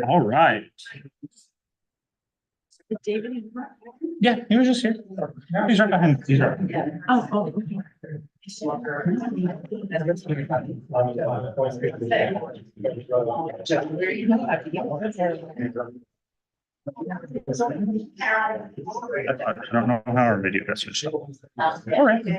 All right. David? Yeah, he was just here. He's right behind. He's right. Oh, okay. I don't know how our video got switched. All right. It's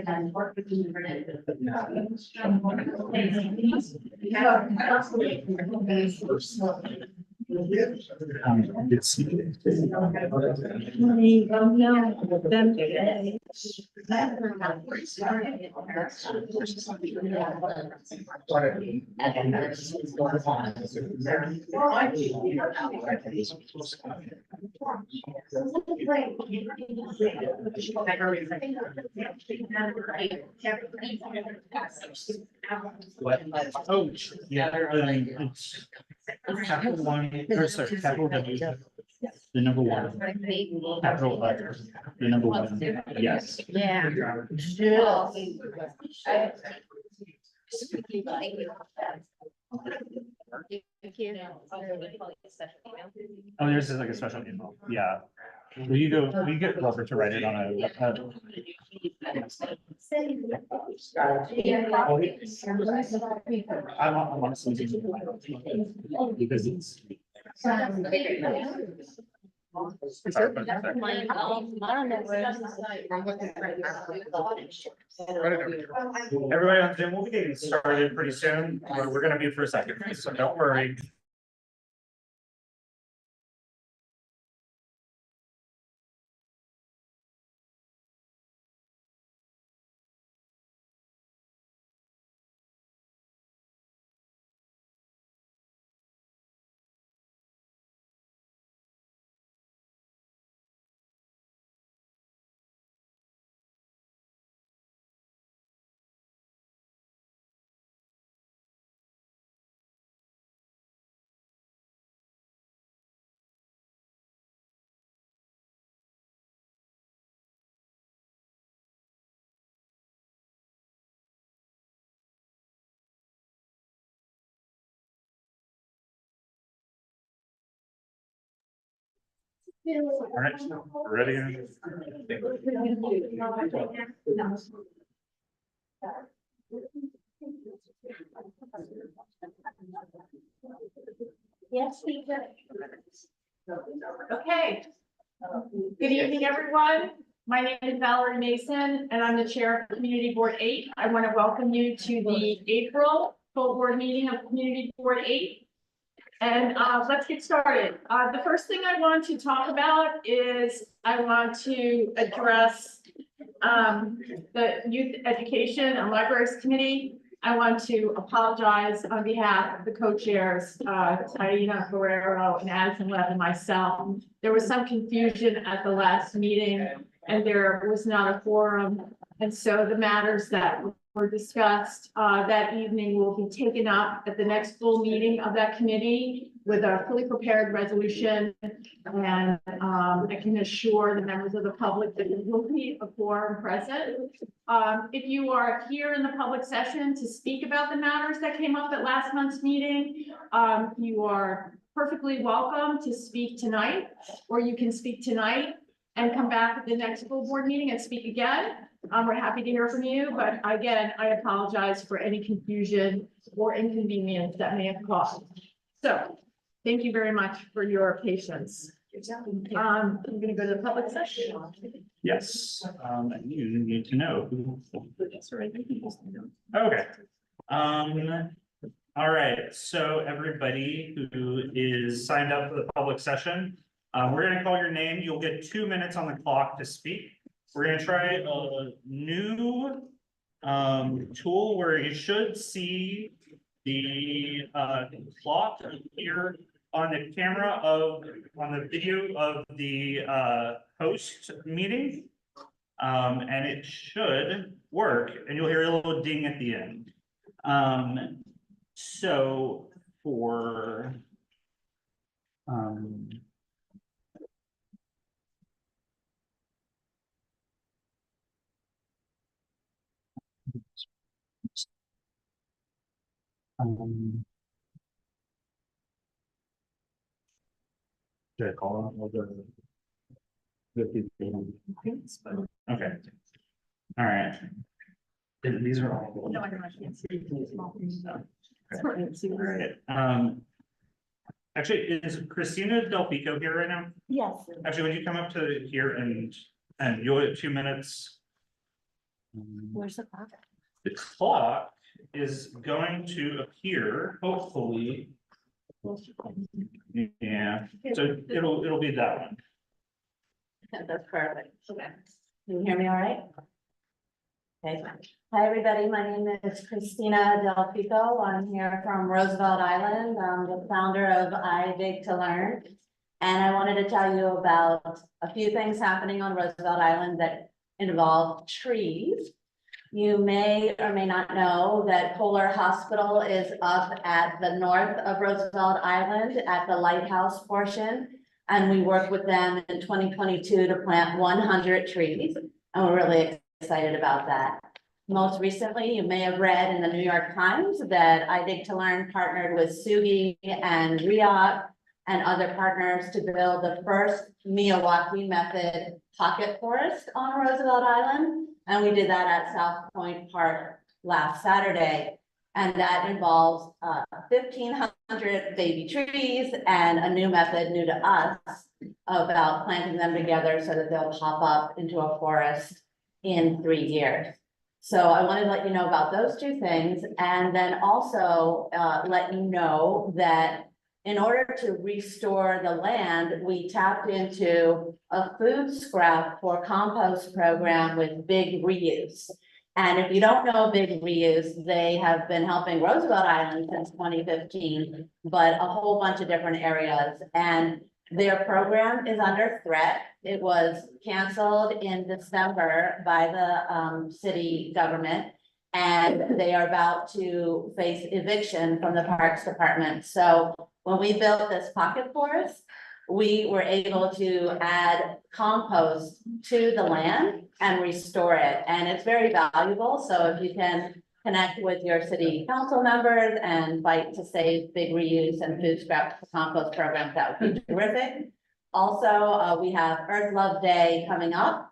oh yeah, it's capital one or sorry, capital W. The number one. Capital letter. The number one. Yes. Yeah. Oh, there's like a special email. Yeah. Will you get Robert to write it on I'm honestly because it's. Sorry about that. Everybody on Zoom, we'll be getting started pretty soon. We're gonna be for a second, so don't worry. All right, ready? Yes, we can. Okay. Good evening, everyone. My name is Valerie Mason, and I'm the chair of Community Board 8. I want to welcome you to the April full board meeting of Community Board 8. And let's get started. The first thing I want to talk about is I want to address the Youth Education and Libraries Committee. I want to apologize on behalf of the co-chairs, Taina Guerrero and Addison Webb and myself. There was some confusion at the last meeting and there was not a quorum. And so the matters that were discussed that evening will be taken up at the next full meeting of that committee with a fully prepared resolution. And I can assure the members of the public that there will be a quorum present. If you are here in the public session to speak about the matters that came up at last month's meeting, you are perfectly welcome to speak tonight, or you can speak tonight and come back at the next full board meeting and speak again. We're happy to hear from you, but again, I apologize for any confusion or inconvenience that may have caused. So thank you very much for your patience. I'm going to go to the public session. Yes, and you need to know who. Okay. All right, so everybody who is signed up for the public session, we're gonna call your name. You'll get 2 minutes on the clock to speak. We're gonna try a new tool where you should see the clock here on the camera on the video of the host meeting. And it should work, and you'll hear a little ding at the end. So for um, Should I call them? Okay. All right. These are all. No, I don't know. All right. Actually, is Christina Delpico here right now? Yes. Actually, would you come up to here and you'll have 2 minutes? Where's the clock? The clock is going to appear, hopefully. Yeah, so it'll be that one. That's perfect. Okay. Can you hear me all right? Okay. Hi, everybody. My name is Christina Del Pico. I'm here from Roosevelt Island. I'm the founder of I Dig to Learn. And I wanted to tell you about a few things happening on Roosevelt Island that involve trees. You may or may not know that Kohler Hospital is up at the north of Roosevelt Island at the lighthouse portion. And we worked with them in 2022 to plant 100 trees. And we're really excited about that. Most recently, you may have read in the New York Times that I Dig to Learn partnered with Sugi and Riot and other partners to build the first Miyawaki method pocket forest on Roosevelt Island. And we did that at South Point Park last Saturday. And that involves 1,500 baby trees and a new method new to us about planting them together so that they'll pop up into a forest in 3 years. So I wanted to let you know about those two things, and then also let you know that in order to restore the land, we tapped into a food scrap for compost program with Big Reuse. And if you don't know Big Reuse, they have been helping Roosevelt Island since 2015, but a whole bunch of different areas. And their program is under threat. It was canceled in December by the city government, and they are about to face eviction from the Parks Department. So when we built this pocket forest, we were able to add compost to the land and restore it. And it's very valuable. So if you can connect with your city council members and fight to save Big Reuse and food scrap compost programs, that would be terrific. Also, we have Earth Love Day coming up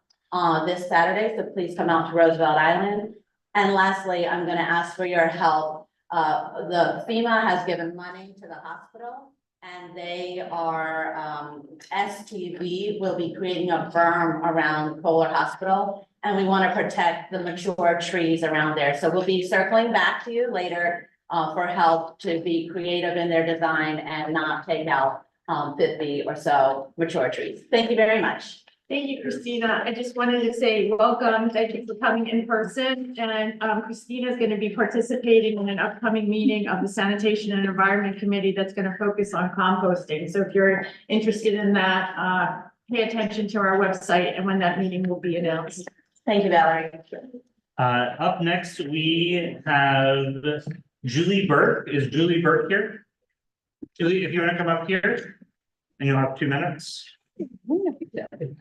this Saturday, so please come out to Roosevelt Island. And lastly, I'm going to ask for your help. The FEMA has given money to the hospital, and they are, STV will be creating a berm around Kohler Hospital, and we want to protect the mature trees around there. So we'll be circling back to you later for help to be creative in their design and not take out 50 or so mature trees. Thank you very much. Thank you, Christina. I just wanted to say welcome. Thank you for coming in person. And Christina is going to be participating in an upcoming meeting of the Sanitation and Environment Committee that's going to focus on composting. So if you're interested in that, pay attention to our website and when that meeting will be announced. Thank you, Valerie. Up next, we have Julie Burke. Is Julie Burke here? Julie, if you want to come up here, and you'll have 2 minutes.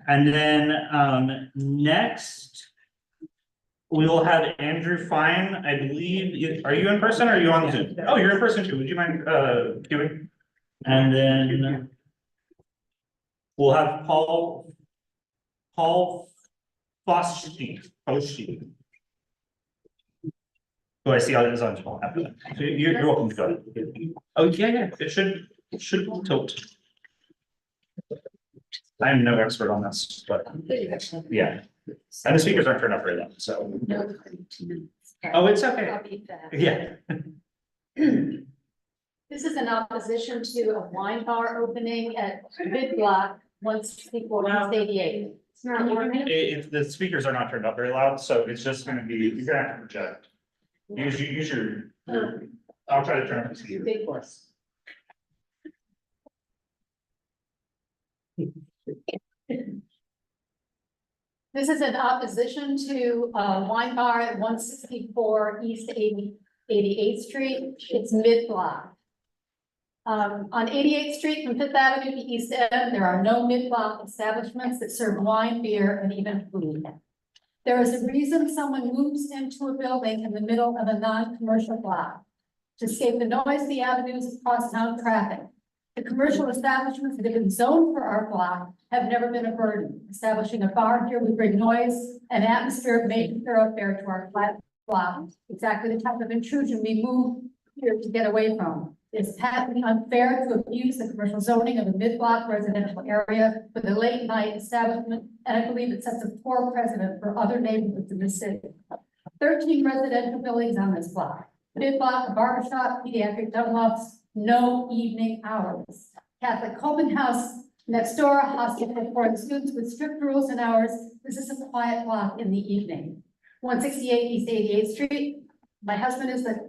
And then next, we will have Andrew Fine. I believe, are you in person or are you on Zoom? Oh, you're in person too. Would you mind queuing? And then we'll have Paul Foschke. Oh, I see all this on Zoom. So you're welcome to go. Oh, yeah, it should tilt. I'm no expert on this, but yeah. And the speakers aren't turned up very loud, so. Oh, it's okay. Yeah. This is in opposition to a wine bar opening at mid-block 164 East 88. It's not working. If the speakers are not turned up very loud, so it's just gonna be, you're gonna have to project. Use your, I'll try to turn up the speaker. Big horse. This is in opposition to a wine bar at 164 East 88th Street. It's mid-block. On 88th Street from Fifth Avenue to East End, there are no mid-block establishments that serve wine, beer, and even food. There is a reason someone moves into a building in the middle of a non-commercial block to escape the noisy avenues of crosstown traffic. The commercial establishments that have been zoned for our block have never been a burden. Establishing a bar here would bring noise and atmosphere of major thoroughfare to our flat block. Exactly the type of intrusion we move here to get away from. It's patently unfair to abuse the commercial zoning of a mid-block residential area with a late night establishment, and I believe it sets a poor precedent for other neighborhoods in the city. 13 residential buildings on this block. Mid-block, a barber shop, pediatric Dunlops, no evening hours. Catholic Coleman House next door, a hospital for foreign students with strict rules and hours. This is a quiet block in the evening. 168 East 88th Street. My husband is the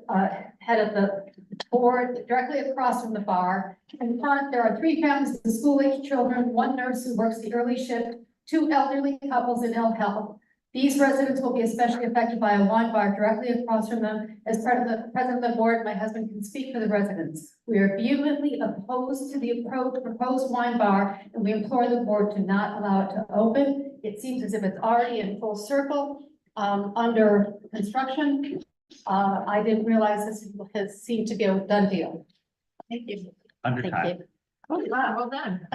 head of the board directly across from the bar. In front, there are 3 families with school-age children, 1 nurse who works the early shift, 2 elderly couples in ill health. These residents will be especially affected by a wine bar directly across from them. As part of the president of the board, my husband can speak for the residents. We are vehemently opposed to the proposed wine bar, and we implore the board to not allow it to open. It seems as if it's already in full circle under construction. I didn't realize this has seemed to be a done deal. Thank you. Under Thank time. you. Oh, wow, well done.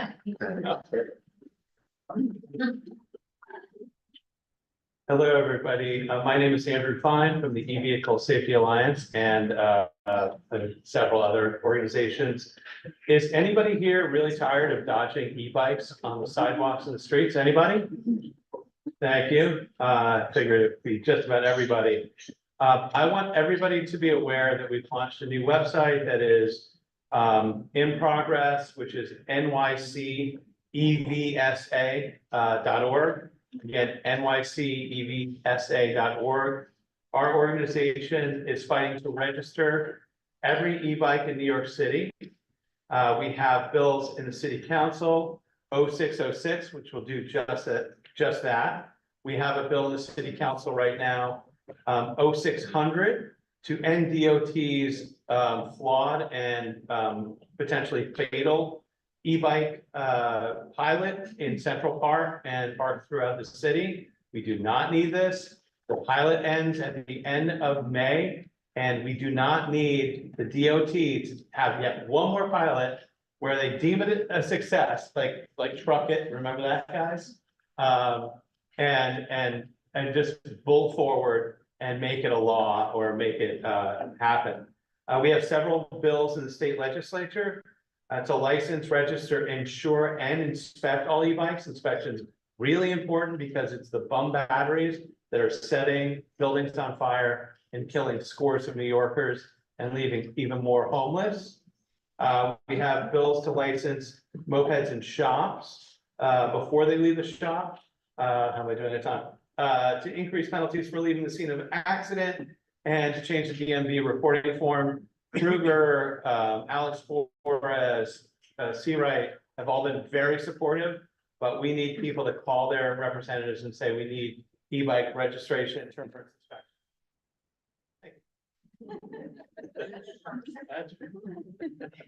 Hello, everybody. My name is Andrew Fine from the E-Vehicle Safety Alliance and several other organizations. Is anybody here really tired of dodging e-bikes on the sidewalks and the streets? Anybody? Thank you. Figured it'd be just about everybody. I want everybody to be aware that we've launched a new website that is in progress, which is nycevsa.org. Again, nycevsa.org. Our organization is fighting to register every e-bike in New York City. We have bills in the city council, 0606, which will do just that. We have a bill in the city council right now, 0600, to end DOT's flawed and potentially fatal e-bike pilot in Central Park and parks throughout the city. We do not need this. The pilot ends at the end of May, and we do not need the DOT to have yet one more pilot where they deem it a success, like Truck It, remember that, guys? And just bull forward and make it a law or make it happen. We have several bills in the state legislature to license, register, insure, and inspect all e-bikes. Inspection's really important because it's the bum batteries that are setting buildings on fire and killing scores of New Yorkers and leaving even more homeless. We have bills to license mopeds in shops before they leave the shop. How am I doing at time? To increase penalties for leaving the scene of an accident and to change the DMV reporting form. Kruger, Alex Flores, Seawright have all been very supportive, but we need people to call their representatives and say we need e-bike registration in terms of inspection.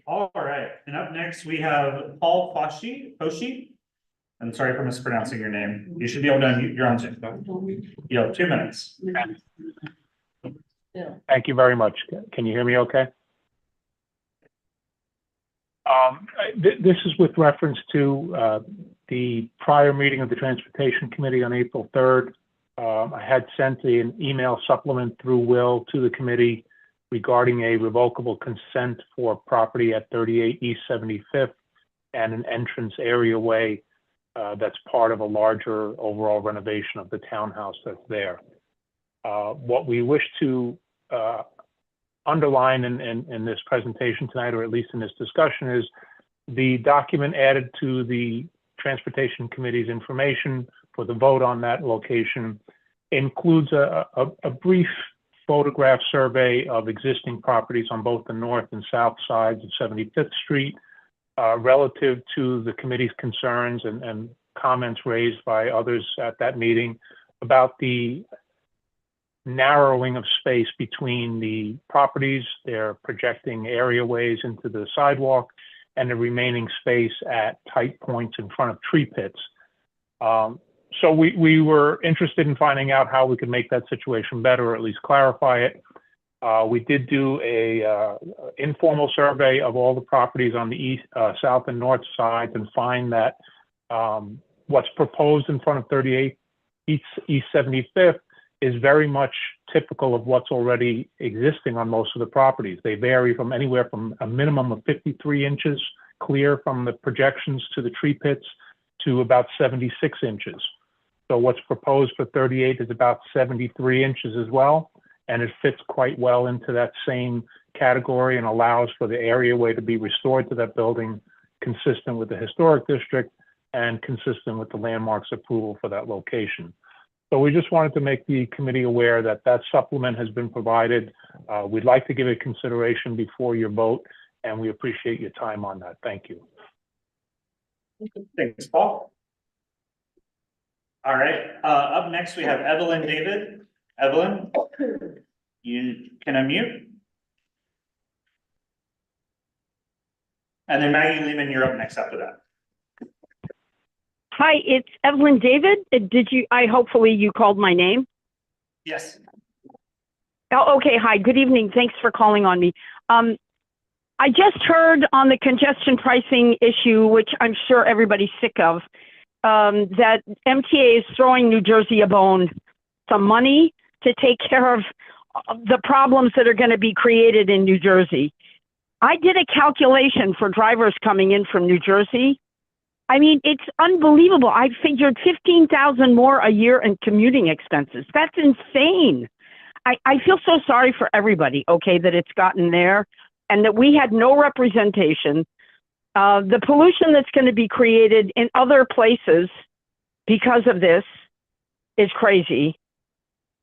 All right, and up next we have Paul Foshi. I'm sorry for mispronouncing your name. You should be able to unmute your own Zoom. You have 2 minutes. Thank you very much. Can you hear me okay? This is with reference to the prior meeting of the Transportation Committee on April 3rd. I had sent an email supplement through Will to the committee regarding a revocable consent for property at 38 East 75th and an entrance areaway that's part of a larger overall renovation of the townhouse that's there. What we wish to underline in this presentation tonight, or at least in this discussion, is the document added to the Transportation Committee's information for the vote on that location includes a brief photograph survey of existing properties on both the north and south sides of 75th Street relative to the committee's concerns and comments raised by others at that meeting about the narrowing of space between the properties, their projecting areaways into the sidewalk, and the remaining space at tight points in front of tree pits. So we were interested in finding out how we could make that situation better, or at least clarify it. We did do a informal survey of all the properties on the east, south and north sides and find that what's proposed in front of 38 East 75th is very much typical of what's already existing on most of the properties. They vary from anywhere from a minimum of 53 inches clear from the projections to the tree pits to about 76 inches. So what's proposed for 38 is about 73 inches as well, and it fits quite well into that same category and allows for the areaway to be restored to that building, consistent with the historic district and consistent with the landmarks approval for that location. So we just wanted to make the committee aware that that supplement has been provided. We'd like to give it consideration before your vote, and we appreciate your time on that. Thank you. Thanks, Paul. All right, up next we have Evelyn David. Evelyn, you can unmute. And then Maggie Lehman, you're up next after that. Hi, it's Evelyn David. Hopefully you called my name. Yes. Oh, okay. Hi, good evening. Thanks for calling on me. I just heard on the congestion pricing issue, which I'm sure everybody's sick of, that MTA is throwing New Jersey a bone, some money to take care of the problems that are going to be created in New Jersey. I did a calculation for drivers coming in from New Jersey. I mean, it's unbelievable. I figured $15,000 more a year in commuting expenses. That's insane. I feel so sorry for everybody, okay, that it's gotten there and that we had no representation. The pollution that's going to be created in other places because of this is crazy.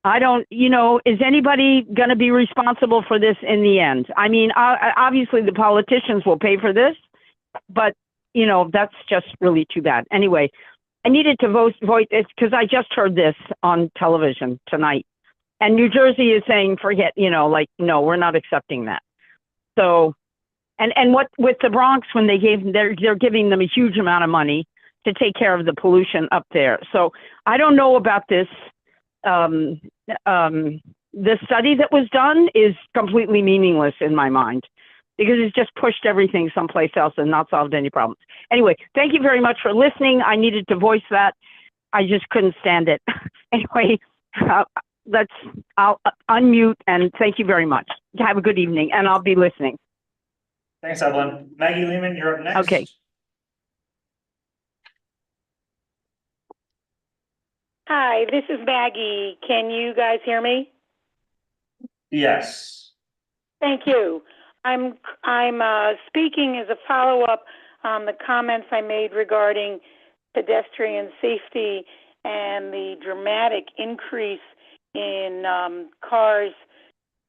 Is anybody going to be responsible for this in the end? I mean, obviously the politicians will pay for this, but that's just really too bad. Anyway, I needed to vote this because I just heard this on television tonight. And New Jersey is saying, forget, no, we're not accepting that. So, and what with the Bronx, when they're giving them a huge amount of money to take care of the pollution up there. So I don't know about this. The study that was done is completely meaningless in my mind, because it's just pushed everything someplace else and not solved any problems. Anyway, thank you very much for listening. I needed to voice that. I just couldn't stand it. Anyway, I'll unmute and thank you very much. Have a good evening, and I'll be listening. Thanks, Evelyn. Maggie Lehman, you're up next. Okay. Hi, this is Maggie. Can you guys hear me? Yes. Thank you. I'm speaking as a follow-up on the comments I made regarding pedestrian safety and the dramatic increase in cars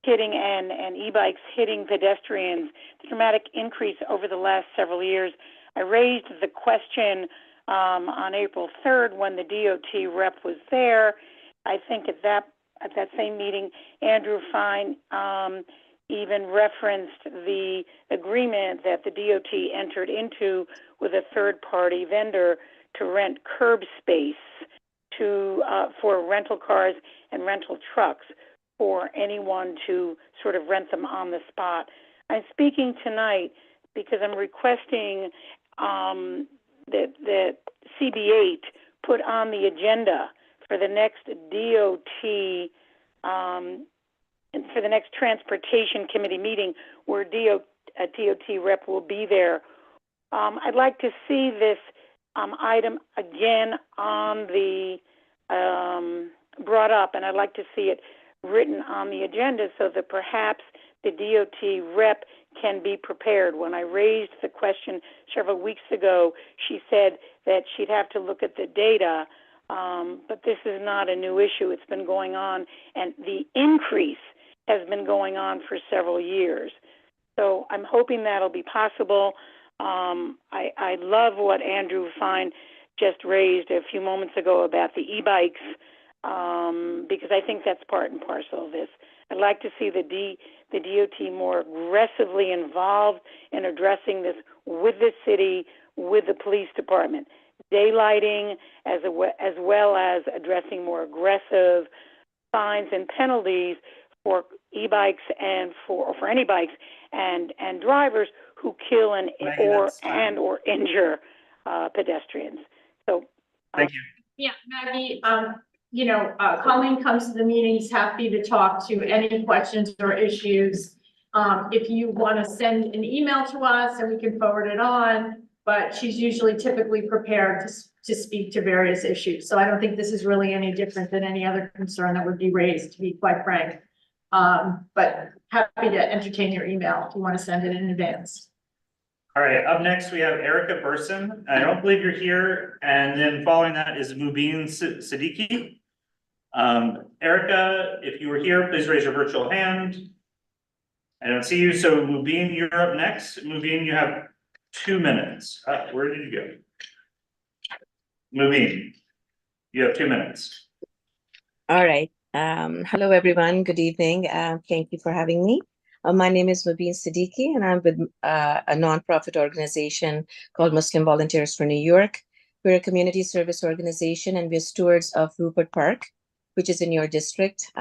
hitting and e-bikes hitting pedestrians, the dramatic increase over the last several years. I raised the question on April 3rd when the DOT rep was there. I think at that same meeting, Andrew Fine even referenced the agreement that the DOT entered into with a third-party vendor to rent curb space for rental cars and rental trucks for anyone to sort of rent them on the spot. I'm speaking tonight because I'm requesting that CB8 put on the agenda for the next DOT for the next Transportation Committee meeting where a DOT rep will be there. I'd like to see this item again on the brought up, and I'd like to see it written on the agenda so that perhaps the DOT rep can be prepared. When I raised the question several weeks ago, she said that she'd have to look at the data, but this is not a new issue. It's been going on, and the increase has been going on for several years. So I'm hoping that'll be possible. I love what Andrew Fine just raised a few moments ago about the e-bikes, because I think that's part and parcel of this. I'd like to see the DOT more aggressively involved in addressing this with the city, with the police department, daylighting as well as addressing more aggressive fines and penalties for e-bikes and for any bikes and drivers who kill Maggie, that's fine. or injure pedestrians. So Thank you. Yeah, Maggie, Colleen comes to the meetings, happy to talk to any questions or issues. If you want to send an email to us and we can forward it on, but she's usually typically prepared to speak to various issues. So I don't think this is really any different than any other concern that would be raised, to be quite frank. But happy to entertain your email if you want to send it in advance. All right, up next, we have Erica Burson. I don't believe you're here. And then following that is Mubin Siddiqui. Erica, if you were here, please raise your virtual hand. I don't see you, so Mubin, you're up next. Mubin, you have 2 minutes. Where did you go? Mubin, you have 2 minutes. All right. Hello, everyone. Good evening. Thank you for having me. My name is Mubin Siddiqui, and I'm with a nonprofit organization called Muslim Volunteers for New York. We're a community service organization, and we're stewards of Rupert Park, which is in your district.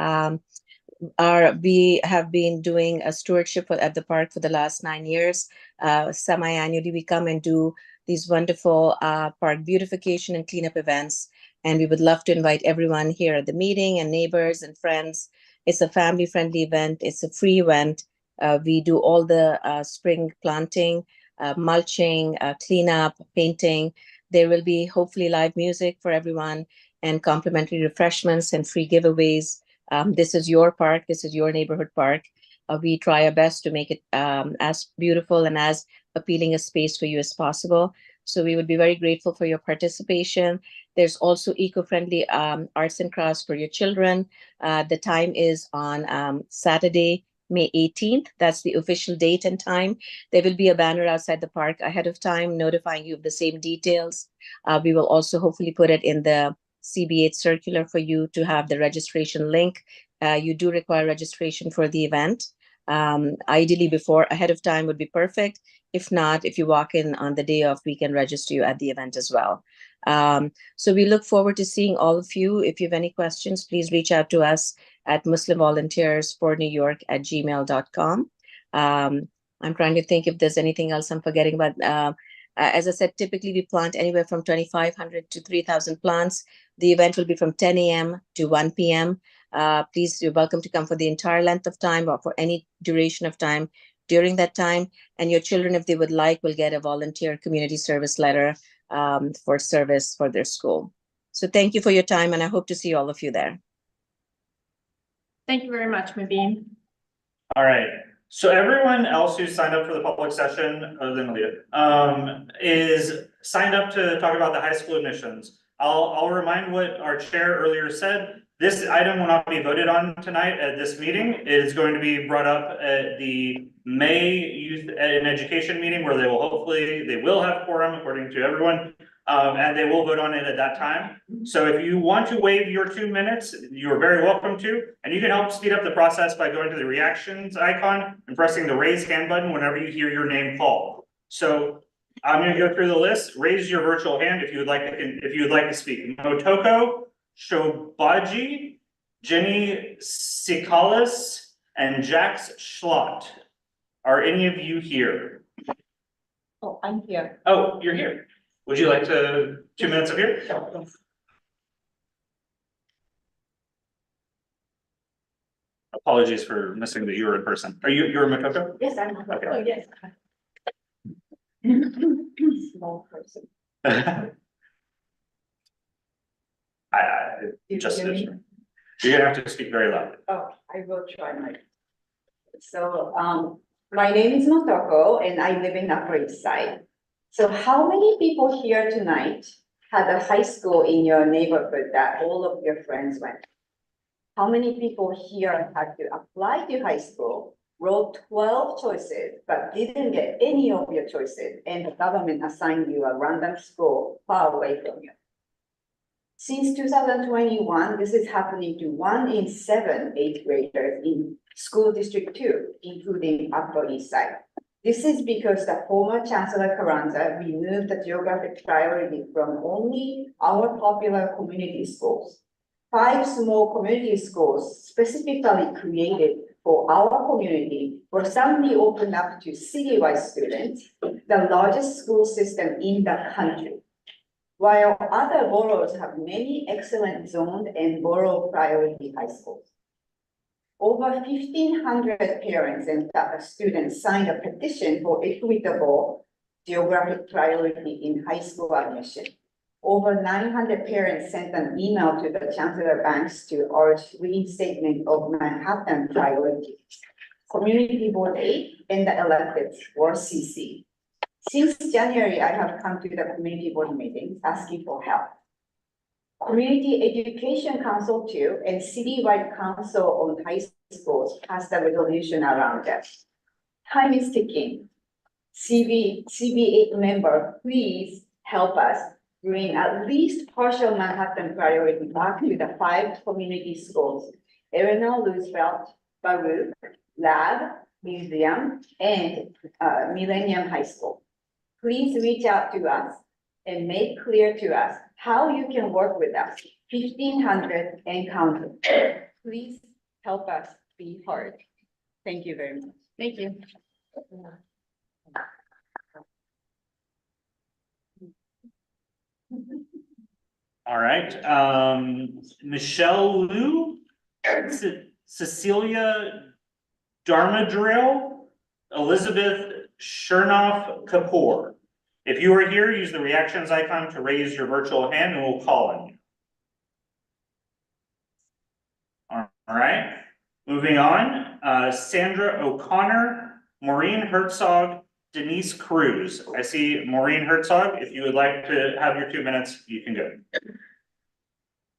We have been doing a stewardship at the park for the last 9 years. Semi-annually, we come and do these wonderful park beautification and cleanup events. And we would love to invite everyone here at the meeting and neighbors and friends. It's a family-friendly event. It's a free event. We do all the spring planting, mulching, cleanup, painting. There will be hopefully live music for everyone and complimentary refreshments and free giveaways. This is your park. This is your neighborhood park. We try our best to make it as beautiful and as appealing a space for you as possible. So we would be very grateful for your participation. There's also eco-friendly arts and crafts for your children. The time is on Saturday, May 18th. That's the official date and time. There will be a banner outside the park ahead of time notifying you of the same details. We will also hopefully put it in the CB8 circular for you to have the registration link. You do require registration for the event. Ideally ahead of time would be perfect. If not, if you walk in on the day of, we can register you at the event as well. So we look forward to seeing all of you. If you have any questions, please reach out to us at muslimvolunteersfornewyork@gmail.com. I'm trying to think if there's anything else I'm forgetting, but as I said, typically we plant anywhere from 2,500 to 3,000 plants. The event will be from 10 a.m. to 1 p.m. Please, you're welcome to come for the entire length of time or for any duration of time during that time. And your children, if they would like, will get a volunteer community service letter for service for their school. So thank you for your time, and I hope to see all of you there. Thank you very much, Mubin. All right. So everyone else who signed up for the public session, other than Leah, is signed up to talk about the high school admissions. I'll remind what our chair earlier said. This item will not be voted on tonight at this meeting. It is going to be brought up at the May Youth and Education meeting where they will have quorum according to everyone. And they will vote on it at that time. So if you want to waive your 2 minutes, you're very welcome to, and you can help speed up the process by going to the reactions icon and pressing the raise hand button whenever you hear your name called. So I'm going to go through the list. Raise your virtual hand if you would like to speak. Motoko Shobaji, Jenny Sikalis, and Jax Schlott. Are any of you here? Oh, I'm here. Oh, you're here. Would you like to 2 minutes up here? Apologies for missing that you were in person. You're a Motoko? Yes, I'm. Okay. Oh, yes. Small person. You're gonna have to speak very loud. Oh, I will try my. So, my name is Motoko and I live in Upper East Side. So how many people here tonight had a high school in your neighborhood that all of your friends went? How many people here had to apply to high school, wrote 12 choices, but didn't get any of your choices, and the government assigned you a random school far away from you? Since 2021, this is happening to 1 in 7 8th graders in school district 2, including Upper East Side. This is because the former Chancellor Carranza removed the geographic priority from only our popular community schools. 5 small community schools specifically created for our community were suddenly opened up to citywide students, the largest school system in the country. While other boroughs have many excellent zoned and borough priority high schools. Over 1,500 parents and students signed a petition for equitable geographic priority in high school admission. Over 900 parents sent an email to the Chancellor Banks to urge reinstatement of Manhattan priority. Community Board 8 and the electeds were CC. Since January, I have come to the community board meetings asking for help. Community Education Council 2 and Citywide Council on High Schools passed a resolution around that. Time is ticking. CB8 member, please help us bring at least partial Manhattan priority back to the 5 community schools, Eleanor Roosevelt, Baruch, Lab, Museum, and Millennium High School. Please reach out to us and make clear to us how you can work with us, 1,500 and counting. Please help us be heard. Thank you very much. Thank you. All right, Michelle Liu, Cecilia Darmadrill, Elizabeth Chernoff Kapoor. If you are here, use the reactions icon to raise your virtual hand and we'll call on you. All right, moving on, Sandra O'Connor, Maureen Herzog, Denise Cruz. I see Maureen Herzog. If you would like to have your 2 minutes, you can go.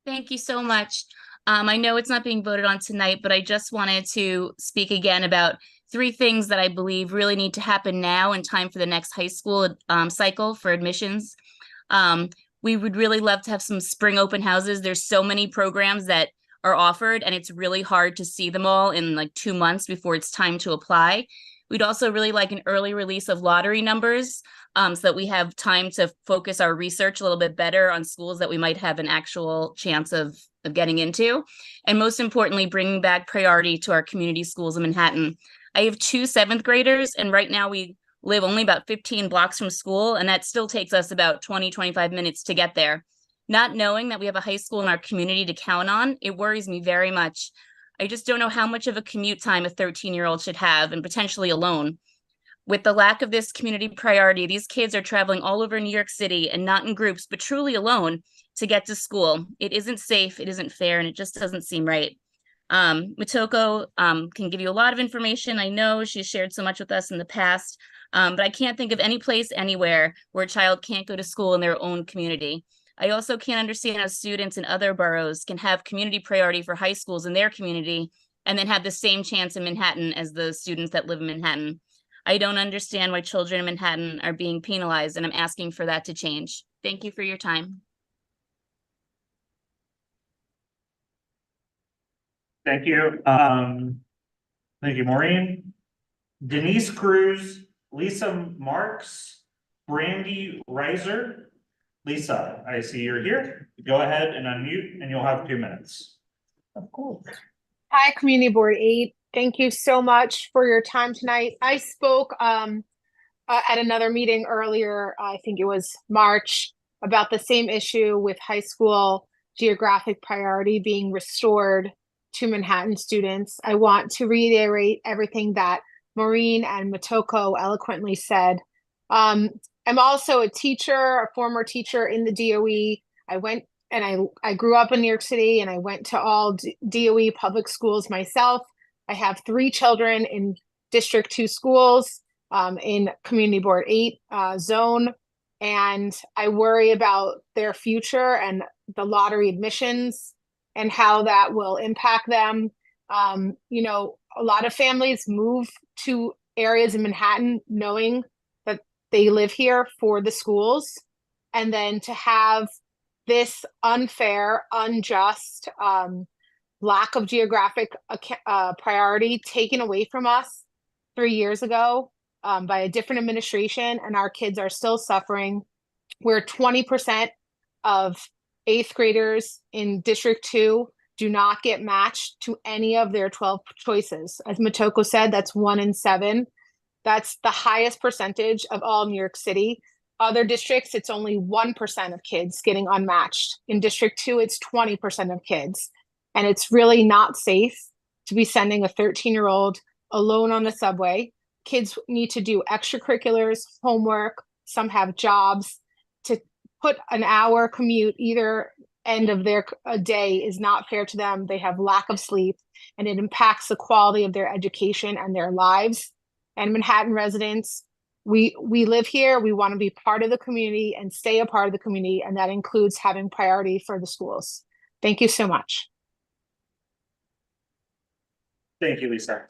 Thank you so much. I know it's not being voted on tonight, but I just wanted to speak again about 3 things that I believe really need to happen now in time for the next high school cycle for admissions. We would really love to have some spring open houses. There's so many programs that are offered, and it's really hard to see them all in like 2 months before it's time to apply. We'd also really like an early release of lottery numbers so that we have time to focus our research a little bit better on schools that we might have an actual chance of getting into. And most importantly, bringing back priority to our community schools in Manhattan. I have 2 7th graders, and right now we live only about 15 blocks from school, and that still takes us about 20-25 minutes to get there. Not knowing that we have a high school in our community to count on, it worries me very much. I just don't know how much of a commute time a 13-year-old should have, and potentially alone. With the lack of this community priority, these kids are traveling all over New York City and not in groups, but truly alone to get to school. It isn't safe, it isn't fair, and it just doesn't seem right. Motoko can give you a lot of information. I know she's shared so much with us in the past, but I can't think of any place anywhere where a child can't go to school in their own community. I also can't understand how students in other boroughs can have community priority for high schools in their community and then have the same chance in Manhattan as the students that live in Manhattan. I don't understand why children in Manhattan are being penalized, and I'm asking for that to change. Thank you for your time. Thank you. Thank you, Maureen. Denise Cruz, Lisa Marks, Brandy Reiser. Lisa, I see you're here. Go ahead and unmute and you'll have 2 minutes. Of course. Hi, Community Board 8. Thank you so much for your time tonight. I spoke at another meeting earlier, I think it was March, about the same issue with high school geographic priority being restored to Manhattan students. I want to reiterate everything that Maureen and Motoko eloquently said. I'm also a teacher, a former teacher in the DOE. I grew up in New York City, and I went to all DOE public schools myself. I have 3 children in District 2 schools in Community Board 8 zone, and I worry about their future and the lottery admissions and how that will impact them. You know, a lot of families move to areas in Manhattan knowing that they live here for the schools, and then to have this unfair, unjust lack of geographic priority taken away from us 3 years ago by a different administration, and our kids are still suffering, where 20% of 8th graders in District 2 do not get matched to any of their 12 choices. As Motoko said, that's 1 in 7. That's the highest percentage of all New York City. Other districts, it's only 1% of kids getting unmatched. In District 2, it's 20% of kids. And it's really not safe to be sending a 13-year-old alone on the subway. Kids need to do extracurriculars, homework, some have jobs. To put an hour commute either end of their day is not fair to them. They have lack of sleep, and it impacts the quality of their education and their lives. And Manhattan residents, we live here, we want to be part of the community and stay a part of the community, and that includes having priority for the schools. Thank you so much. Thank you, Lisa.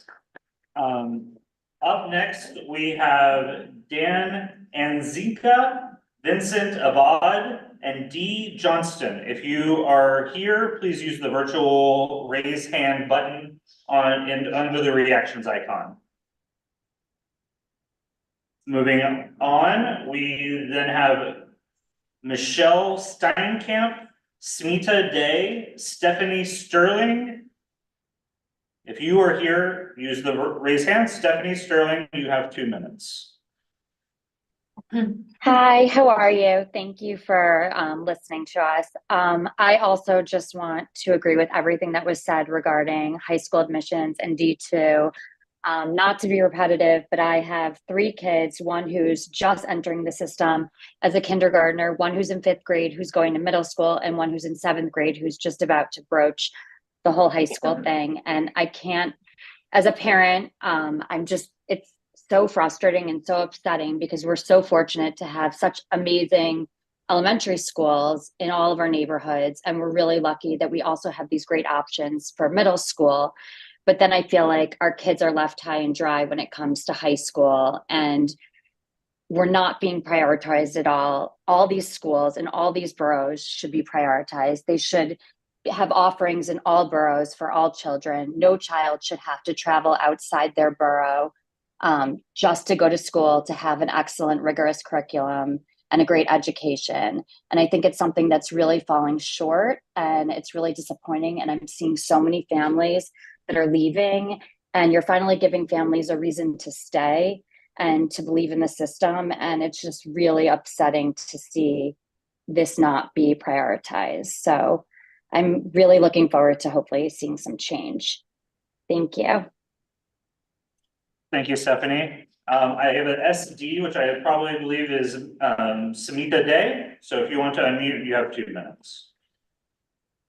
Up next, we have Dan Anzika, Vincent Abad, and Dee Johnston. If you are here, please use the virtual raise hand button on and under the reactions icon. Moving on, we then have Michelle Steinkamp, Smita Day, Stephanie Sterling. If you are here, use the raise hand. Stephanie Sterling, you have 2 minutes. Hi, how are you? Thank you for listening to us. I also just want to agree with everything that was said regarding high school admissions and D2. Not to be repetitive, but I have 3 kids, one who's just entering the system as a kindergartner, one who's in 5th grade, who's going to middle school, and one who's in 7th grade, who's just about to broach the whole high school thing. And I can't, as a parent, it's so frustrating and so upsetting because we're so fortunate to have such amazing elementary schools in all of our neighborhoods. And we're really lucky that we also have these great options for middle school. But then I feel like our kids are left high and dry when it comes to high school, and we're not being prioritized at all. All these schools and all these boroughs should be prioritized. They should have offerings in all boroughs for all children. No child should have to travel outside their borough just to go to school, to have an excellent, rigorous curriculum and a great education. And I think it's something that's really falling short, and it's really disappointing. And I'm seeing so many families that are leaving, and you're finally giving families a reason to stay and to believe in the system. And it's just really upsetting to see this not be prioritized. So I'm really looking forward to hopefully seeing some change. Thank you. Thank you, Stephanie. I have an SD, which I probably believe is Samita Day. So if you want to unmute, you have 2 minutes.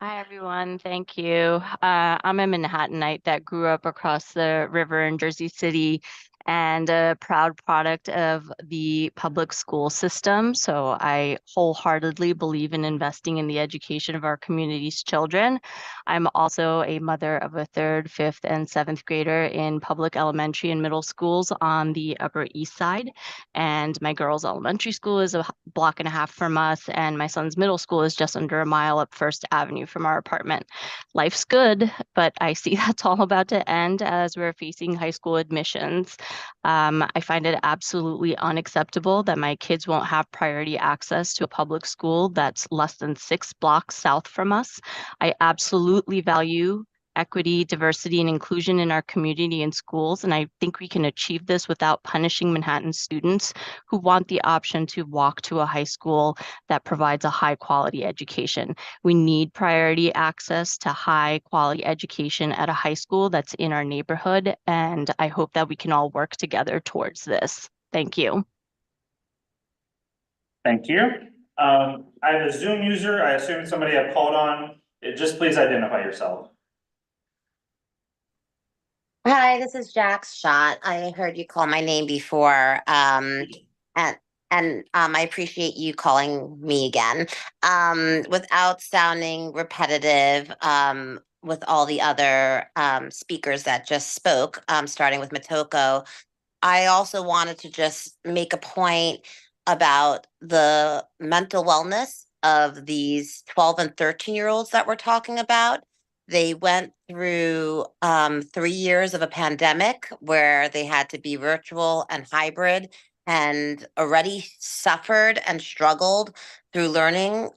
Hi, everyone. Thank you. I'm a Manhattanite that grew up across the river in Jersey City and a proud product of the public school system. So I wholeheartedly believe in investing in the education of our community's children. I'm also a mother of a 3rd, 5th, and 7th grader in public elementary and middle schools on the Upper East Side. And my girls' elementary school is a block and a half from us, and my son's middle school is just under a mile up First Avenue from our apartment. Life's good, but I see that's all about to end as we're facing high school admissions. I find it absolutely unacceptable that my kids won't have priority access to a public school that's less than 6 blocks south from us. I absolutely value equity, diversity, and inclusion in our community and schools, and I think we can achieve this without punishing Manhattan students who want the option to walk to a high school that provides a high quality education. We need priority access to high quality education at a high school that's in our neighborhood, and I hope that we can all work together towards this. Thank you. Thank you. I have a Zoom user. I assume somebody I've called on. Just please identify yourself. Hi, this is Jax Shot. I heard you call my name before, and I appreciate you calling me again. Without sounding repetitive, with all the other speakers that just spoke, starting with Motoko, I also wanted to just make a point about the mental wellness of these 12 and 13-year-olds that we're talking about. They went through 3 years of a pandemic where they had to be virtual and hybrid, and already suffered and struggled through learning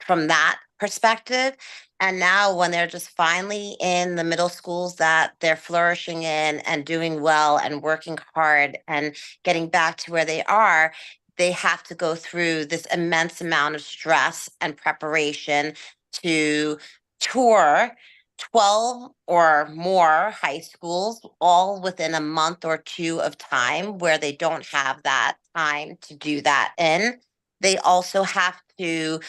from that perspective. And now when they're just finally in the middle schools that they're flourishing in and doing well and working hard and getting back to where they are, they have to go through this immense amount of stress and preparation to tour 12 or more high schools, all within a month or two of time, where they don't have that time to do that in. They also have to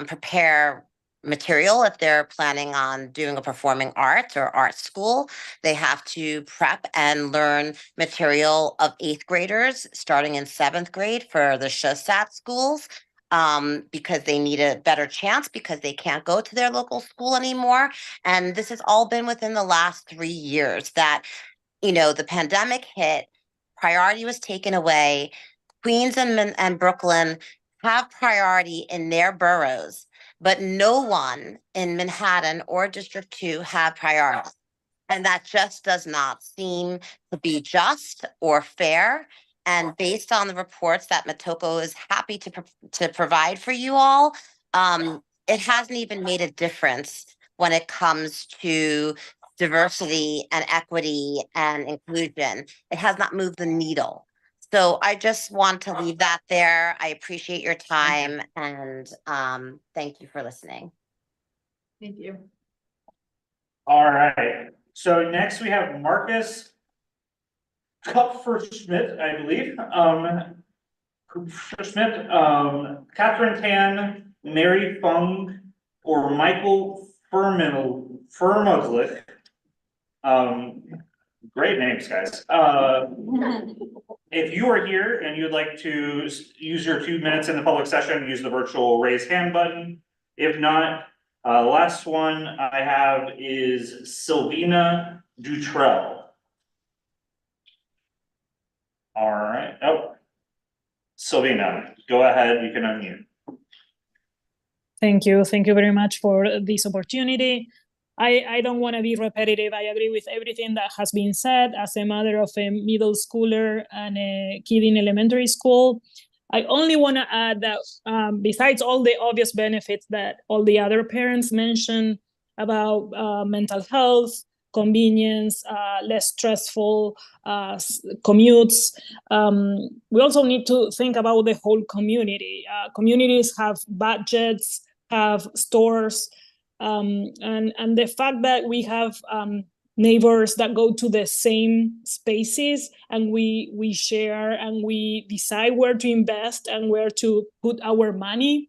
prepare material if they're planning on doing a performing arts or art school. They have to prep and learn material of 8th graders starting in 7th grade for the SHSAT schools, because they need a better chance because they can't go to their local school anymore. And this has all been within the last 3 years that, the pandemic hit, priority was taken away. Queens and Brooklyn have priority in their boroughs, but no one in Manhattan or District 2 have priority. And that just does not seem to be just or fair. And based on the reports that Motoko is happy to provide for you all, it hasn't even made a difference when it comes to diversity and equity and inclusion. It has not moved the needle. So I just want to leave that there. I appreciate your time and thank you for listening. Thank you. All right, so next we have Marcus Kupferschmidt, I believe. Kupferschmidt, Catherine Tan, Mary Fung, or Michael Firmoslick. Great names, guys. If you are here and you'd like to use your 2 minutes in the public session, use the virtual raise hand button. If not, last one I have is Sylvina Dutrell. All right. Oh, Sylvina, go ahead. You can unmute. Thank you. Thank you very much for this opportunity. I don't want to be repetitive. I agree with everything that has been said. As a mother of a middle schooler and a kid in elementary school, I only want to add that besides all the obvious benefits that all the other parents mentioned about mental health, convenience, less stressful commutes, we also need to think about the whole community. Communities have budgets, have stores, and the fact that we have neighbors that go to the same spaces and we share and we decide where to invest and where to put our money.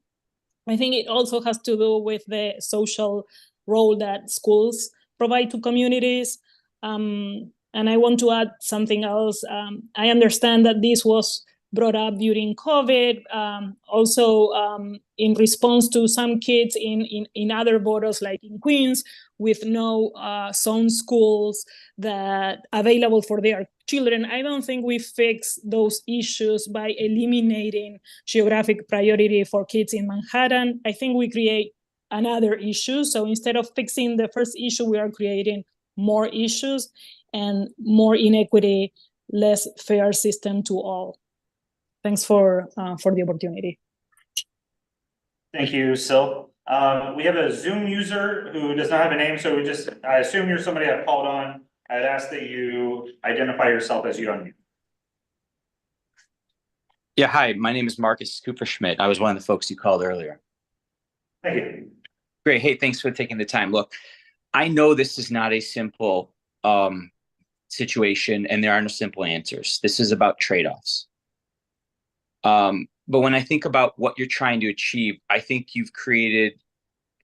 I think it also has to do with the social role that schools provide to communities. And I want to add something else. I understand that this was brought up during COVID, also in response to some kids in other boroughs, like in Queens, with no zone schools that available for their children. I don't think we fix those issues by eliminating geographic priority for kids in Manhattan. I think we create another issue. So instead of fixing the first issue, we are creating more issues and more inequity, less fair system to all. Thanks for the opportunity. Thank you, Sil. We have a Zoom user who does not have a name, so I assume you're somebody I've called on. I'd ask that you identify yourself as you unmute. Yeah, hi, my name is Marcus Kupferschmidt. I was one of the folks you called earlier. Thank you. Great, hey, thanks for taking the time. Look, I know this is not a simple situation and there are no simple answers. This is about trade-offs. But when I think about what you're trying to achieve, I think you've created,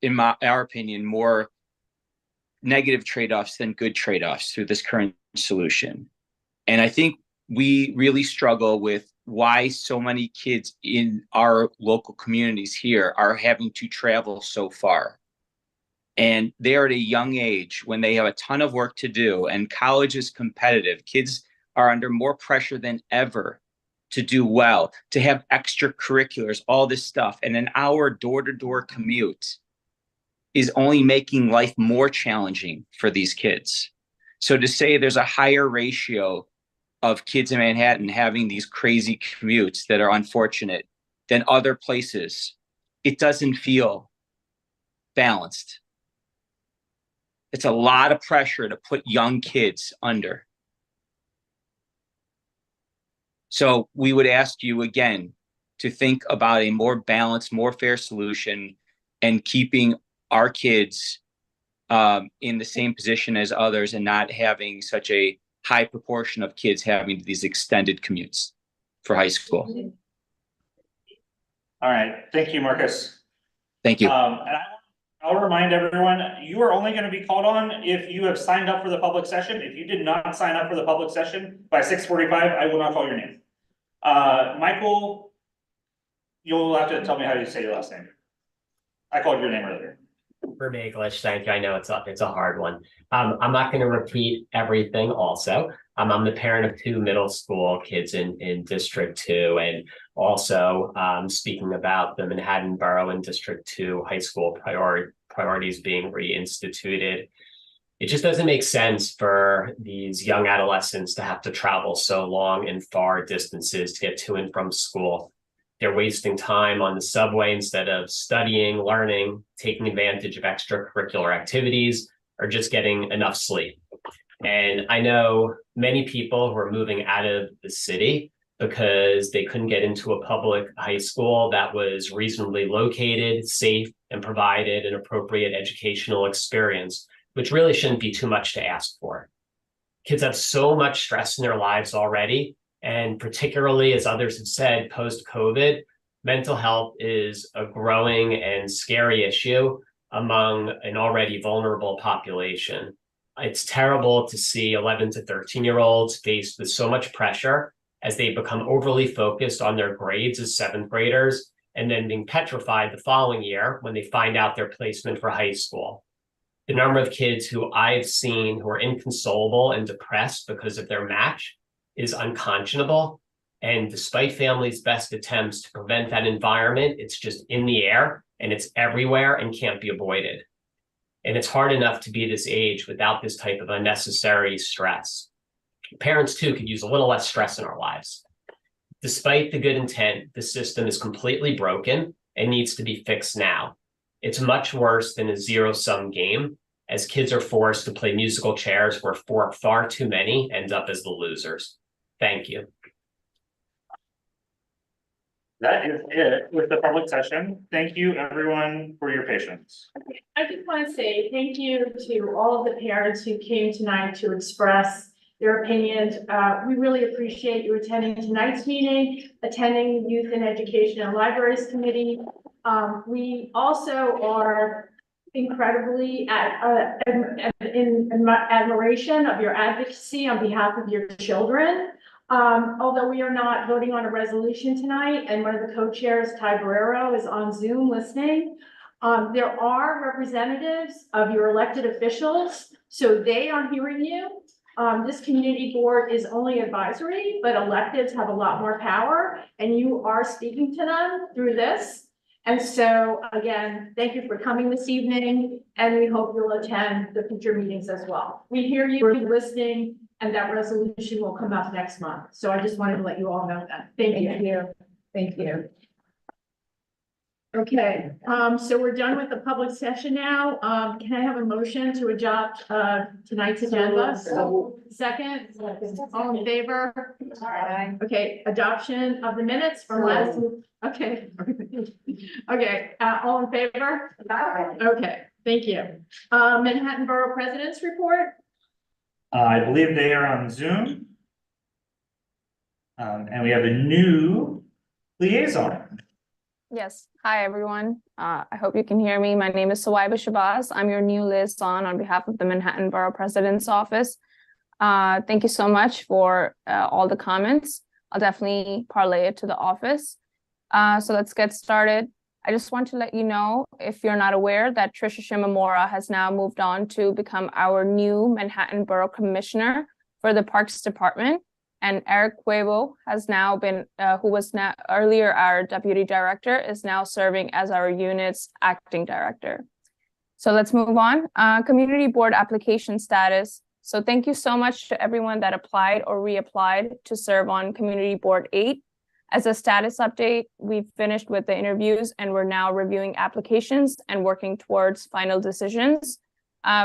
in our opinion, more negative trade-offs than good trade-offs through this current solution. And I think we really struggle with why so many kids in our local communities here are having to travel so far. And they are at a young age when they have a ton of work to do and college is competitive. Kids are under more pressure than ever to do well, to have extracurriculars, all this stuff. And an hour door-to-door commute is only making life more challenging for these kids. So to say there's a higher ratio of kids in Manhattan having these crazy commutes that are unfortunate than other places, it doesn't feel balanced. It's a lot of pressure to put young kids under. So we would ask you again to think about a more balanced, more fair solution and keeping our kids in the same position as others and not having such a high proportion of kids having these extended commutes for high school. All right, thank you, Marcus. Thank you. And I'll remind everyone, you are only going to be called on if you have signed up for the public session. If you did not sign up for the public session by 6:45, I will not call your name. Michael, you'll have to tell me how you say your last name. I called your name earlier. For me, English, thank you. I know it's a hard one. I'm not going to repeat everything also. I'm the parent of 2 middle school kids in District 2, and also speaking about the Manhattan Borough and District 2 high school priorities being reinstituted. It just doesn't make sense for these young adolescents to have to travel so long and far distances to get to and from school. They're wasting time on the subway instead of studying, learning, taking advantage of extracurricular activities, or just getting enough sleep. And I know many people who are moving out of the city because they couldn't get into a public high school that was reasonably located, safe, and provided an appropriate educational experience, which really shouldn't be too much to ask for. Kids have so much stress in their lives already. And particularly, as others have said, post-COVID, mental health is a growing and scary issue among an already vulnerable population. It's terrible to see 11 to 13-year-olds faced with so much pressure as they become overly focused on their grades as 7th graders and then being petrified the following year when they find out their placement for high school. The number of kids who I've seen who are inconsolable and depressed because of their match is unconscionable. And despite families' best attempts to prevent that environment, it's just in the air and it's everywhere and can't be avoided. And it's hard enough to be this age without this type of unnecessary stress. Parents too could use a little less stress in our lives. Despite the good intent, the system is completely broken and needs to be fixed now. It's much worse than a zero-sum game, as kids are forced to play musical chairs where far too many end up as the losers. Thank you. That is it with the public session. Thank you, everyone, for your patience. I just want to say thank you to all of the parents who came tonight to express their opinions. We really appreciate you attending tonight's meeting, attending the Youth and Education and Libraries Committee. We also are incredibly in admiration of your advocacy on behalf of your children. Although we are not voting on a resolution tonight, and one of the co-chairs, Ty Barrero, is on Zoom listening, there are representatives of your elected officials, so they are hearing you. This community board is only advisory, but electeds have a lot more power, and you are speaking to them through this. And so, again, thank you for coming this evening, and we hope you'll attend the future meetings as well. We hear you listening, and that resolution will come up next month. So I just wanted to let you all know that. Thank you. Thank you. Okay, so we're done with the public session now. Can I have a motion to adopt tonight's agenda? Second, all in favor? Okay, adoption of the minutes from last, okay. Okay, all in favor? Okay, thank you. Manhattan Borough President's Report? I believe they are on Zoom. And we have a new liaison. Yes. Hi, everyone. I hope you can hear me. My name is Sawaiba Shabazz. I'm your new liaison on behalf of the Manhattan Borough President's Office. Thank you so much for all the comments. I'll definitely parlay it to the office. So let's get started. I just want to let you know, if you're not aware, that Tricia Shimamura has now moved on to become our new Manhattan Borough Commissioner for the Parks Department. And Eric Cuevo has now been, who was now earlier our Deputy Director, is now serving as our unit's Acting Director. So let's move on. Community Board application status. So thank you so much to everyone that applied or reapplied to serve on Community Board 8. As a status update, we've finished with the interviews and we're now reviewing applications and working towards final decisions.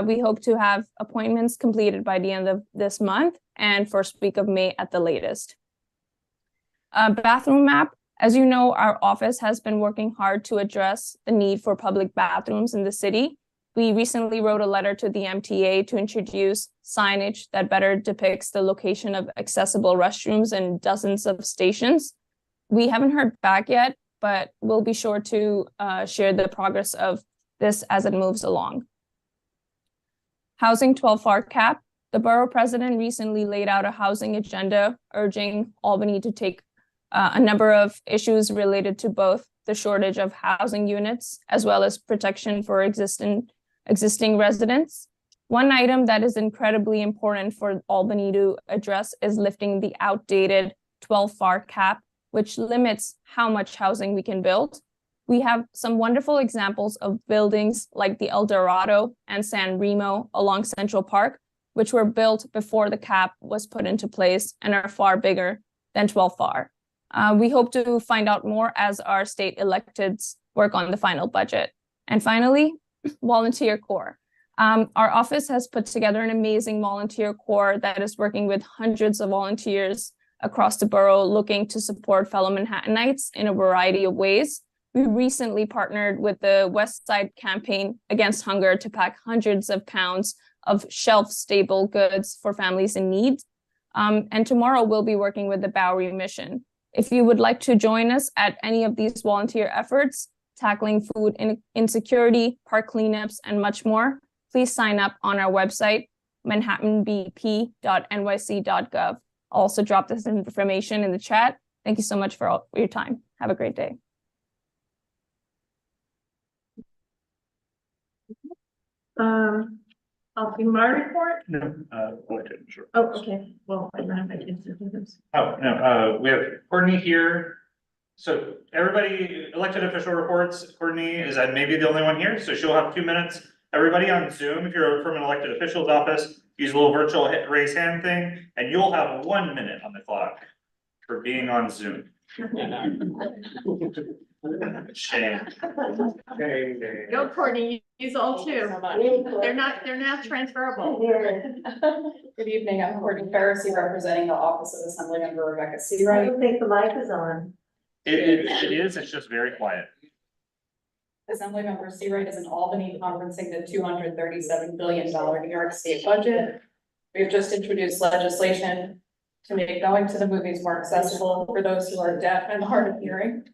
We hope to have appointments completed by the end of this month and first week of May at the latest. Bathroom map. As you know, our office has been working hard to address the need for public bathrooms in the city. We recently wrote a letter to the MTA to introduce signage that better depicts the location of accessible restrooms in dozens of stations. We haven't heard back yet, but we'll be sure to share the progress of this as it moves along. Housing 12-FAR cap. The borough president recently laid out a housing agenda urging Albany to take a number of issues related to both the shortage of housing units as well as protection for existing residents. One item that is incredibly important for Albany to address is lifting the outdated 12-FAR cap, which limits how much housing we can build. We have some wonderful examples of buildings like the El Dorado and San Remo along Central Park, which were built before the cap was put into place and are far bigger than 12-FAR. We hope to find out more as our state electeds work on the final budget. And finally, volunteer corps. Our office has put together an amazing volunteer corps that is working with hundreds of volunteers across the borough looking to support fellow Manhattanites in a variety of ways. We recently partnered with the West Side Campaign Against Hunger to pack hundreds of pounds of shelf-stable goods for families in need. And tomorrow we'll be working with the Bowery Mission. If you would like to join us at any of these volunteer efforts, tackling food insecurity, park cleanups, and much more, please sign up on our website, manhattanbp.nyc.gov. I'll also drop this information in the chat. Thank you so much for your time. Have a great day. I'll do my report. No, go ahead, sure. Oh, okay. Well, I don't have my kids to do this. Oh, no, we have Courtney here. So everybody, elected official reports, Courtney is maybe the only one here, so she'll have 2 minutes. Everybody on Zoom, if you're from an elected official's office, use a little virtual raise hand thing, and you'll have 1 minute on the clock for being on Zoom. Shame. Go, Courtney, use all two. They're not transferable. Good evening, I'm Courtney Ferris, representing the Office of Assemblymember Rebecca I Seawright. don't think the mic is on. It is, it's just very quiet. Assemblymember Seawright is in Albany conferencing the $237 billion New York State budget. We've just introduced legislation to make going to the movies more accessible for those who are deaf and hard of hearing.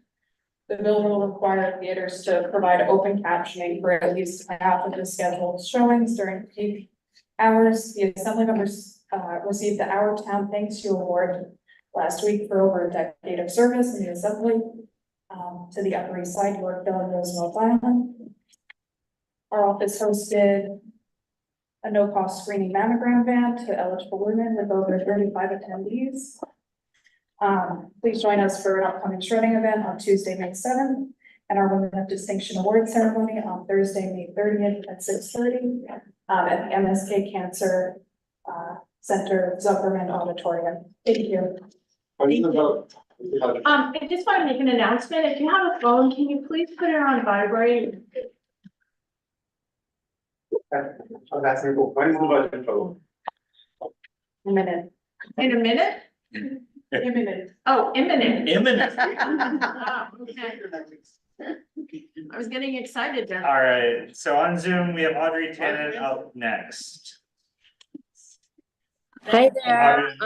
The bill will require theaters to provide open captioning for at least half of the scheduled showings during peak hours. The Assembly members received the Our Town Thanks You Award last week for over a decade of service in the Assembly to the Upper East Side, Yorkville, and Roosevelt Island. Our office hosted a no-cost screening mammogram van to eligible women with over 35 attendees. Please join us for an upcoming shredding event on Tuesday, May 7th, and our Women of Distinction Award ceremony on Thursday, May 30th at 6:30 at the MSK Cancer Center Zuckerman Auditorium. Thank you. I just want to make an announcement. If you have a phone, can you please put it on vibrate? A minute. In a minute? Imminent. Oh, imminent. Imminent. Ah, okay. I was getting excited there. All right, so on Zoom, we have Audrey Tannen up next. Hi there.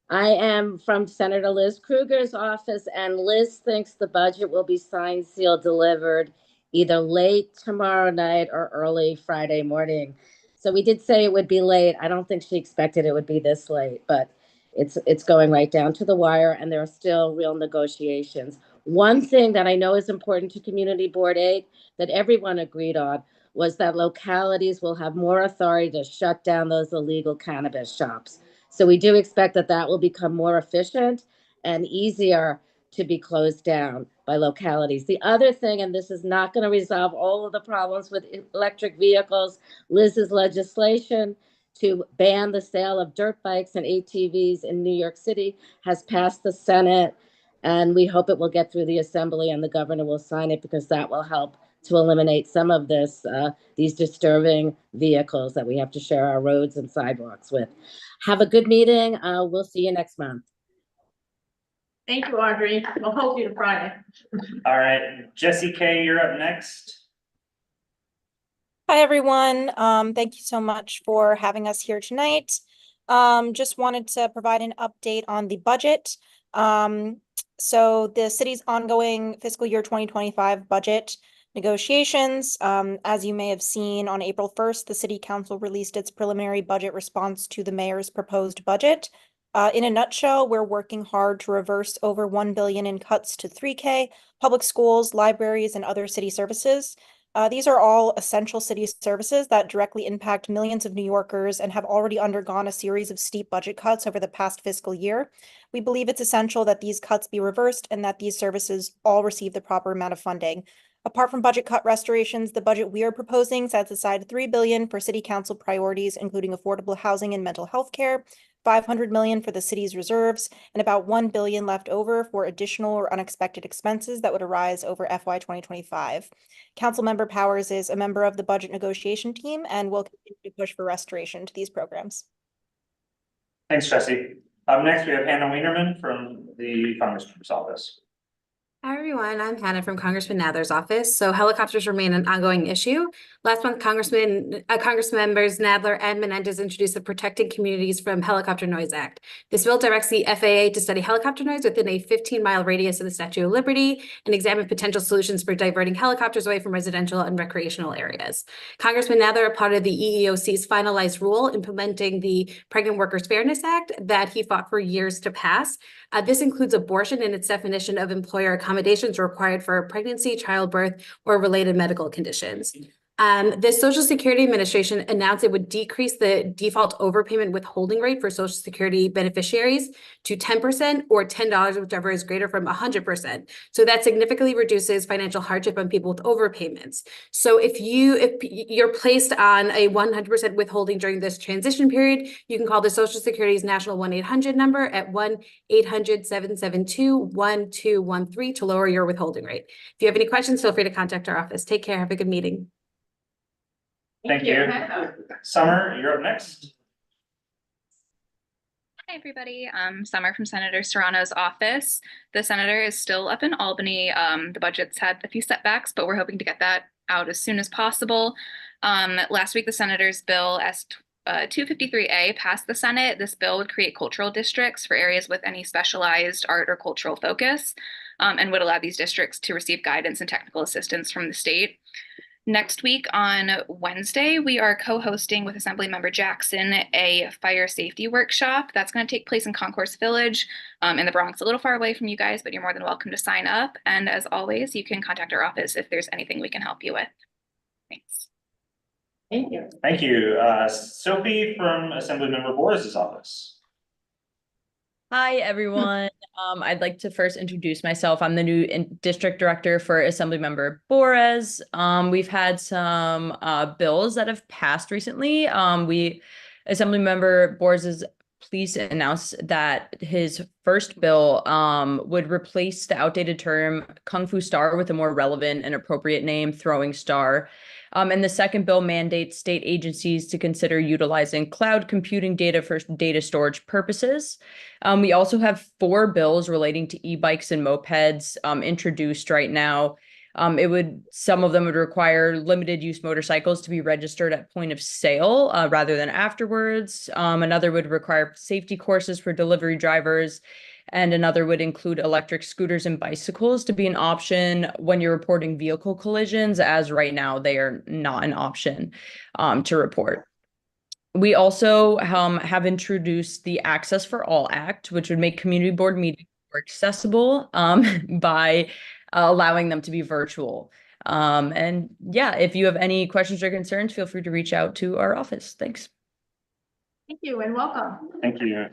I am from Senator Liz Kruger's office, and Liz thinks the budget will be signed, sealed, delivered either late tomorrow night or early Friday morning. So we did say it would be late. I don't think she expected it would be this late, but it's going right down to the wire, and there are still real negotiations. One thing that I know is important to Community Board 8 that everyone agreed on was that localities will have more authority to shut down those illegal cannabis shops. So we do expect that that will become more efficient and easier to be closed down by localities. The other thing, and this is not going to resolve all of the problems with electric vehicles, Liz's legislation to ban the sale of dirt bikes and ATVs in New York City has passed the Senate. And we hope it will get through the assembly and the governor will sign it because that will help to eliminate some of these disturbing vehicles that we have to share our roads and sidewalks with. Have a good meeting. We'll see you next month. Thank you, Audrey. We'll help you Friday. All right, Jesse K, you're up next. Hi, everyone. Thank you so much for having us here tonight. Just wanted to provide an update on the budget. So the city's ongoing fiscal year 2025 budget negotiations. As you may have seen, on April 1st, the city council released its preliminary budget response to the mayor's proposed budget. In a nutshell, we're working hard to reverse over $1 billion in cuts to 3K, public schools, libraries, and other city services. These are all essential city services that directly impact millions of New Yorkers and have already undergone a series of steep budget cuts over the past fiscal year. We believe it's essential that these cuts be reversed and that these services all receive the proper amount of funding. Apart from budget cut restorations, the budget we are proposing sets aside $3 billion for city council priorities, including affordable housing and mental health care, $500 million for the city's reserves, and about $1 billion left over for additional or unexpected expenses that would arise over FY 2025. Councilmember Powers is a member of the budget negotiation team and will continue to push for restoration to these programs. Thanks, Jesse. Up next, we have Hannah Wienerman from the Congressman's office. Hi, everyone. I'm Hannah from Congressman Nather's office. So helicopters remain an ongoing issue. Last month, Congressmembers Nadler and Menendez introduced the Protecting Communities from Helicopter Noise Act. This bill directs the FAA to study helicopter noise within a 15-mile radius of the Statue of Liberty and examine potential solutions for diverting helicopters away from residential and recreational areas. Congressman Nather applauded the EEOC's finalized rule implementing the Pregnant Workers Fairness Act that he fought for years to pass. This includes abortion in its definition of employer accommodations required for pregnancy, childbirth, or related medical conditions. The Social Security Administration announced it would decrease the default overpayment withholding rate for Social Security beneficiaries to 10% or $10, whichever is greater, from 100%. So that significantly reduces financial hardship on people with overpayments. So if you're placed on a 100% withholding during this transition period, you can call the Social Security's national 1-800 number at 1-800-772-1213 to lower your withholding rate. If you have any questions, feel free to contact our office. Take care. Have a good meeting. Thank you. Summer, you're up next. Hi, everybody. Summer from Senator Serrano's office. The senator is still up in Albany. The budget's had a few setbacks, but we're hoping to get that out as soon as possible. Last week, the senator's bill S253A passed the Senate. This bill would create cultural districts for areas with any specialized art or cultural focus, and would allow these districts to receive guidance and technical assistance from the state. Next week on Wednesday, we are co-hosting with Assemblymember Jackson a fire safety workshop that's going to take place in Concourse Village in the Bronx, a little far away from you guys, but you're more than welcome to sign up. And as always, you can contact our office if there's anything we can help you with. Thanks. Thank you. Thank you. Sophie from Assemblymember Boris's office. Hi, everyone. I'd like to first introduce myself. I'm the new district director for Assemblymember Boris. We've had some bills that have passed recently. Assemblymember Boris is pleased to announce that his first bill would replace the outdated term Kung Fu Star with a more relevant and appropriate name, Throwing Star. And the second bill mandates state agencies to consider utilizing cloud computing data for data storage purposes. We also have 4 bills relating to e-bikes and mopeds introduced right now. Some of them would require limited use motorcycles to be registered at point of sale rather than afterwards. Another would require safety courses for delivery drivers. And another would include electric scooters and bicycles to be an option when you're reporting vehicle collisions, as right now they are not an option to report. We also have introduced the Access for All Act, which would make community board meetings more accessible by allowing them to be virtual. And yeah, if you have any questions or concerns, feel free to reach out to our office. Thanks. Thank you and welcome. Thank you.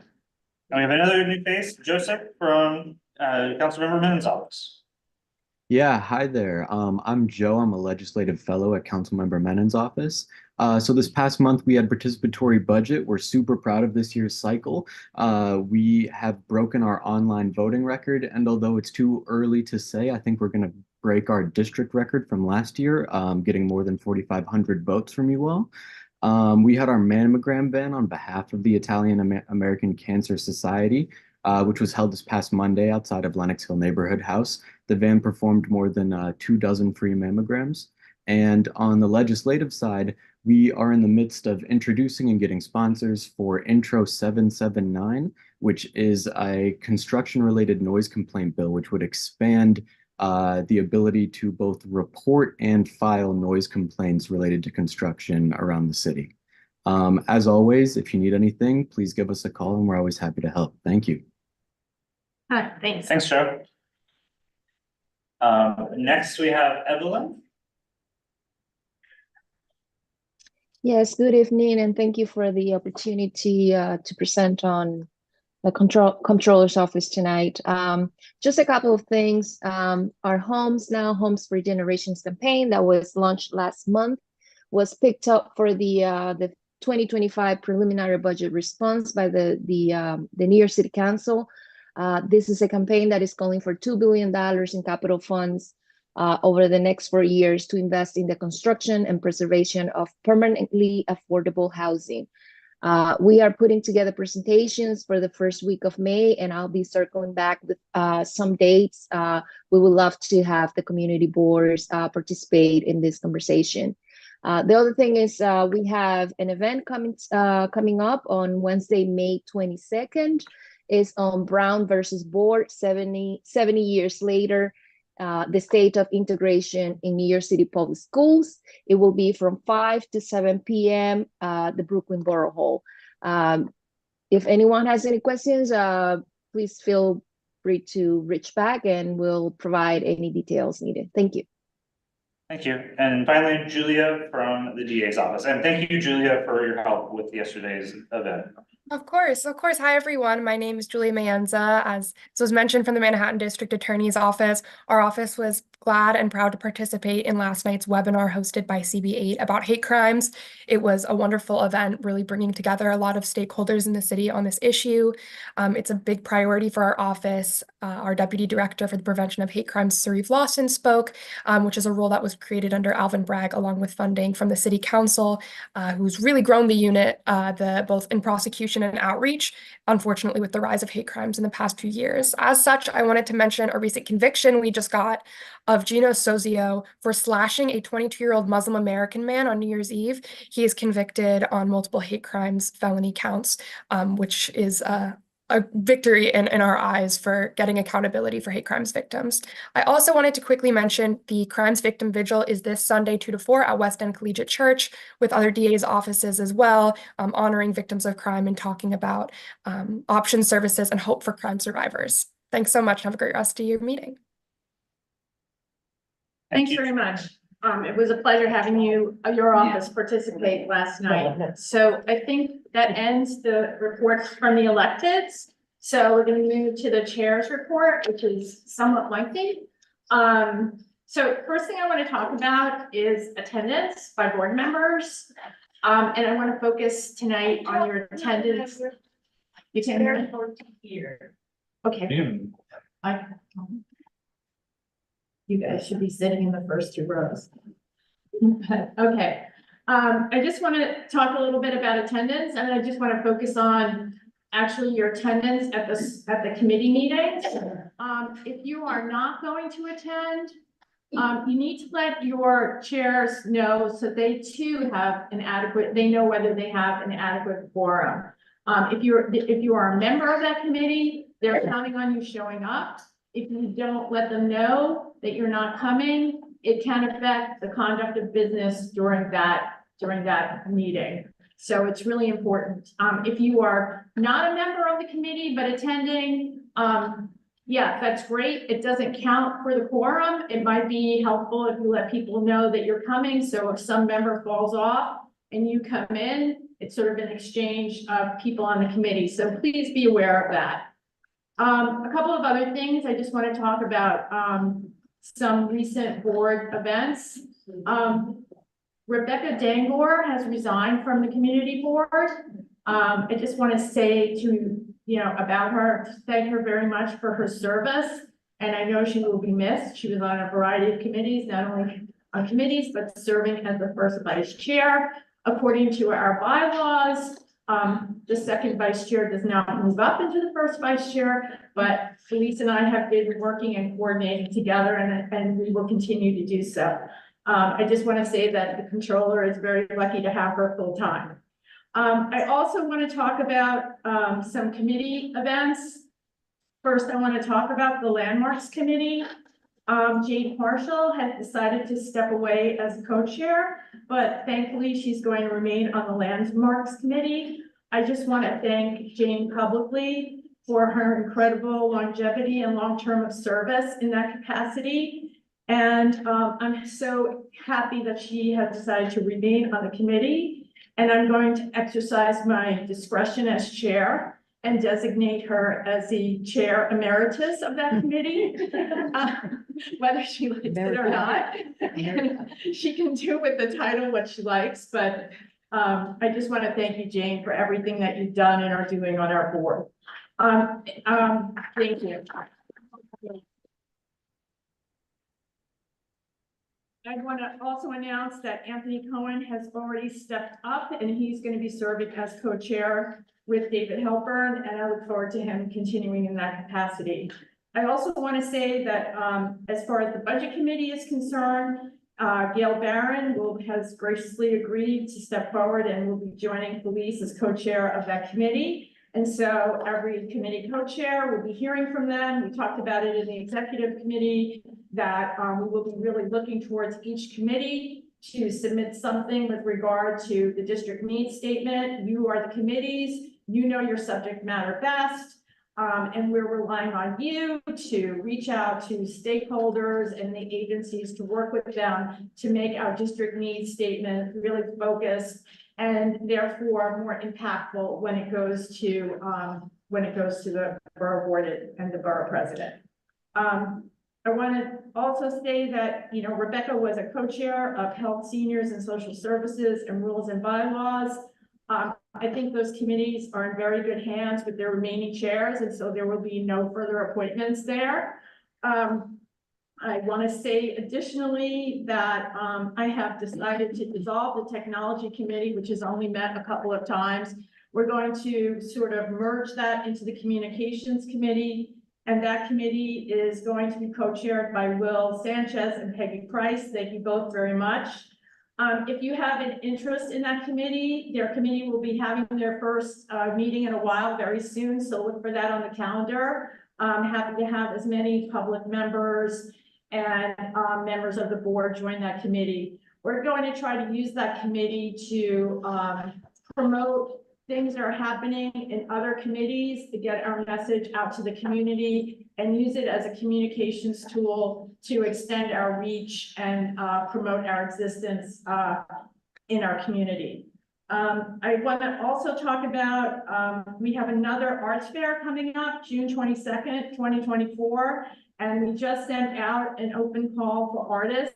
And we have another new face, Joseph from Councilmember Minn's office. Yeah, hi there. I'm Joe. I'm a legislative fellow at Councilmember Menon's office. So this past month we had participatory budget. We're super proud of this year's cycle. We have broken our online voting record, and although it's too early to say, I think we're going to break our district record from last year, getting more than 4,500 votes from you all. We had our mammogram van on behalf of the Italian American Cancer Society, which was held this past Monday outside of Lenox Hill Neighborhood House. The van performed more than 2 dozen free mammograms. And on the legislative side, we are in the midst of introducing and getting sponsors for Intro 779, which is a construction-related noise complaint bill, which would expand the ability to both report and file noise complaints related to construction around the city. As always, if you need anything, please give us a call and we're always happy to help. Thank you. Hi, thanks. Thanks, Joe. Next we have Evelyn. Yes, good evening, and thank you for the opportunity to present on the Comptroller's Office tonight. Just a couple of things. Our Homes for Generations campaign that was launched last month was picked up for the 2025 preliminary budget response by the New York City Council. This is a campaign that is calling for $2 billion in capital funds over the next 4 years to invest in the construction and preservation of permanently affordable housing. We are putting together presentations for the first week of May, and I'll be circling back with some dates. We would love to have the community boards participate in this conversation. The other thing is we have an event coming up on Wednesday, May 22nd. Is on Brown versus Board, 70 years later, the state of integration in New York City Public Schools. It will be from 5 to 7 p.m. The Brooklyn Borough Hall. If anyone has any questions, please feel free to reach back and we'll provide any details needed. Thank you. Thank you. And finally, Julia from the DA's office. And thank you, Julia, for your help with yesterday's event. Of course. Hi, everyone. My name is Julia Mayenza. As was mentioned from the Manhattan District Attorney's Office, our office was glad and proud to participate in last night's webinar hosted by CB8 about hate crimes. It was a wonderful event, really bringing together a lot of stakeholders in the city on this issue. It's a big priority for our office. Our Deputy Director for the Prevention of Hate Crimes, Sarif Lawson, spoke, which is a role that was created under Alvin Bragg, along with funding from the City Council, who's really grown the unit, both in prosecution and outreach, unfortunately, with the rise of hate crimes in the past few years. As such, I wanted to mention a recent conviction we just got of Gino Sozio for slashing a 22-year-old Muslim American man on New Year's Eve. He is convicted on multiple hate crimes felony counts, which is a victory in our eyes for getting accountability for hate crimes victims. I also wanted to quickly mention the Crimes Victim Vigil is this Sunday 2 to 4 at West End Collegiate Church with other DA's offices as well, honoring victims of crime and talking about option services and hope for crime survivors. Thanks so much. Have a great rest of your meeting. Thanks very much. It was a pleasure having your office participate last night. So I think that ends the reports from the electeds. So we're going to move to the chair's report, which is somewhat lengthy. So first thing I want to talk about is attendance by board members. And I want to focus tonight on your attendance. You can hear. Okay. You guys should be sitting in the first 2 rows. Okay. I just want to talk a little bit about attendance, and I just want to focus on actually your attendance at the committee meetings. If you are not going to attend, you need to let your chairs know so they too have they know whether they have an adequate quorum. If you are a member of that committee, they're counting on you showing up. If you don't let them know that you're not coming, it can affect the conduct of business during that meeting. So it's really important. If you are not a member of the committee but attending, yeah, that's great. It doesn't count for the quorum. It might be helpful if you let people know that you're coming. So if some member falls off and you come in, it's sort of an exchange of people on the committee. So please be aware of that. A couple of other things I just want to talk about. some recent board events. Rebecca Dangor has resigned from the community board. I just want to say about her, thank her very much for her service. And I know she will be missed. She was on a variety of committees, not only on committees, but serving as the first vice chair. According to our bylaws, the second vice chair does not move up into the first vice chair, but Felice and I have been working and coordinating together, and we will continue to do so. I just want to say that the controller is very lucky to have her full time. I also want to talk about some committee events. First, I want to talk about the Landmarks Committee. Jane Marshall has decided to step away as co-chair, but thankfully she's going to remain on the Landmarks Committee. I just want to thank Jane publicly for her incredible longevity and long-term of service in that capacity. And I'm so happy that she has decided to remain on the committee. And I'm going to exercise my discretion as chair and designate her as the chair emeritus of that committee, whether she likes it or not. She can do with the title what she likes, but I just want to thank you, Jane, for everything that you've done and are doing on our board. Thank you. I want to also announce that Anthony Cohen has already stepped up and he's going to be serving as co-chair with David Halpern, and I look forward to him continuing in that capacity. I also want to say that as far as the budget committee is concerned, Gail Barron has graciously agreed to step forward and will be joining Felice as co-chair of that committee. And so every committee co-chair will be hearing from them. We talked about it in the executive committee that we will be really looking towards each committee to submit something with regard to the district needs statement. You are the committees, you know your subject matter best. And we're relying on you to reach out to stakeholders and the agencies to work with them to make our district needs statement really focused and therefore more impactful when it goes to the borough board and the borough president. I want to also say that, Rebecca was a co-chair of Health, Seniors, and Social Services and Rules and Bylaws. I think those committees are in very good hands with their remaining chairs, and so there will be no further appointments there. I want to say additionally that I have decided to dissolve the Technology Committee, which has only met a couple of times. We're going to sort of merge that into the Communications Committee, and that committee is going to be co-chaired by Will Sanchez and Peggy Price. Thank you both very much. If you have an interest in that committee, their committee will be having their first meeting in a while very soon, so look for that on the calendar. I'm happy to have as many public members and members of the board join that committee. We're going to try to use that committee to promote things that are happening in other committees to get our message out to the community and use it as a communications tool to extend our reach and promote our existence in our community. I want to also talk about, we have another arts fair coming up, June 22nd, 2024, and we just sent out an open call for artists.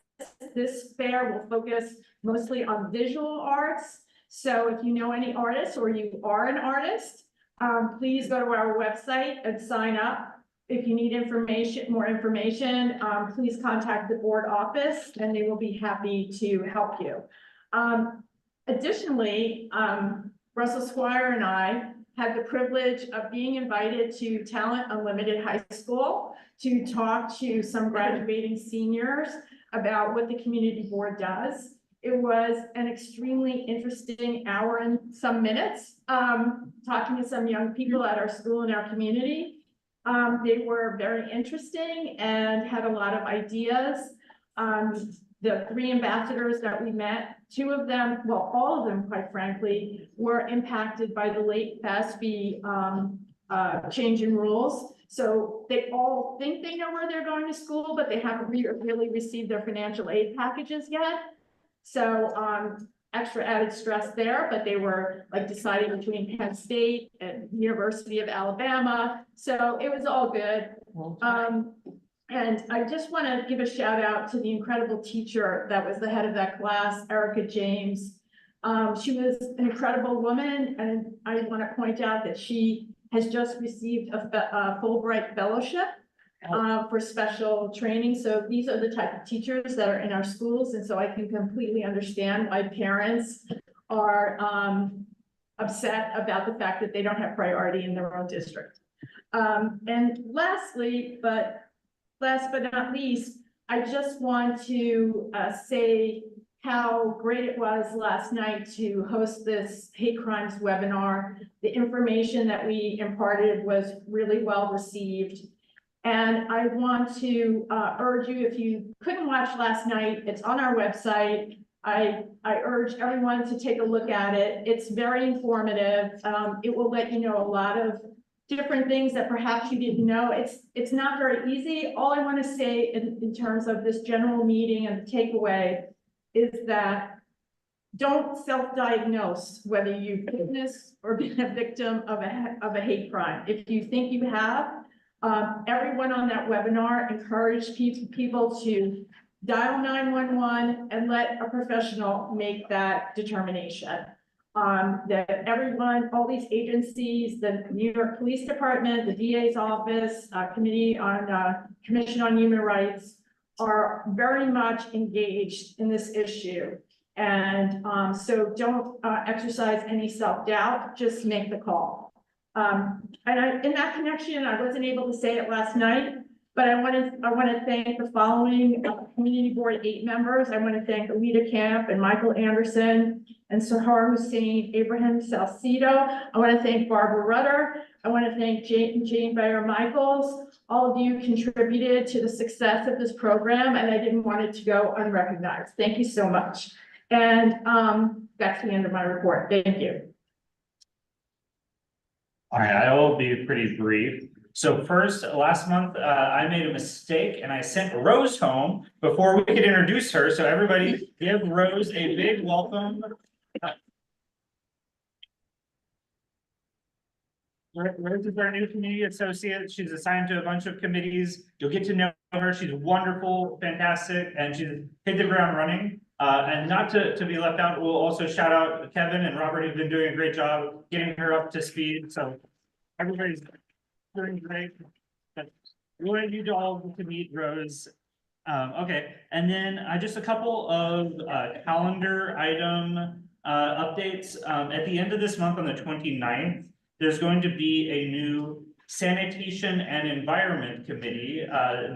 This fair will focus mostly on visual arts. So if you know any artists or you are an artist, please go to our website and sign up. If you need more information, please contact the board office and they will be happy to help you. Additionally, Russell Squire and I had the privilege of being invited to Talent Unlimited High School to talk to some graduating seniors about what the community board does. It was an extremely interesting hour and some minutes, talking to some young people at our school and our community. They were very interesting and had a lot of ideas. The 3 ambassadors that we met, 2 of them, well, all of them, quite frankly, were impacted by the late FASB change in rules. So they all think they know where they're going to school, but they haven't really received their financial aid packages yet. So extra added stress there, but they were like deciding between Penn State and University of Alabama. So it was all good. And I just want to give a shout out to the incredible teacher that was the head of that class, Erica James. She was an incredible woman, and I want to point out that she has just received a Fulbright fellowship for special training. So these are the type of teachers that are in our schools, and so I can completely understand why parents are upset about the fact that they don't have priority in their own district. And lastly, last but not least, I just want to say how great it was last night to host this hate crimes webinar. The information that we imparted was really well received. And I want to urge you, if you couldn't watch last night, it's on our website. I urge everyone to take a look at it. It's very informative. It will let you know a lot of different things that perhaps you didn't know. It's not very easy. All I want to say in terms of this general meeting and the takeaway is that don't self-diagnose whether you've witnessed or been a victim of a hate crime. If you think you have, everyone on that webinar encouraged people to dial 911 and let a professional make that determination. That everyone, all these agencies, the New York Police Department, the DA's office, Commission on Human Rights are very much engaged in this issue. And so don't exercise any self-doubt, just make the call. In that connection, I wasn't able to say it last night, but I want to thank the following Community Board 8 members. I want to thank Alita Camp and Michael Anderson and Sahar Hussein, Abraham Salcido. I want to thank Barbara Rutter. I want to thank Jane Bayer Michaels. All of you contributed to the success of this program, and I didn't want it to go unrecognized. Thank you so much. And that's the end of my report. Thank you. All right, I will be pretty brief. So first, last month, I made a mistake and I sent Rose home before we could introduce her. So everybody give Rose a big welcome. Rose is our new community associate. She's assigned to a bunch of committees. You'll get to know her. She's wonderful, fantastic, and she's hit the ground running. And not to be left out, we'll also shout out Kevin and Robert, who've been doing a great job getting her up to speed. So everybody's doing great. But we wanted you to all to meet Rose. Okay, and then just a couple of calendar item updates. At the end of this month on the 29th, there's going to be a new Sanitation and Environment Committee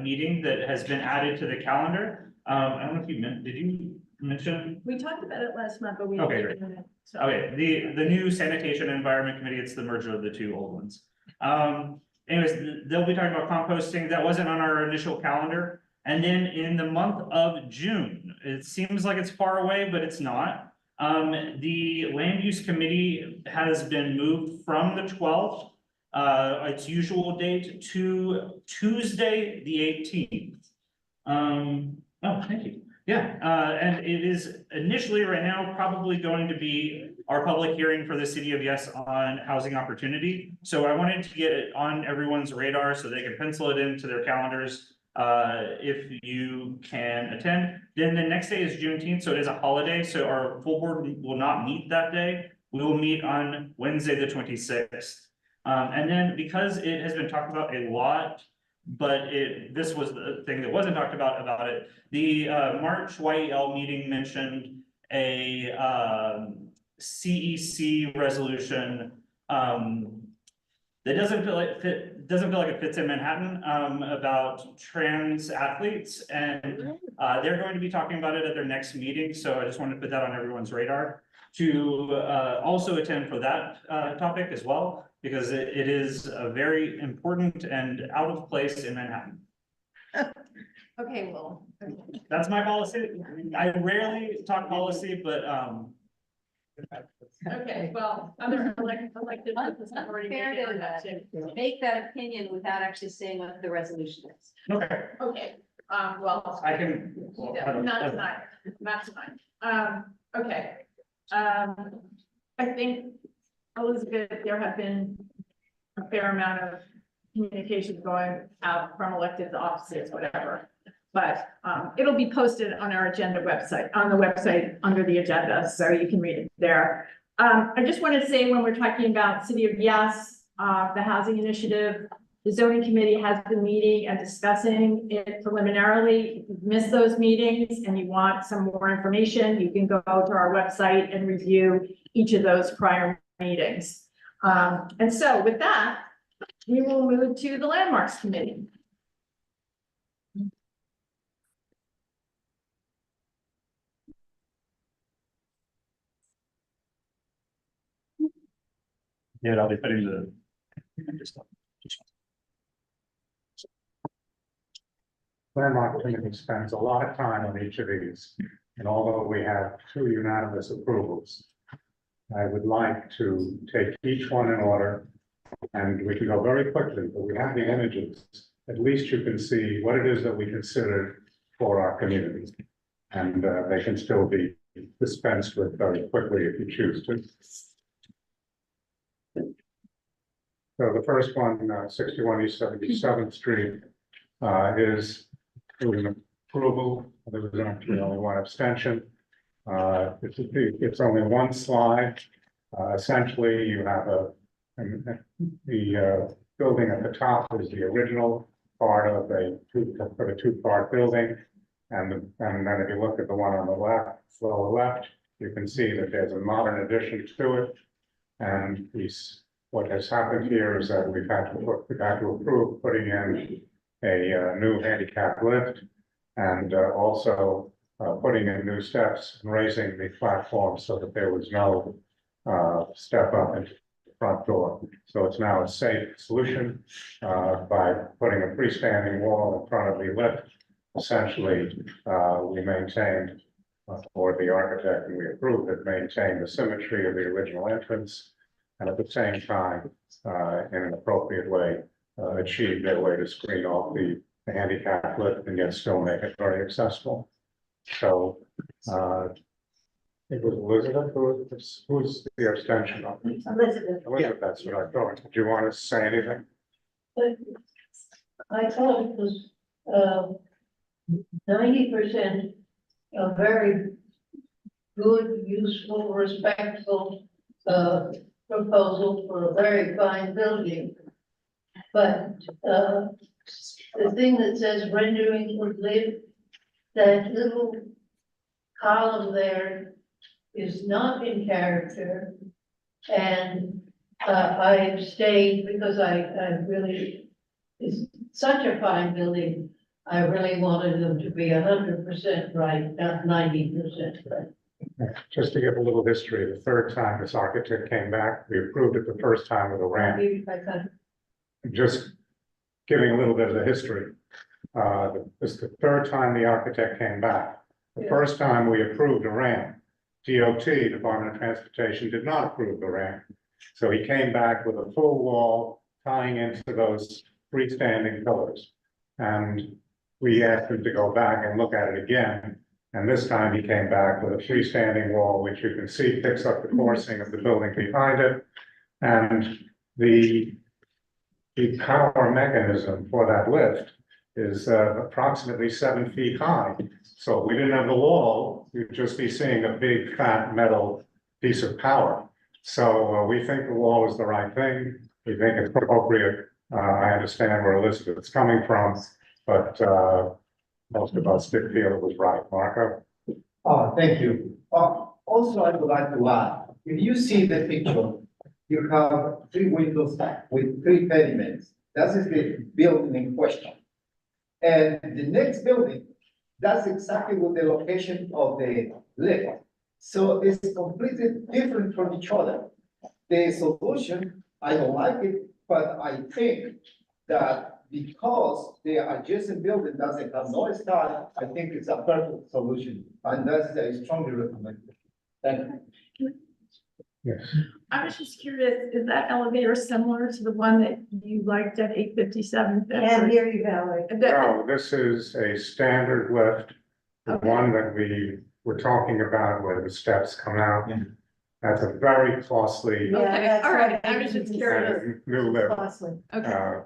meeting that has been added to the calendar. I don't know if you meant, did you mention? We talked about it last month, but we Okay, didn't. great. Okay, the new Sanitation and Environment Committee, it's the merger of the two old ones. Anyways, they'll be talking about composting. That wasn't on our initial calendar. And then in the month of June, it seems like it's far away, but it's not. The Land Use Committee has been moved from the 12th, its usual date, to Tuesday, the 18th. Oh, thank you. Yeah, and it is initially right now probably going to be our public hearing for the City of Yes on housing opportunity. So I wanted to get it on everyone's radar so they can pencil it into their calendars if you can attend. Then the next day is Juneteenth, so it is a holiday. So our full board will not meet that day. We will meet on Wednesday, the 26th. And then because it has been talked about a lot, but this was the thing that wasn't talked about it. The March YEL meeting mentioned a CEC resolution that doesn't feel like it fits in Manhattan about trans athletes, and they're going to be talking about it at their next meeting. So I just wanted to put that on everyone's radar to also attend for that topic as well, because it is very important and out of place in Manhattan. Okay, well. That's my policy. I rarely talk policy, but Okay, well, other elected officials have already Fair made to that too. make that opinion without actually saying what the resolution is. Okay. Okay, well. I can. Not tonight, not tonight. Okay. I think, Elizabeth, there have been a fair amount of communications going out from elected offices, whatever. But it'll be posted on our agenda website, on the website under the agenda, so you can read it there. I just want to say, when we're talking about City of Yes, the housing initiative, the zoning committee has been meeting and discussing it preliminarily. If you've missed those meetings and you want some more information, you can go to our website and review each of those prior meetings. And so with that, we will move to the landmarks committee. Yeah, I'll be putting the. Landmark committee spends a lot of time on each of these, and although we have 2 unanimous approvals, I would like to take each one in order, and we can go very quickly, but we have the images. At least you can see what it is that we consider for our community, and they can still be dispensed with very quickly if you choose to. So the first one, 61 East 77th Street, is an approval. There was actually only one abstention. It's only one slide. Essentially, you have the building at the top is the original part of the 2-part building. And then if you look at the one on the left, lower left, you can see that there's a modern addition to it. And what has happened here is that we've had to approve putting in a new handicap lift, and also putting in new steps and raising the platform so that there was no step up into the front door. So it's now a safe solution by putting a freestanding wall in front of the lift. Essentially, we maintained, or the architect, and we approved it, maintained the symmetry of the original entrance, and at the same time, in an appropriate way, achieve their way to screen off the handicap lift and yet still make it very accessible. So it was Elizabeth who's the abstention of Elizabeth. Elizabeth, that's what I thought. Did you want to say anything? I thought it was 90% a very good, useful, respectful proposal for a very fine building. But the thing that says rendering would live, that little column there is not in character. And I abstained because I really, it's such a fine building. I really wanted them to be 100% right, not 90% right. Just to give a little history, the third time this architect came back, we approved it the first time with a ramp. Just giving a little bit of the history. This is the third time the architect came back. The first time we approved a ramp, DOT, Department of Transportation, did not approve the ramp. So he came back with a full wall tying into those freestanding pillars. And we asked him to go back and look at it again. And this time he came back with a freestanding wall, which you can see picks up the coursing of the building behind it. And the power mechanism for that lift is approximately 7 feet high. So if we didn't have the wall, you'd just be seeing a big fat metal piece of power. So we think the wall is the right thing. We think it's appropriate. I understand where Elizabeth's coming from, but most of us did feel it was right. Marco? Oh, thank you. Also, I would like to add, if you see the picture, you have 3 windows with 3 pediments. That is the building in question. And the next building, that's exactly with the location of the lift. So it's completely different from each other. The solution, I don't like it, but I think that because the adjacent building doesn't have no style, I think it's a perfect solution. And that's I strongly recommend it. Thank you. Yes. I was just curious, is that elevator similar to the one that you liked at 857? Can't hear you, Valerie. No, this is a standard lift, the one that we were talking about where the steps come out. That's a very costly Okay, all right, I was just curious. new lift. Okay.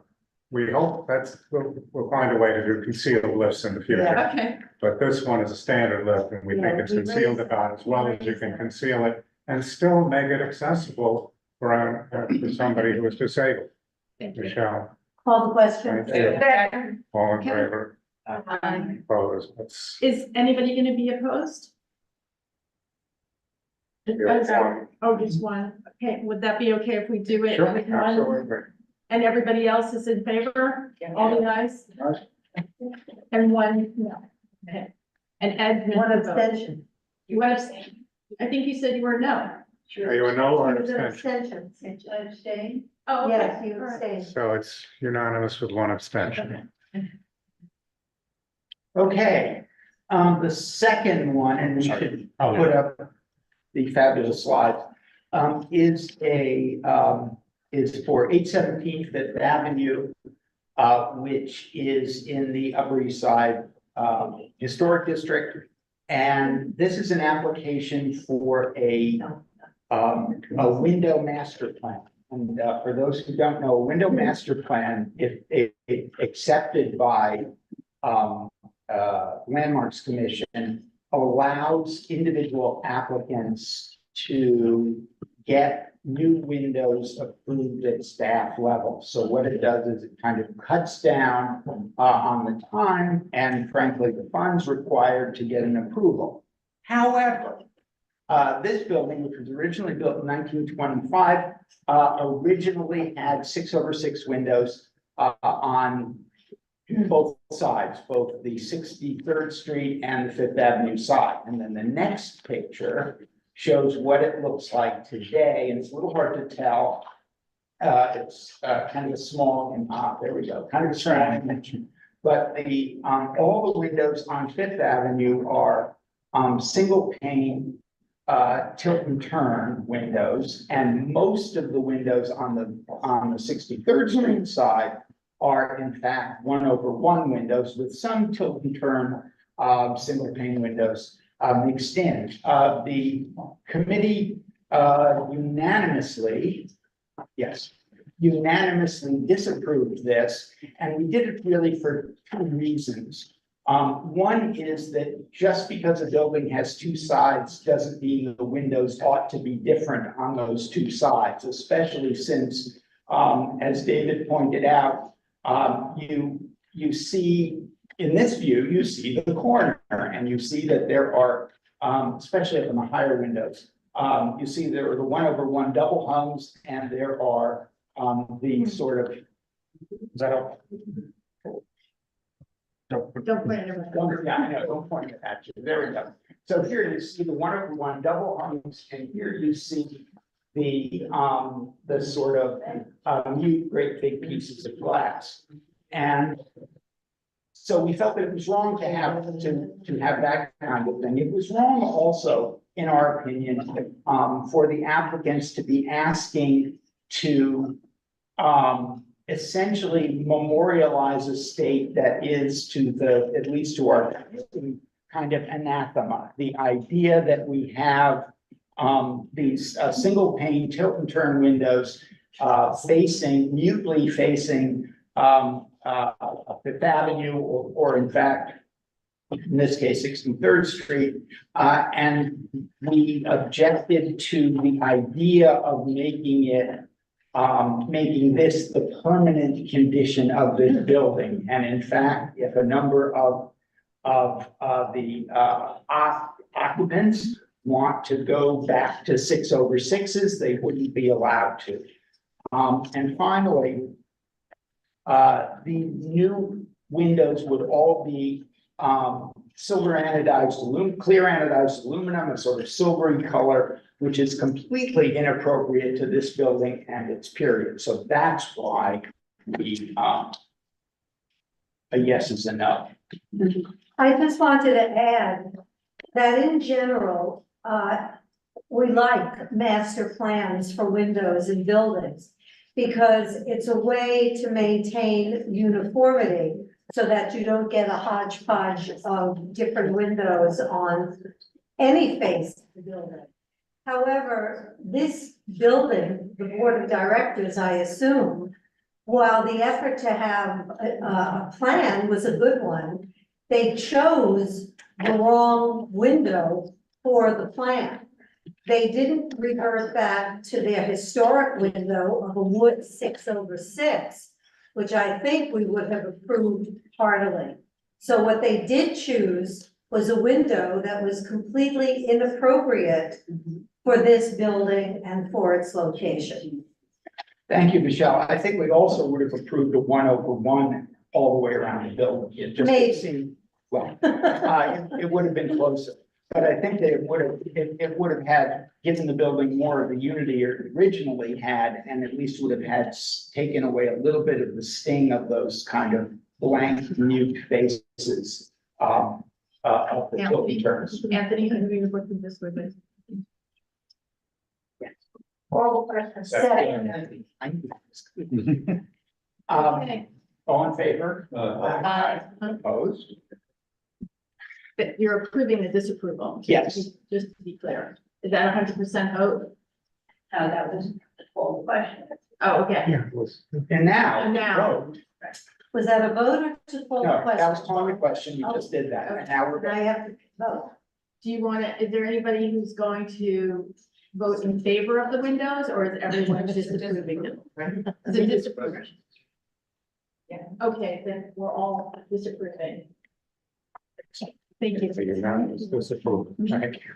we hope we'll find a way to do concealed lifts in the future. Okay, But this one is a standard lift and we think Yeah, it's we concealed raised about as well as you raised can it. conceal it and still make it accessible for somebody who is disabled. thank you. Michelle, Call the question. Thank you. All in favor, opposed, let's. Is anybody gonna be opposed? One. Oh, just one. Okay, would that be okay if we do it Sure, with one? absolutely. And everybody else is in favor? All the ayes? And one, no. Okay. And Ed? One abstention. You want to abstain? I think you said you were no. Are you a no or an It was an abstention? abstention. Abstain? Oh, okay. Yes, you All right. abstained. So it's unanimous with one abstention. Okay, the second one, and we should Oh, put up the fabulous slides, is for 817 Fifth Avenue, which is in the Upper East Side Historic District. And this is an application for a window master plan. And for those who don't know, a window master plan, if accepted by Landmarks Commission, allows individual applicants to get new windows approved at staff level. So what it does is it kind of cuts down on the time and frankly, the funds required to get an approval. However, this building, which was originally built in 1925, originally had 6/6 windows on both sides, both the 63rd Street and the Fifth Avenue side. And then the next picture shows what it looks like today, and it's a little hard to tell. It's kind of a small, there we go, kind of a small dimension. But the all the windows on Fifth Avenue are single pane tilt and turn windows, and most of the windows on the 63rd Street side are in fact 1/1 windows with some tilt and turn single pane windows mixed in. The committee unanimously disapproved this, and we did it really for two reasons. One is that just because a building has two sides doesn't mean the windows ought to be different on those two sides, especially since, as David pointed out, you see, in this view, you see the corner and you see that there are, especially up in the higher windows, you see there are the 1/1 double hungs and there are the sort of, is that all? Don't point it at Yeah, I know, don't point it at you. There we go. So here you see the 1/1 double hungs, and here you see the sort of new great big pieces of glass. And so we felt that it was wrong to have that kind of thing. It was wrong also, in our opinion, for the applicants to be asking to essentially memorialize a state that is at least to our kind of anathema. The idea that we have these single pane tilt and turn windows mutely facing Fifth Avenue or in fact, in this case, 63rd Street. And we objected to the idea of making this the permanent condition of this building. And in fact, if a number of the occupants want to go back to 6/6s, they wouldn't be allowed to. And finally, the new windows would all be silver anodized clear anodized aluminum, a sort of silvery color, which is completely inappropriate to this building and its period. So that's why a yes is a no. I just wanted to add that in general, we like master plans for windows in buildings because it's a way to maintain uniformity so that you don't get a hodgepodge of different windows on any face of the building. However, this building, the board of directors, I assume, while the effort to have a plan was a good one, they chose the wrong window for the plan. They didn't revert back to their historic window of a wood 6/6, which I think we would have approved heartily. So what they did choose was a window that was completely inappropriate for this building and for its location. Thank you, Michelle. I think we also would have approved a 1/1 all the way around the building. It just Maybe. seemed, well, it would have been closer. But I think that it would have had, given the building more of the unity it originally had, and at least would have had taken away a little bit of the sting of those kind of blank mute faces of the tilting terms. Anthony, have you looked at this with us? All the questions said. Okay. All in favor? Aye. Opposed? That you're approving the disapproval. Yes. Just to be clear, is that 100% vote? No, that was the full question. Oh, okay. Yeah, it was. And now. Now. vote. Was that a vote or to full No, question? that was calling a question. You just did that. And now we're. Now you have to vote. Do you want to, is there anybody who's going to vote in favor of the windows, or is everyone disapproving them? Is it disapproving? Yeah, okay, then we're all disapproving. Thank you. For unanimous disapproval. Thank you.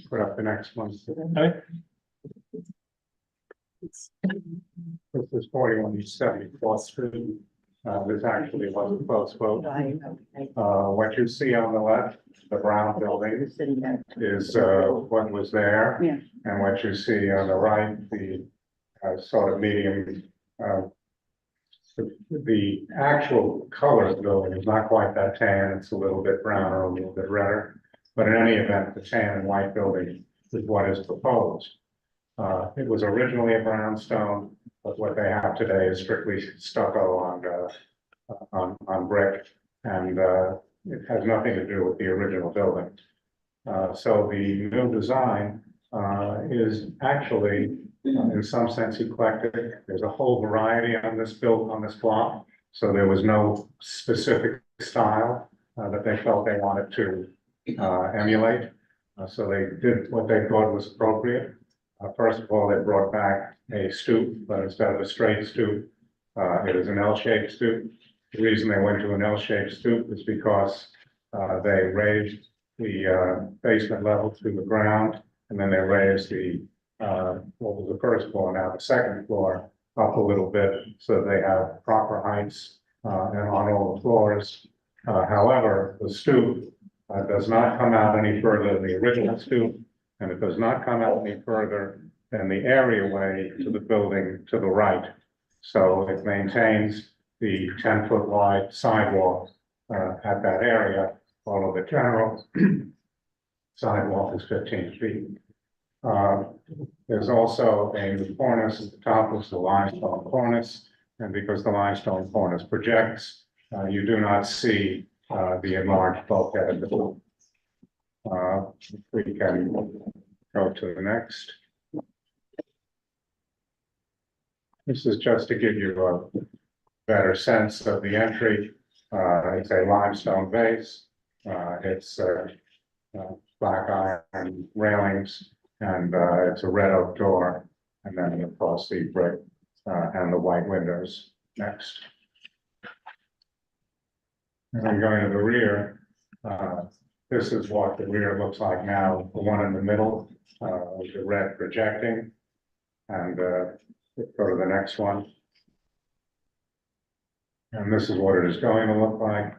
Put up the next one. This is 4174th Street. This actually was a close vote. What you see on the left, the brown building, is what was there. And what you see on the right, the sort of medium, the actual color of the building is not quite that tan. It's a little bit browner, a little bit redder. But in any event, the tan and white building is what is proposed. It was originally a brownstone, but what they have today is strictly stucco on brick, and it has nothing to do with the original building. So the new design is actually, in some sense, eclectic. There's a whole variety on this block, so there was no specific style that they felt they wanted to emulate. So they did what they thought was appropriate. First of all, they brought back a stoop, but instead of a straight stoop, it is an L-shaped stoop. The reason they went to an L-shaped stoop is because they raised the basement level to the ground, and then they raised the what was the first floor, now the second floor, up a little bit, so that they have proper heights and on all the floors. However, the stoop does not come out any further than the original stoop, and it does not come out any further than the areaway to the building to the right. So it maintains the 10-foot wide sidewalk at that area, although the general sidewalk is 15 feet. There's also a cornice at the top, which is the limestone cornice, and because the limestone cornice projects, you do not see the enlarged bulkhead at the top. We can go to the next. This is just to give you a better sense of the entry. It's a limestone base. It's black iron railings, and it's a red oak door, and then of course the brick and the white windows next. And then going to the rear, this is what the rear looks like now. The one in the middle is the red projecting, and go to the next one. And this is what it is going to look like.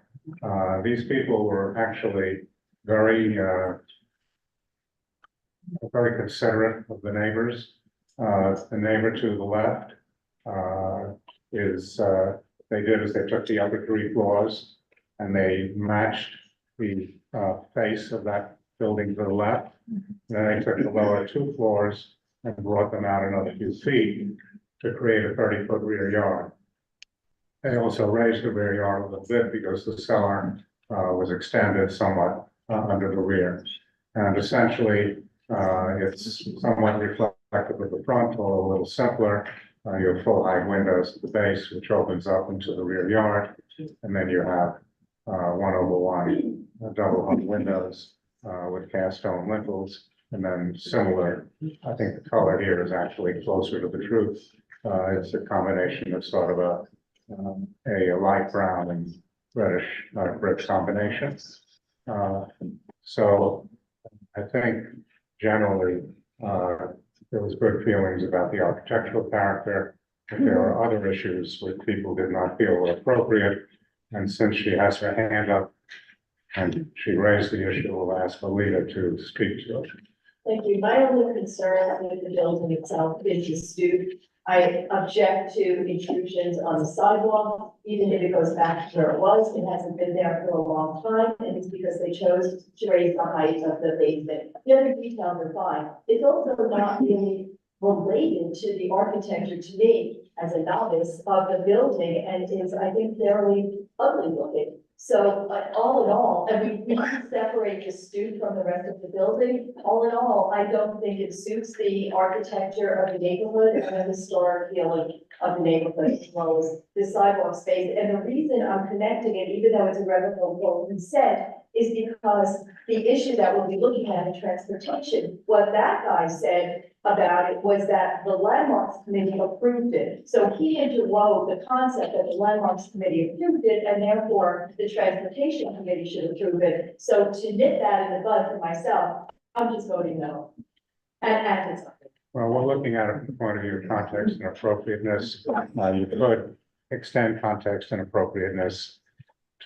These people were actually very considerate of the neighbors. The neighbor to the left they took the upper 3 floors and they matched the face of that building to the left. Then they took the lower 2 floors and brought them out another few feet to create a 30-foot rear yard. They also raised the rear yard a little bit because the cellar was extended somewhat under the rear. And essentially, it's somewhat reflective of the front, or a little simpler. You have full height windows at the base, which opens up into the rear yard. And then you have 1/1 double hung windows with cast stone lintels. And then similar, I think the color here is actually closer to the truth. It's a combination of sort of a light brown and reddish brick combination. So I think generally there was good feelings about the architectural character. But there are other issues which people did not feel were appropriate. And since she has her hand up and she raised the issue, we'll ask Alita to speak to it. Thank you. My only concern with the building itself is the stoop. I object to intrusions on the sidewalk, even if it goes back to where it was. It hasn't been there for a long time, and it's because they chose to raise the height of the basement. The other details are fine. It's also not really related to the architecture to me as a novice of the building, and is, I think, fairly ugly looking. So all in all, and we separate the stoop from the rest of the building. All in all, I don't think it suits the architecture of the neighborhood and the historic feeling of the neighborhood as well as the sidewalk space. And the reason I'm connecting it, even though it's irrevocable consent, is because the issue that we'll be looking at in transportation, what that guy said about it was that the landmarks committee approved it. So he interwove the concept that the landmarks committee approved it, and therefore the transportation committee should approve it. So to nip that in the bud for myself, I'm just voting no. And it's. Well, we're looking at it from the point of view of context and appropriateness. You could extend context and appropriateness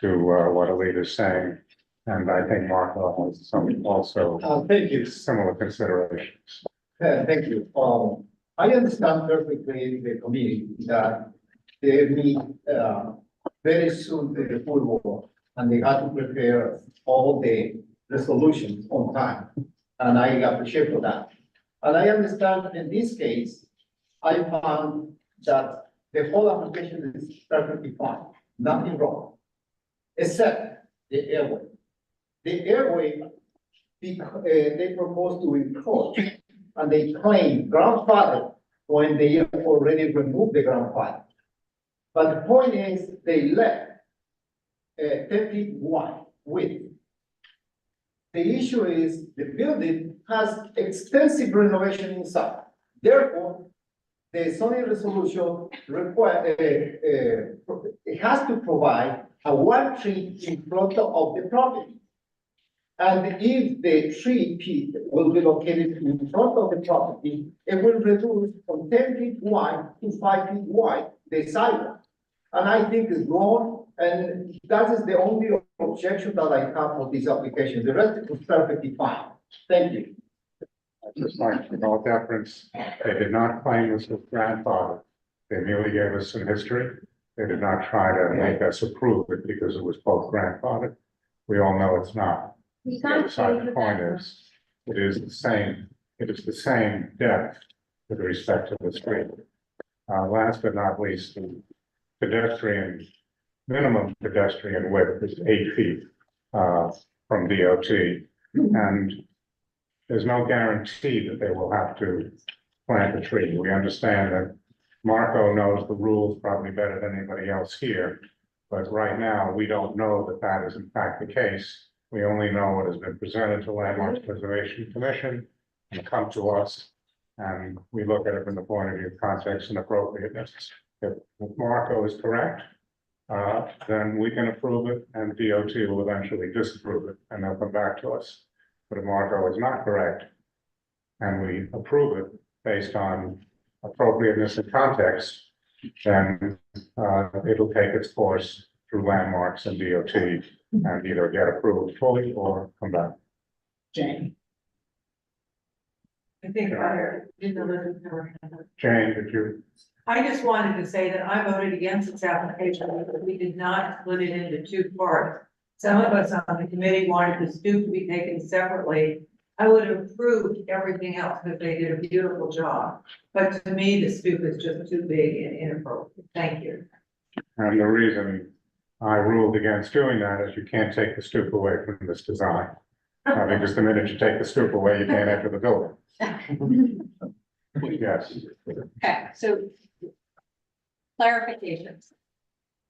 to what Alita is saying. And I think Marco has some also Thank you. similar considerations. Thank you. I understand perfectly the committee that they meet very soon to the full board, and they have to prepare all the resolutions on time. And I appreciate for that. And I understand in this case, I found that the whole application is perfectly fine, nothing wrong, except the airway. The airway, they propose to encroach, and they claim grandfather when they have already removed the grandfather. But the point is, they left 10 feet wide width. The issue is the building has extensive renovation inside. Therefore, the zoning resolution require, it has to provide a 1 tree in front of the property. And if the tree pit will be located in front of the property, it will reduce from 10 feet wide to 5 feet wide the sidewalk. And I think it's wrong, and that is the only objection that I have for this application. The rest is perfectly fine. Thank you. Just like with all deference, they did not claim this was grandfather. They merely gave us some history. They did not try to make us approve it because it was both grandfather. We all know it's not. The other side of the coin is, it is the same depth with respect to the street. Last but not least, the minimum pedestrian width is 8 feet from DOT. And there's no guarantee that they will have to plant a tree. We understand that Marco knows the rules probably better than anybody else here. But right now, we don't know that that is in fact the case. We only know what has been presented to Landmarks Preservation Commission and come to us. And we look at it from the point of view of context and appropriateness. If Marco is correct, then we can approve it and DOT will eventually disapprove it and they'll come back to us. But if Marco is not correct and we approve it based on appropriateness and context, then it'll take its course through Landmarks and DOT and either get approved fully or come back. Jane. I think Jane, did you? I just wanted to say that I voted against this application because we did not split it into 2 parts. Some of us on the committee wanted the stoop to be taken separately. I would have approved everything else because they did a beautiful job. But to me, the stoop is just too big and inappropriate. Thank you. And the reason I ruled against doing that is you can't take the stoop away from this design. Because the minute you take the stoop away, you can't enter the building. Yes. Okay, so clarifications.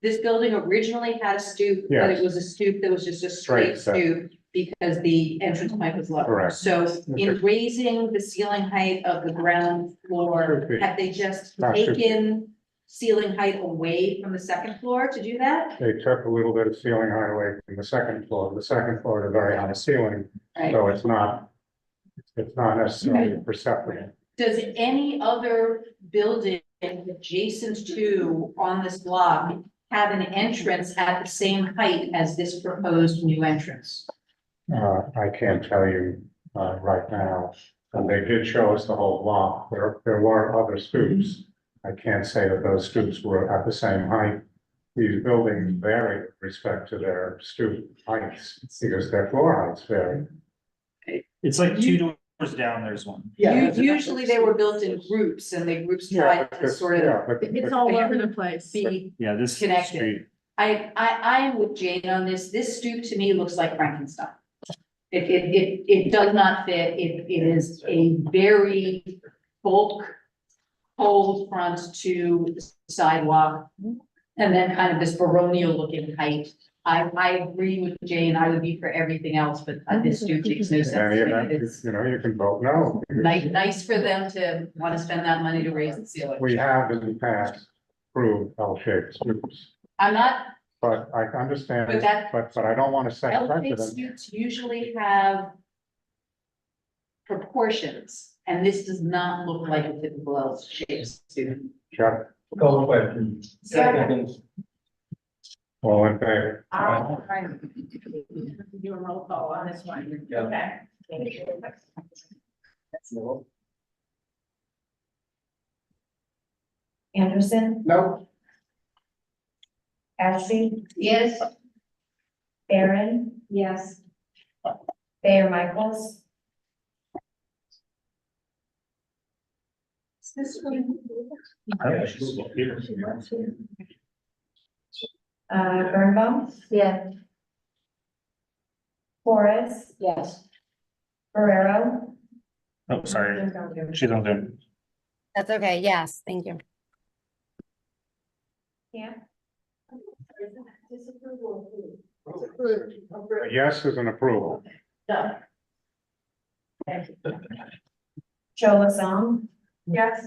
This building originally had a stoop, but it Yes. was a stoop that was just a straight Straight step. stoop because the entrance point was lower. Correct. So in Okay. raising the ceiling height of the ground floor, Could be. have they just That should be. taken ceiling height away from the second floor to do that? They took a little bit of ceiling height away from the second floor. The second floor had a very high ceiling, Right. so it's not necessarily perceptible. Does any other building adjacent to on this block have an entrance at the same height as this proposed new entrance? I can't tell you, right now. And they did show us the whole block. There were other stoops. I can't say that those stoops were at the same height. These buildings vary with respect to their stoop heights because their floor heights vary. It's like two doors down, there's one. Usually they were built in groups and the groups Yeah, tried to sort of. It's all over the place. Be Yeah, this connected. street. I am with Jane on this. This stoop to me looks like Frankenstein. It does not fit. It is a very bulk hold front to the sidewalk. And then kind of this baronial looking height. I agree with Jane. I would be for everything else, but this stoop makes no In sense. any to me. event, It's you know, you can vote no. nice for them to want to spend that money to raise the ceiling. We have in the past approved L-shaped stoops, I'm not, but I understand, But that- but I don't want to set L-shaped precedent. stoops usually have proportions, and this does not look like a typical L-shaped stoop. Chuck, Call question. Second. all in favor? All right. Do a roll call on this one. Yeah. Okay. Thank you. Anderson, No. Ashley, Yes. Barron, Yes. Mayor Michaels, This one. Birnbaum, Yeah. Forrest, Yes. Ferrero. Oh, sorry, she's on Zoom. That's okay. Yes, thank you. Yeah. A yes is an approval. Joe Lasong, Yes.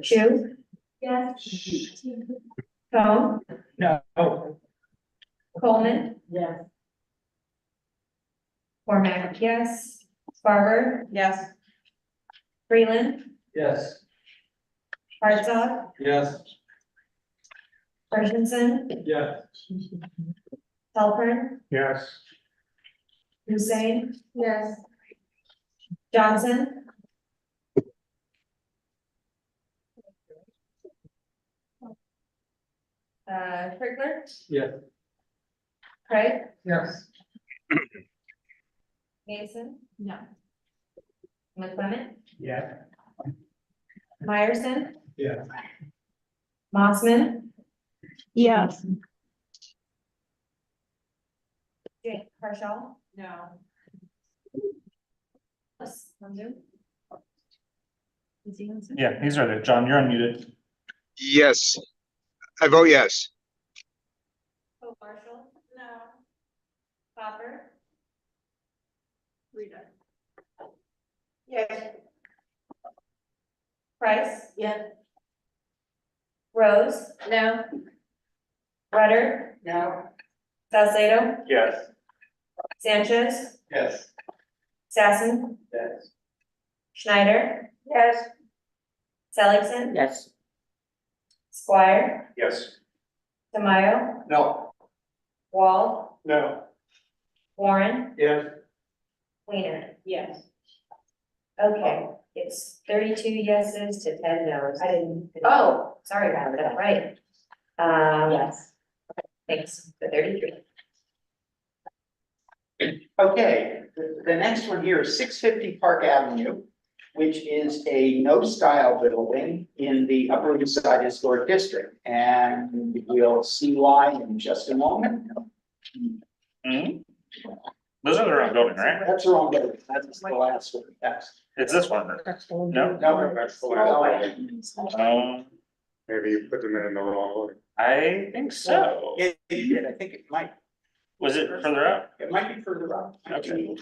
Chu, Yes. Cone, No. Coleman, Yes. Cormac, yes, Barber, Yes. Freeland, Yes. Hartzog, Yes. Christensen, Yes. Halpern, Yes, Hussein, Yes. Johnson. Crickler, Yes. Craig, Yes. Mason, No. McClement, Yeah. Meyerson, Yeah. Mossman, Yes. Jake Marshall. No. On Zoom. Is he on Zoom? Yeah, he's right there. John, you're unmuted. Yes, I vote yes. Pope Marshall? No. Hopper? Rita. Yes. Price? Yeah. Rose? No. Rudder? No. Salcedo? Yes. Sanchez? Yes. Sassen? Yes. Schneider? Yes. Seligson? Yes. Squire? Yes. Tamayo? No. Wall? No. Warren? Yes. Weiner? Yes. Okay, it's 32 yeses to 10 noes. I didn't. Oh, sorry about that, right. Yes. Thanks, for 33. Okay, the next one here is 650 Park Avenue, which is a no-style building in the Upper East Side Historic District. And we'll see why in just a moment. Those are their own building, right? That's the wrong building. That's the last one. That's. It's this one. No? No, that's the last one. Maybe you put them in the wrong order. I think so. It did, I think it might, Was it further up? it might be further up. Okay.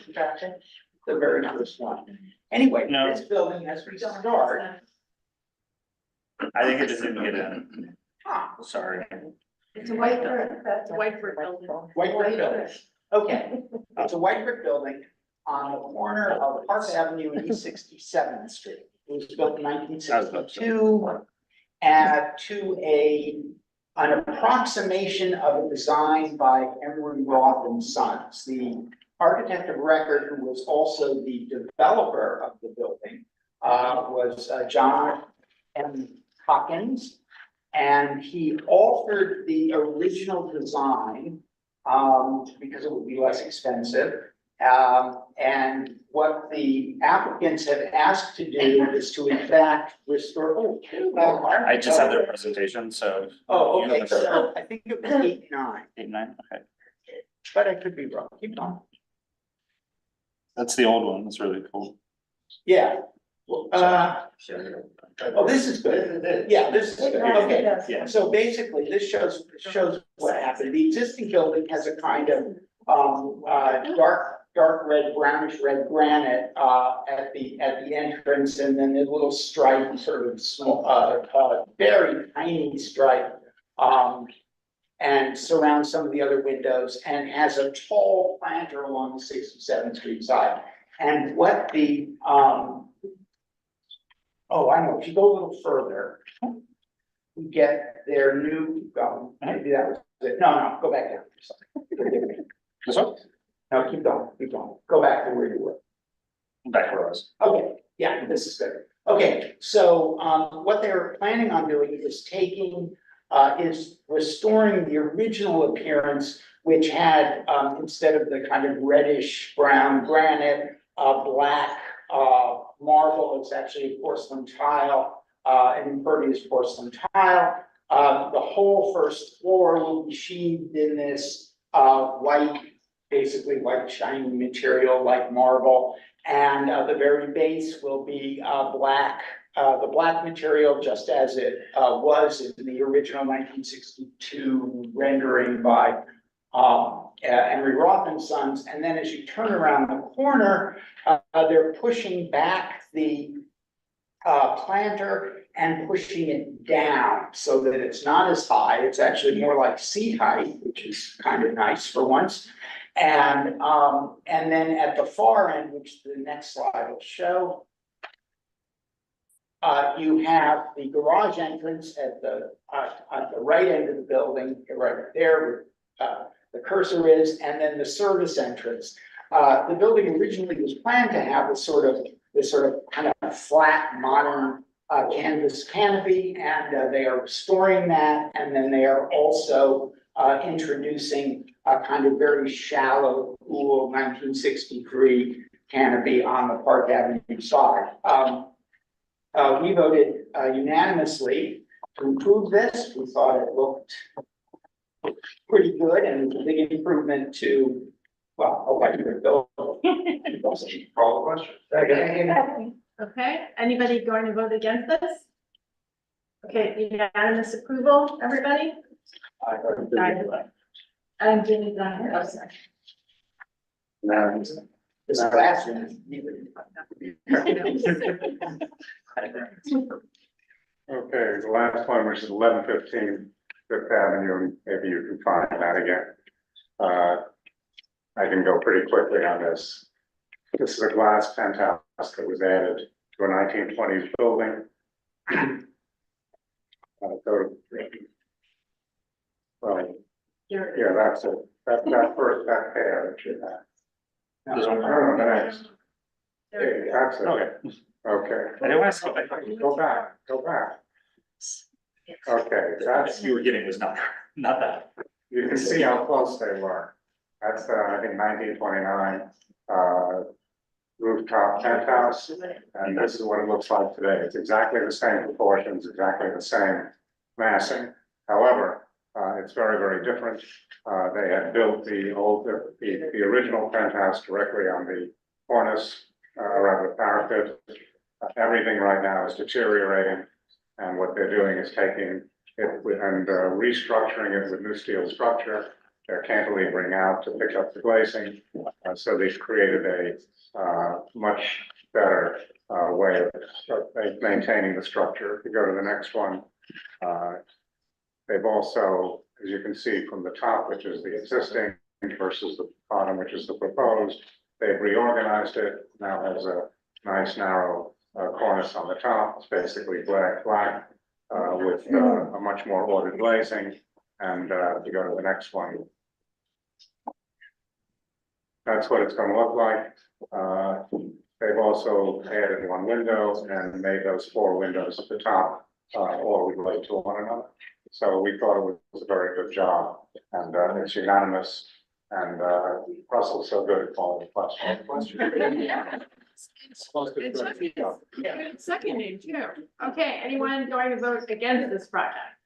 The very first one. Anyway, No. this building has restored. I think it just didn't get in. Ah, Sorry. It's a white brick, it's a white brick building. white brick building. Okay, it's a white brick building on the corner of Park Avenue and East 67th Street. It was built in 1962 to an approximation of a design by Emery Roth and Sons. The architect of record, who was also the developer of the building, was John M. Hawkins. And he altered the original design because it would be less expensive. And what the applicants have asked to do is to in fact restore. I just have their presentation, so. Oh, okay, so I think it was 8-9, 8-9, okay. but I could be wrong. Keep going. That's the old one. That's really cool. Yeah. Oh, this is good. Yeah, this is good. Okay. Yeah. So basically, this shows what happened. The existing building has a kind of dark red, brownish red granite at the entrance, and then a little stripe, sort of small, very tiny stripe, and surrounds some of the other windows, and has a tall planter along the 67th Street side. And what the oh, I know, if you go a little further, we get their new, maybe that was it. No, go back down. Forgive me. This one? No, keep going. Go back to where you were. Back where I was. Okay, yeah, this is good. Okay, so what they're planning on doing is is restoring the original appearance, which had, instead of the kind of reddish brown granite, black marble. It's actually a porcelain tile, an impervious porcelain tile. The whole first floor will be sheathed in this white, basically white shiny material like marble. And the very base will be black, the black material, just as it was in the original 1962 rendering by Emery Roth and Sons. And then as you turn around the corner, they're pushing back the planter and pushing it down so that it's not as high. It's actually more like seat height, which is kind of nice for once. And then at the far end, which the next slide will show, you have the garage entrance at the right end of the building, right there, where the cursor is, and then the service entrance. The building originally was planned to have this sort of kind of flat, modern canvas canopy, and they are restoring that, and then they are also introducing a kind of very shallow, cool 1963 canopy on the Park Avenue side. We voted unanimously to approve this. We thought it looked pretty good and a big improvement to, well, a white brick building. Call the question. Okay, anybody going to vote against this? Okay, unanimous approval, everybody? I'm Jimmy Dunn. Oh, sorry. No, this last one. Okay, the last one, which is 1115 Fifth Avenue, and maybe you can find that again. I can go pretty quickly on this. This is a glass penthouse that was added to a 1920s building. Well, yeah, that's it. That first, that pair that you have. This one? No, the next. There, that's it. Okay. Okay. I didn't want to skip it. Go back. Okay, that's, You were getting was not that. you can see how close they were. That's, I think 1929, rooftop penthouse. And this is what it looks like today. It's exactly the same proportions, exactly the same massing. However, it's very, very different. They had built the original penthouse directly on the cornice, around the parapet. Everything right now is deteriorating, And what they're doing is taking it and restructuring it with new steel structure. They're cantilevering out to pick up the glazing. So they've created a much better way of maintaining the structure. If you go to the next one, they've also, as you can see from the top, which is the existing versus the bottom, which is the proposed, they've reorganized it. Now has a nice narrow cornice on the top. It's basically black with a much more ordered glazing. And if you go to the next one, that's what it's going to look like. They've also added one window and made those 4 windows at the top all relate to one another. So we thought it was a very good job, and it's unanimous. And Russell's so good at calling the question. Seconded too. Okay, anyone going to vote against this project?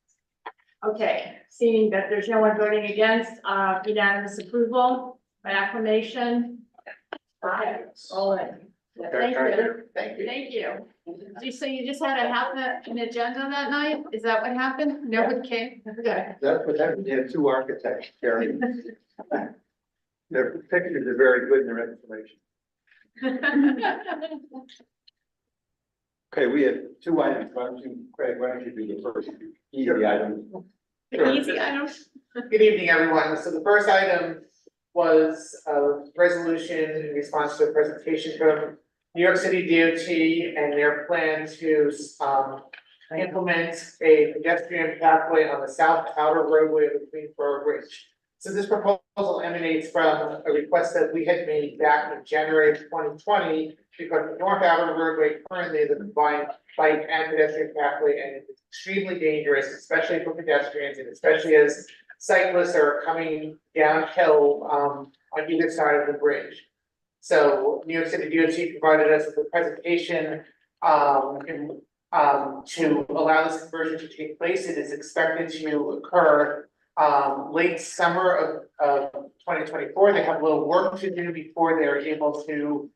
Okay, seeing that there's no one voting against, unanimous approval by acclamation. Okay, all in. Thank you. Thank you. Thank you. So you just had an agenda that night? Is that what happened? No one came? Okay. That's what happened. You had 2 architects, Karen. Their pictures are very good in their information. Okay, we have 2 items. Why don't you, Craig, do the first easy item? Easy items. Good evening, everyone. So the first item was a resolution in response to a presentation from New York City DOT and their plan to implement a pedestrian pathway on the south outer roadway of the Queensboro Bridge. So this proposal emanates from a request that we had made back in January of 2020, because the north outer roadway currently is a combined bike and pedestrian pathway, and it's extremely dangerous, especially for pedestrians and especially as cyclists are coming downhill on either side of the bridge. So New York City DOT provided us with a presentation to allow this conversion to take place. It is expected to occur late summer of 2024. They have a little work to do before they're able to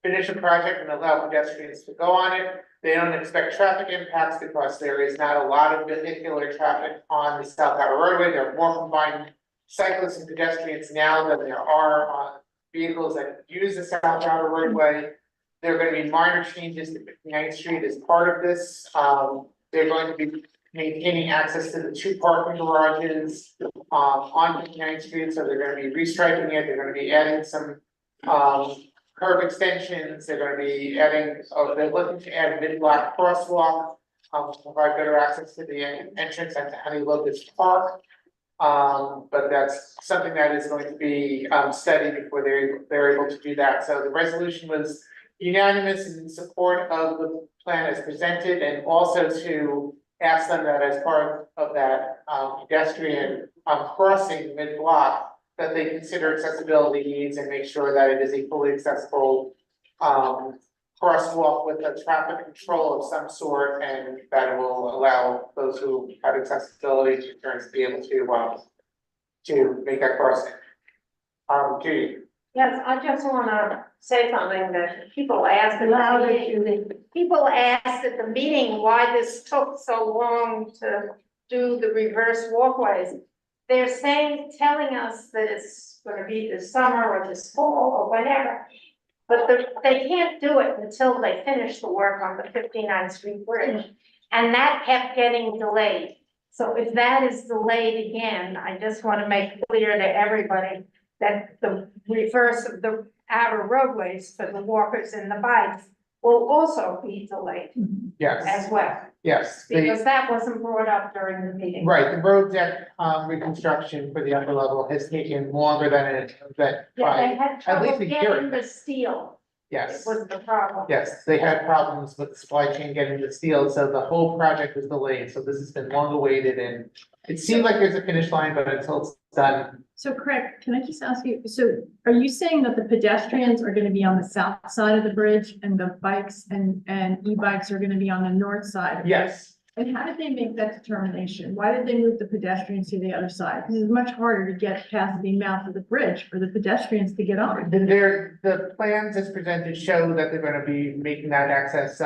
finish the project and allow pedestrians to go on it. They don't expect traffic impacts because there is not a lot of vehicular traffic on the South Outer Roadway. There are more combined cyclists and pedestrians now than there are on vehicles that use the South Outer Roadway. There are going to be minor changes to 59th Street as part of this. They're going to be maintaining access to the 2 parking garages on 59th Street. So they're going to be restriping it. They're going to be adding some curb extensions. They're going to be adding, they're looking to add mid-block crosswalk to provide better access to the entrance at the Honey Locust Park. But that's something that is going to be studied before they're able to do that. So the resolution was unanimous in support of the plan as presented, and also to ask them that as part of that pedestrian crossing mid-block, that they consider accessibility needs and make sure that it is a fully accessible crosswalk with a traffic control of some sort, and that will allow those who have accessibility concerns to be able to make that crossing. Judy. Yes, I just wanna say something that people asked at the meeting. People asked at the meeting why this took so long to do the reverse walkways. They're telling us that it's gonna be this summer or this fall or whatever. But they can't do it until they finish the work on the 59th Street Bridge. And that kept getting delayed. So if that is delayed again, I just wanna make clear to everybody that the reverse of the outer roadways for the walkers and the bikes will also be delayed Yes. as well. Yes. Because that wasn't brought up during the meeting. Right, the road deck reconstruction for the upper level has taken longer than Yeah, they had at trouble least a year. getting the steel. Yes. It was the problem. Yes, they had problems with the supply chain getting the steel, so the whole project was delayed, so this has been long awaited, and it seemed like there's a finish line, but until it's done. So Craig, can I just ask you, so are you saying that the pedestrians are gonna be on the south side of the bridge and the bikes and e-bikes are gonna be on the north side? Yes. And how did they make that determination? Why did they move the pedestrians to the other side? Because it's much harder to get past the mouth of the bridge for the pedestrians to get on. The plans as presented show that they're gonna be making that access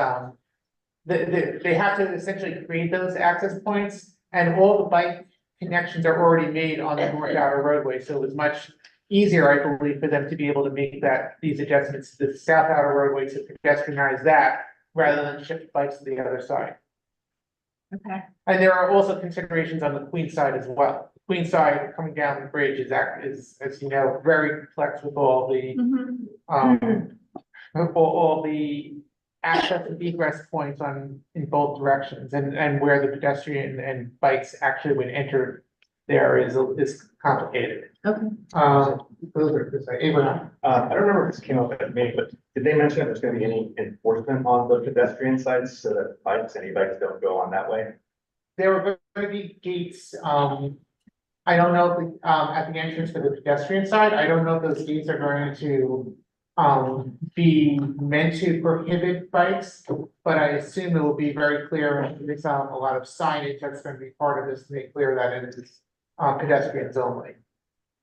they have to essentially create those access points, and all the bike connections are already made on the north outer roadway, so it was much easier, I believe, for them to be able to make these adjustments to the south outer roadway to pedestrianize that, rather than shift bikes to the other side. Okay. And there are also considerations on the Queen side as well. The Queen side coming down the bridge is, as you know, very complex with all the, all the access and egress points in both directions, and where the pedestrian and bikes actually would enter there is complicated. Okay. Abraham. I don't remember if this came up at a meeting, but did they mention if there's gonna be any enforcement on the pedestrian sides so that any bikes don't go on that way? There were going to be gates, I don't know, if at the entrance for the pedestrian side, I don't know if those gates are going to be meant to prohibit bikes, but I assume it will be very clear, and there's a lot of signage that's going to be part of this to make clear that it is pedestrians only.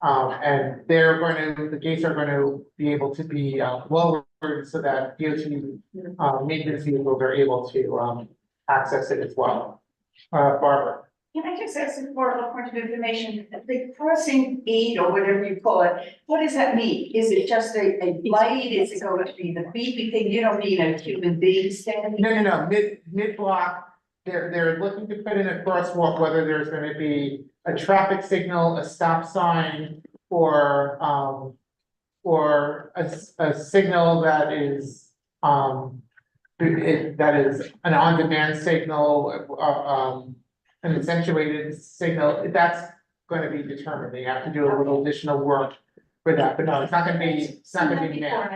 And the gates are going to be able to be lowered so that DOT maintenance vehicles are able to access it as well. Barbara. Can I just ask for a point of information? The crossing aid or whatever you call it, what does that mean? Is it just a light? Is it going to be the beeping thing? You don't need a human being standing? No. Mid block, they're looking to put in a crosswalk, whether there's going to be a traffic signal, a stop sign, or a signal that is an on-demand signal, an accentuated signal. That's going to be determined. They have to do a little additional work for that, but no, it's not going to be now.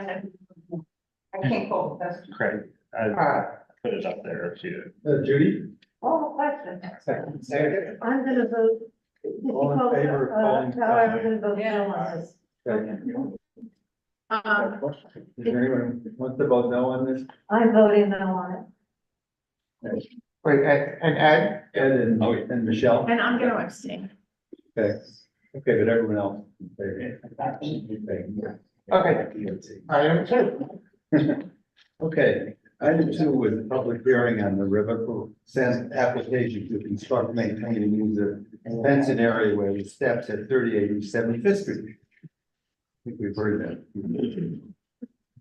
I can't call it. Craig, I put it up there too. Judy? Oh, question. Second. I'm gonna vote. All in favor of calling? However, I'm gonna vote no on this. Is there anyone who wants to vote no on this? I'm voting no on it. Wait, and Ed? Ed and Michelle? And I'm gonna abstain. Okay, but everyone else. Item 2. Okay, item 2 was a public hearing on the river sand application to construct, maintain, and use a fenced area where the steps at 3875th Street. I think we've heard that.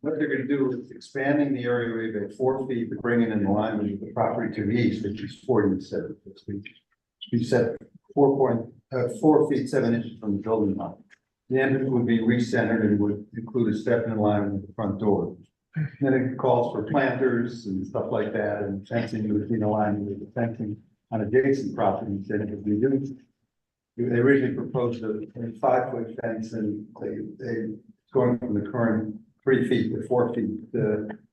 What they're gonna do is expanding the area by 4 feet to bring it in line with the property to the east, which is 47 feet. We set 4 feet 7 inches from the building line. The entrance would be recentered and would include a step in line with the front door. Then it calls for planters and stuff like that, and fencing within the line with the fencing on adjacent properties that it would be used. They originally proposed a 5-foot fence, and they going from the current 3 feet to 4 feet,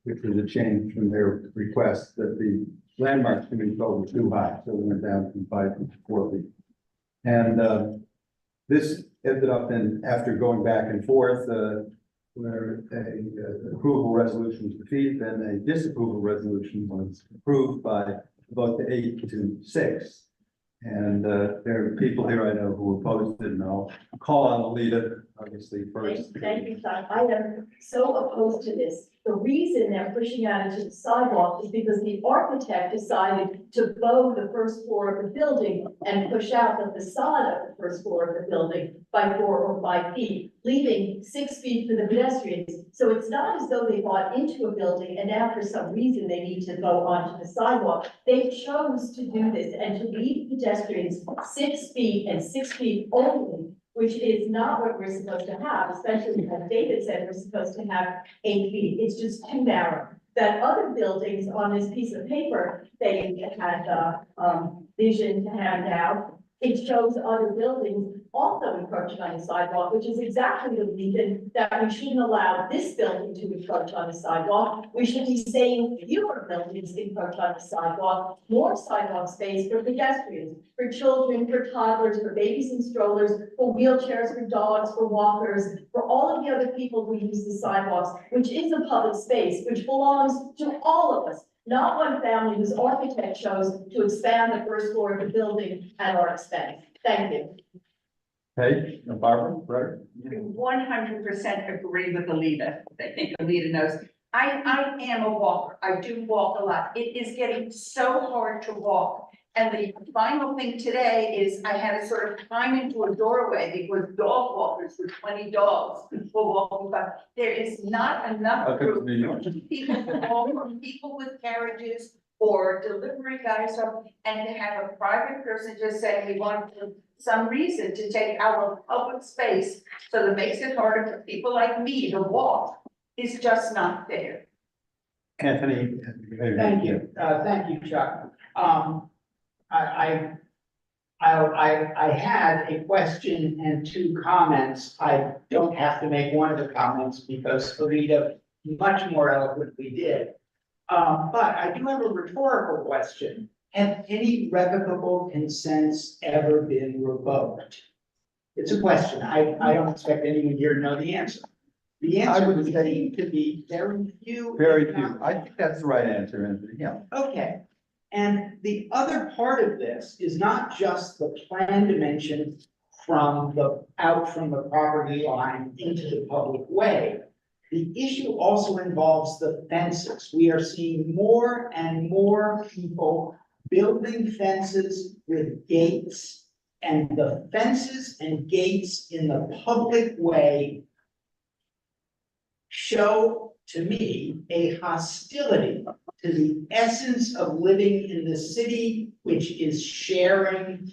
which was a change from their request that the landmarks can be told were too high, so we went down from 5 feet to 4 feet. And this ended up in, after going back and forth, where a approval resolution was defeated, then a disapproval resolution was approved by about 8 to 6. And there are people here I know who opposed it, and I'll call on Alita, obviously, first. Thank you, Todd. I am so opposed to this. The reason they're pushing out into the sidewalk is because the architect decided to bow the first floor of the building and push out the facade of the first floor of the building by 4 or 5 feet, leaving 6 feet for the pedestrians. So it's not as though they bought into a building and now for some reason they need to go onto the sidewalk. They chose to do this and to leave pedestrians 6 feet and 6 feet only, which is not what we're supposed to have, especially as David said, we're supposed to have 8 feet. It's just too narrow. That other buildings on this piece of paper, they had vision to hand out. It shows other buildings also encroaching on the sidewalk, which is exactly the reason that we shouldn't allow this building to encroach on the sidewalk. We should be saying fewer buildings encroach on the sidewalk, more sidewalk space for pedestrians, for children, for toddlers, for babies in strollers, for wheelchairs, for dogs, for walkers, for all of the other people who use the sidewalks, which is a public space, which belongs to all of us. Not one family whose architect chose to expand the first floor of the building at our expense. Thank you. Hey, Barbara, right? 100% agree with Alita. I think Alita knows. I am a walker. I do walk a lot. It is getting so hard to walk. And the final thing today is I had to sort of climb into a doorway because dog walkers with 20 dogs were walking by. There is not enough room for people to walk, or people with carriages or delivery guys, and to have a private person just saying we want for some reason to take our public space, so that makes it harder for people like me to walk, is just not fair. Anthony. Thank you, Chuck. I had a question and two comments. I don't have to make one of the comments because Farida much more eloquently did. But I do have a rhetorical question. Have any revocable consents ever been revoked? It's a question. I don't expect anyone here to know the answer. The answer would seem to be very few. Very few. I think that's the right answer, Anthony. Yeah. Okay. And the other part of this is not just the plan dimension from out from the property line into the public way. The issue also involves the fences. We are seeing more and more people building fences with gates, and the fences and gates in the public way show to me a hostility to the essence of living in the city, which is sharing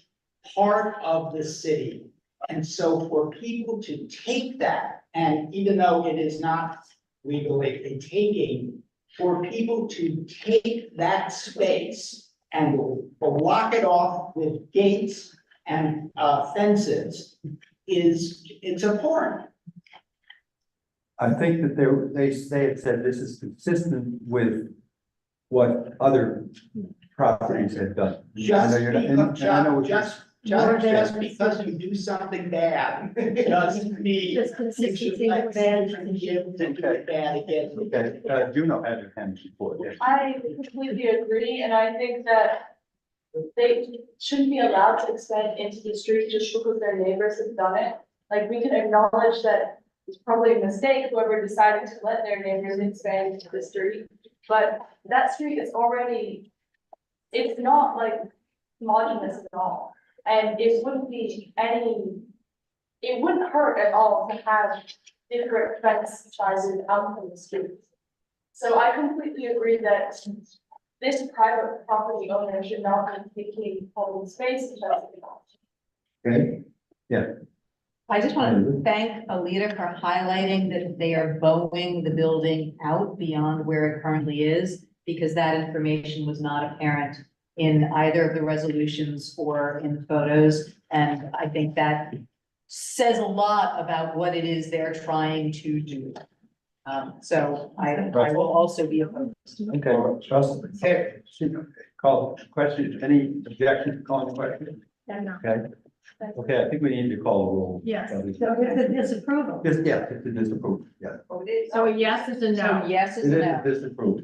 part of the city. And so for people to take that, and even though it is not legally a taking, for people to take that space and block it off with gates and fences it's abhorrent. I think that they had said this is consistent with what other properties had done. Just because you do something bad doesn't mean. Just consistency with bad and bad again. Okay, Juno had her hand before. Yes. I completely agree, and I think that they shouldn't be allowed to expand into the street just because their neighbors have done it. Like, we can acknowledge that it's probably a mistake, whoever decided to let their neighbors expand into the street. But that street is already, it's not like homogeneous at all. And it wouldn't be it wouldn't hurt at all to have different fence sizes out from the streets. So I completely agree that this private property owner should not be taking public space because of it. Okay, yeah. I just want to thank Alita for highlighting that they are bowing the building out beyond where it currently is, because that information was not apparent in either of the resolutions or in the photos. And I think that says a lot about what it is they're trying to do. So I will also be opposed. Okay, okay. Call question. Any objection to calling the question? No. Okay. Okay, I think we need to call a roll. Yes, so it's a disapproval. Yes, yeah, it's a disapproval, yeah. So a yes is a no. So yes is It a is no. a disapproval.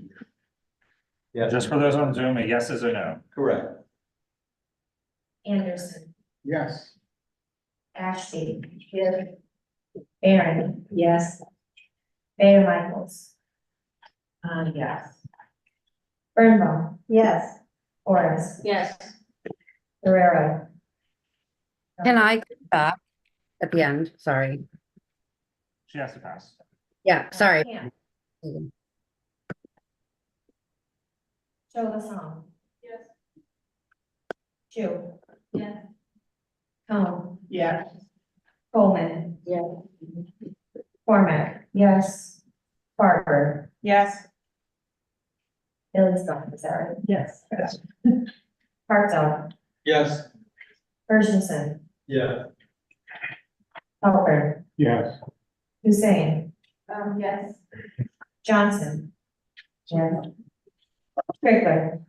Yeah. Just for those on Zoom, a yes is a no. Correct. Anderson, Yes. Ashby, yes. Aaron, yes. Mayor Michaels. Yes. Birnbaum, Yes. Horace, Yes. Guerrero. Can I go back at the end? Sorry. She has to pass. Yeah, sorry. Joe Lassong. Yes. Chu. Yes. Cone. Yeah. Coleman. Yes. Cormac. Yes. Parker. Yes. Billy Scott, is that right? Yes. Hartzell. Yes. Hershenson. Yeah. Halpern. Yes. Hussein. Yes. Johnson. Yes. Strickler.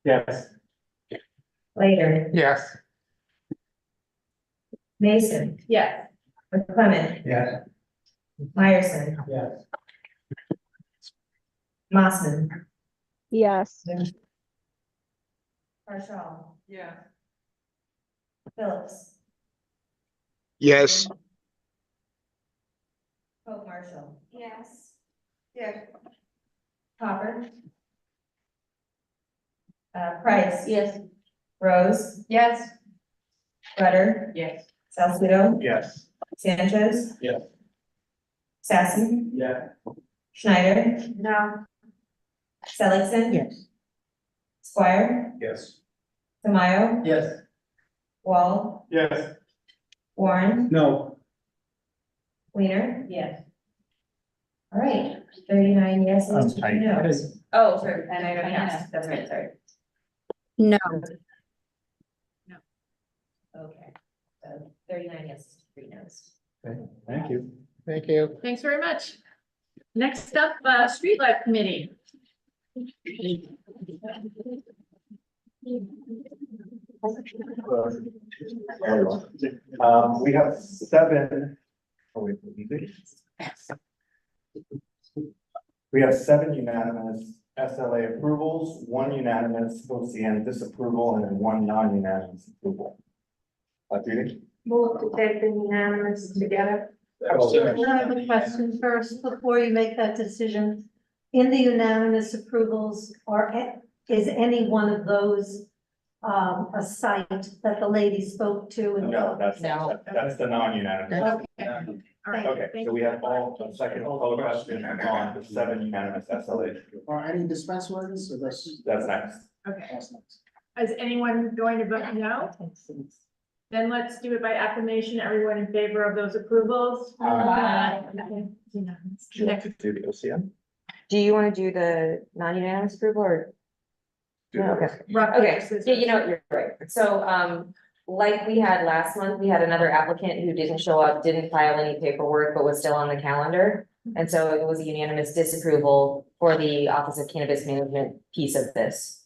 Yes. Later. Yes. Mason. Yes. McClement. Yes. Meyerson. Yes. Mossman. Yes. Marshall. Yeah. Phillips. Yes. Pope Marshall. Yes. Yes. Hopper. Price. Yes. Rose. Yes. Rutter. Yes. Salcido. Yes. Sanchez. Yes. Sassy. Yeah. Schneider. No. Seligson. Yes. Squire. Yes. Tamayo. Yes. Wall. Yes. Warren. No. Weiner. Yes. All right, 39 yeses, tight. 2 noes. Oh, sorry, and I don't yes, that's right, sorry. No. Okay, so 39 yeses, 3 noes. Thank you. Thank you. Thanks very much. Next up, Streetlight Committee. We have 7. Oh, wait, we have 7 unanimous SLA approvals, 1 unanimous OCN disapproval, and then 1 non-unanimous approval. Judy? Move to take the unanimous together. Oh, I have a question first before you make that decision. In the unanimous approvals, is any one of those a site that the lady spoke to? No, that's the non-unanimous. Okay. All right, Okay, thank so we you. have all, the second call question on the 7 unanimous SLA. Are any dispense ones, so That's next. Okay. Is anyone going to vote no? Then let's do it by acclamation. Everyone in favor of those approvals? Aye. Okay. Next. Do the OCN? Do you want to do the non-unanimous approval or? No, okay. Rock, Okay, paper, scissors. yeah, you know, you're right. So, like we had last month, we had another applicant who didn't show up, didn't file any paperwork, but was still on the calendar. And so it was a unanimous disapproval for the Office of Cannabis Management piece of this.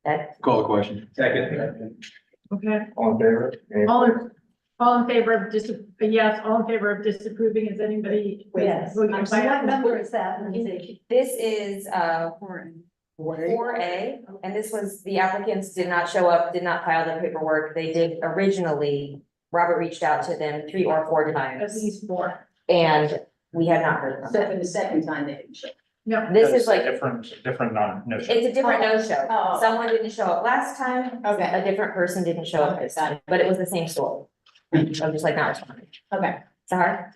Ed? Call the question. Second. Okay, All in favor? all in favor of yes, all in favor of disapproving, is anybody? Yes. Voting I'm by sorry, what acclamation? number is that, Lindsay? This is, 4A, and this was, the applicants did not show up, did not file the paperwork. They did originally, Robert reached out to them 3 or 4 At times, least 4. and we have not heard from So them. for the second time, they didn't show. No. This is like, Different non-no-show. it's a different no-show. Oh. Someone didn't show up last time, Okay. a different person didn't show up this time, but it was the same story. I'm just like not responding. Okay. Sahar?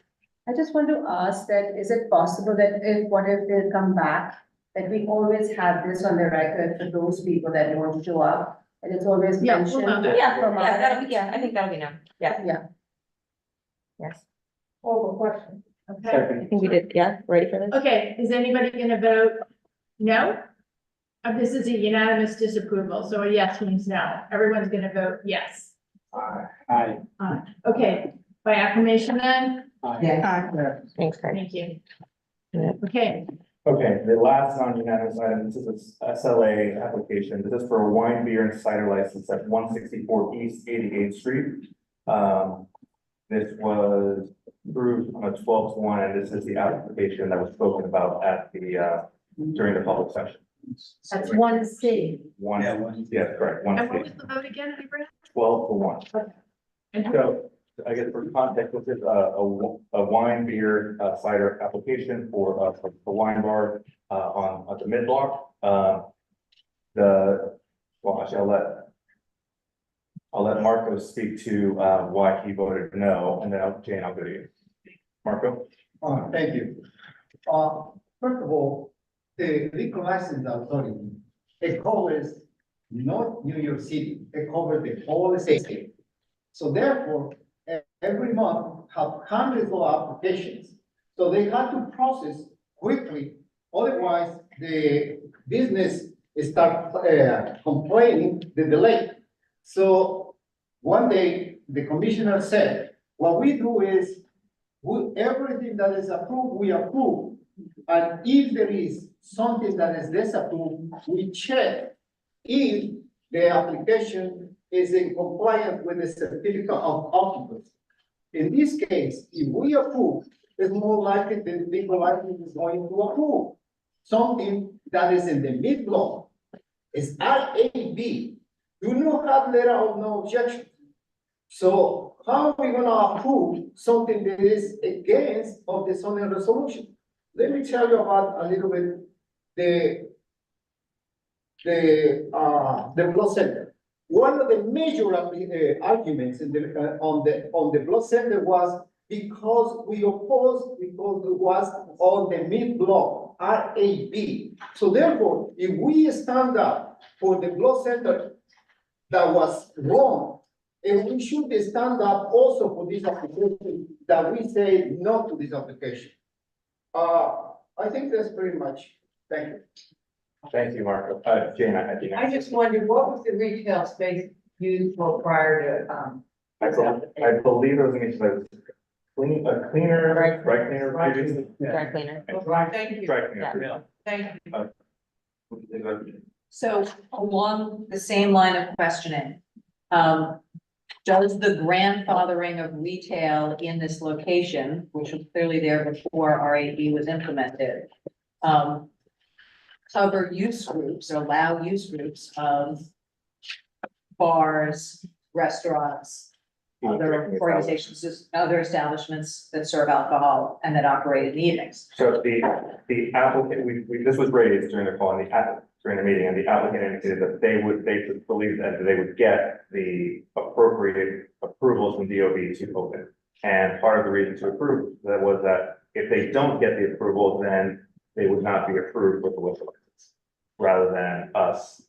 I just want to ask that, is it possible that what if they come back, that we always have this on the record for those people that don't show up? And it's always Yeah, we'll mentioned. know that. Yeah, from our that'll end? be, I think that'll be no, yeah. Yeah. Yes, Call the question. Okay. I think we did, yeah, ready for this? Okay, is anybody gonna vote no? This is a unanimous disapproval, so a yes means no. Everyone's gonna vote yes. Aye. Okay, by acclamation then? Thanks, Craig. Thank you. Yeah. Okay, Okay, the last non-unanimous item, this is a SLA application. This is for a wine, beer, and cider license at 164 East 88th Street. This was approved on a 12-1, and this is the application that was spoken about at the, during the public session. That's 1C. One, yes, correct, and what 1C, was the vote again, Abraham? 12-1. And who- So, I guess for context, this is a wine, beer, cider application for a wine bar, on the mid block. Well, actually, I'll let Marco speak to, why he voted no, and then Jane, I'll go to you. Marco? Thank you. First of all, the liquor license authority, it covers not New York City, it covers the whole state. So therefore, every month have hundreds of applications. So they have to process quickly, otherwise the business start complaining the delay. So one day, the commissioner said, what we do is, everything that is approved, we approve. And if there is something that is disapproved, we check if the application is in compliance with the certificate of occupancy. In this case, if we approve, it's more likely the legal license is going to approve something that is in the mid block. It's RAB. Do not have letter of no objection. So how are we gonna approve something that is against of the zoning resolution? Let me tell you about a little bit the blood center. One of the major arguments in on the blood center was because we opposed, because it was on the mid-block, RAB. So therefore, if we stand up for the blood center that was wrong, and we should stand up also for this application that we say no to this application. I think that's pretty much. Thank you. Thank you, Marco. Jane, I think. I just wondered, what was the retail space used for prior to, I believe it was going to be a cleaner, dry cleaner previously. Dry cleaner. Thank you. Dry cleaner. Thank you. So along the same line of questioning, does the grandfathering of retail in this location, which was clearly there before RAB was implemented, cover use groups or allow use groups of bars, restaurants, other organizations, just other establishments that serve alcohol and that operate in the evenings? So the applicant, this was raised during the call and during the meeting, and the applicant indicated that they could believe that they would get the appropriate approvals from DOB to open. And part of the reason to approve that was that if they don't get the approval, then they would not be approved with the liquor license. Rather than us,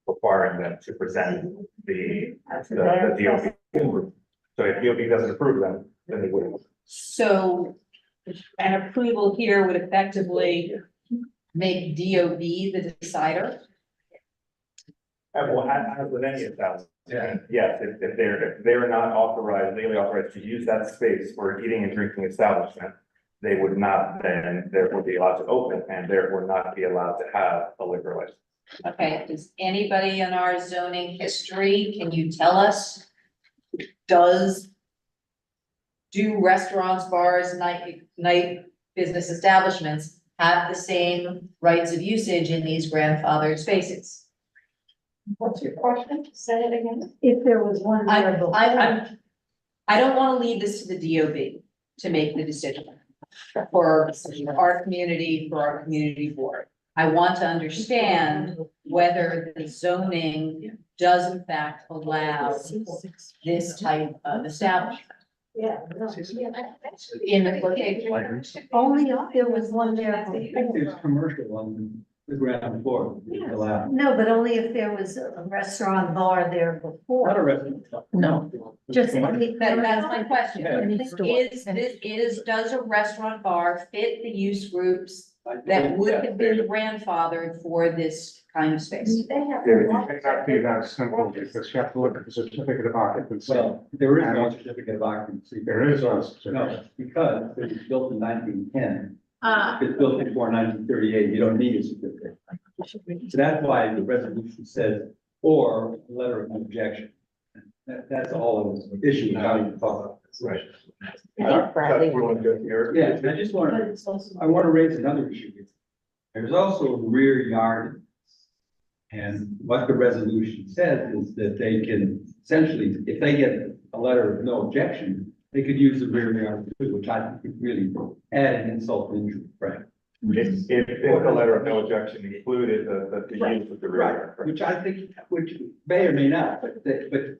requiring them to present the DOB approval. So if DOB doesn't approve them, then they wouldn't. So an approval here would effectively make DOB the decider? Well, as with any establishment, yes, if they're not authorized, legally authorized to use that space for an eating and drinking establishment, they would not then therefore be allowed to open and therefore not be allowed to have a liquor license. Okay, does anybody in our zoning history, can you tell us, do restaurants, bars, night business establishments have the same rights of usage in these grandfathered spaces? What's your question? Say it again. If there was one there before. I don't want to leave this to the DOB to make the decision for our community, for our community board. I want to understand whether the zoning does in fact allow this type of establishment. Yeah. In the location. Only if there was one there I think before. there's commercial on the ground floor. Allowed. No, but only if there was a restaurant bar there before. Not a restaurant. No. Just. That's my question. Is Does a restaurant bar fit the use groups that would have been grandfathered for this kind of space? It may not be that simple because you have to look at the certificate of occupancy. Well, there is no certificate of occupancy. There is no certificate. No, because it was built in 1910. If it's built before 1938, you don't need a certificate. So that's why the resolution says, or a letter of objection. That's all of the issue, how you talk about this. Right. Bradley. You want to go here? Yeah, and I want to raise another issue. There's also rear yard. And what the resolution says is that they can essentially, if they get a letter of no objection, they could use the rear yard, which I think would really add an insult to injury, right? If the letter of no objection included the use of the rear yard. Which I think, which may or may not, but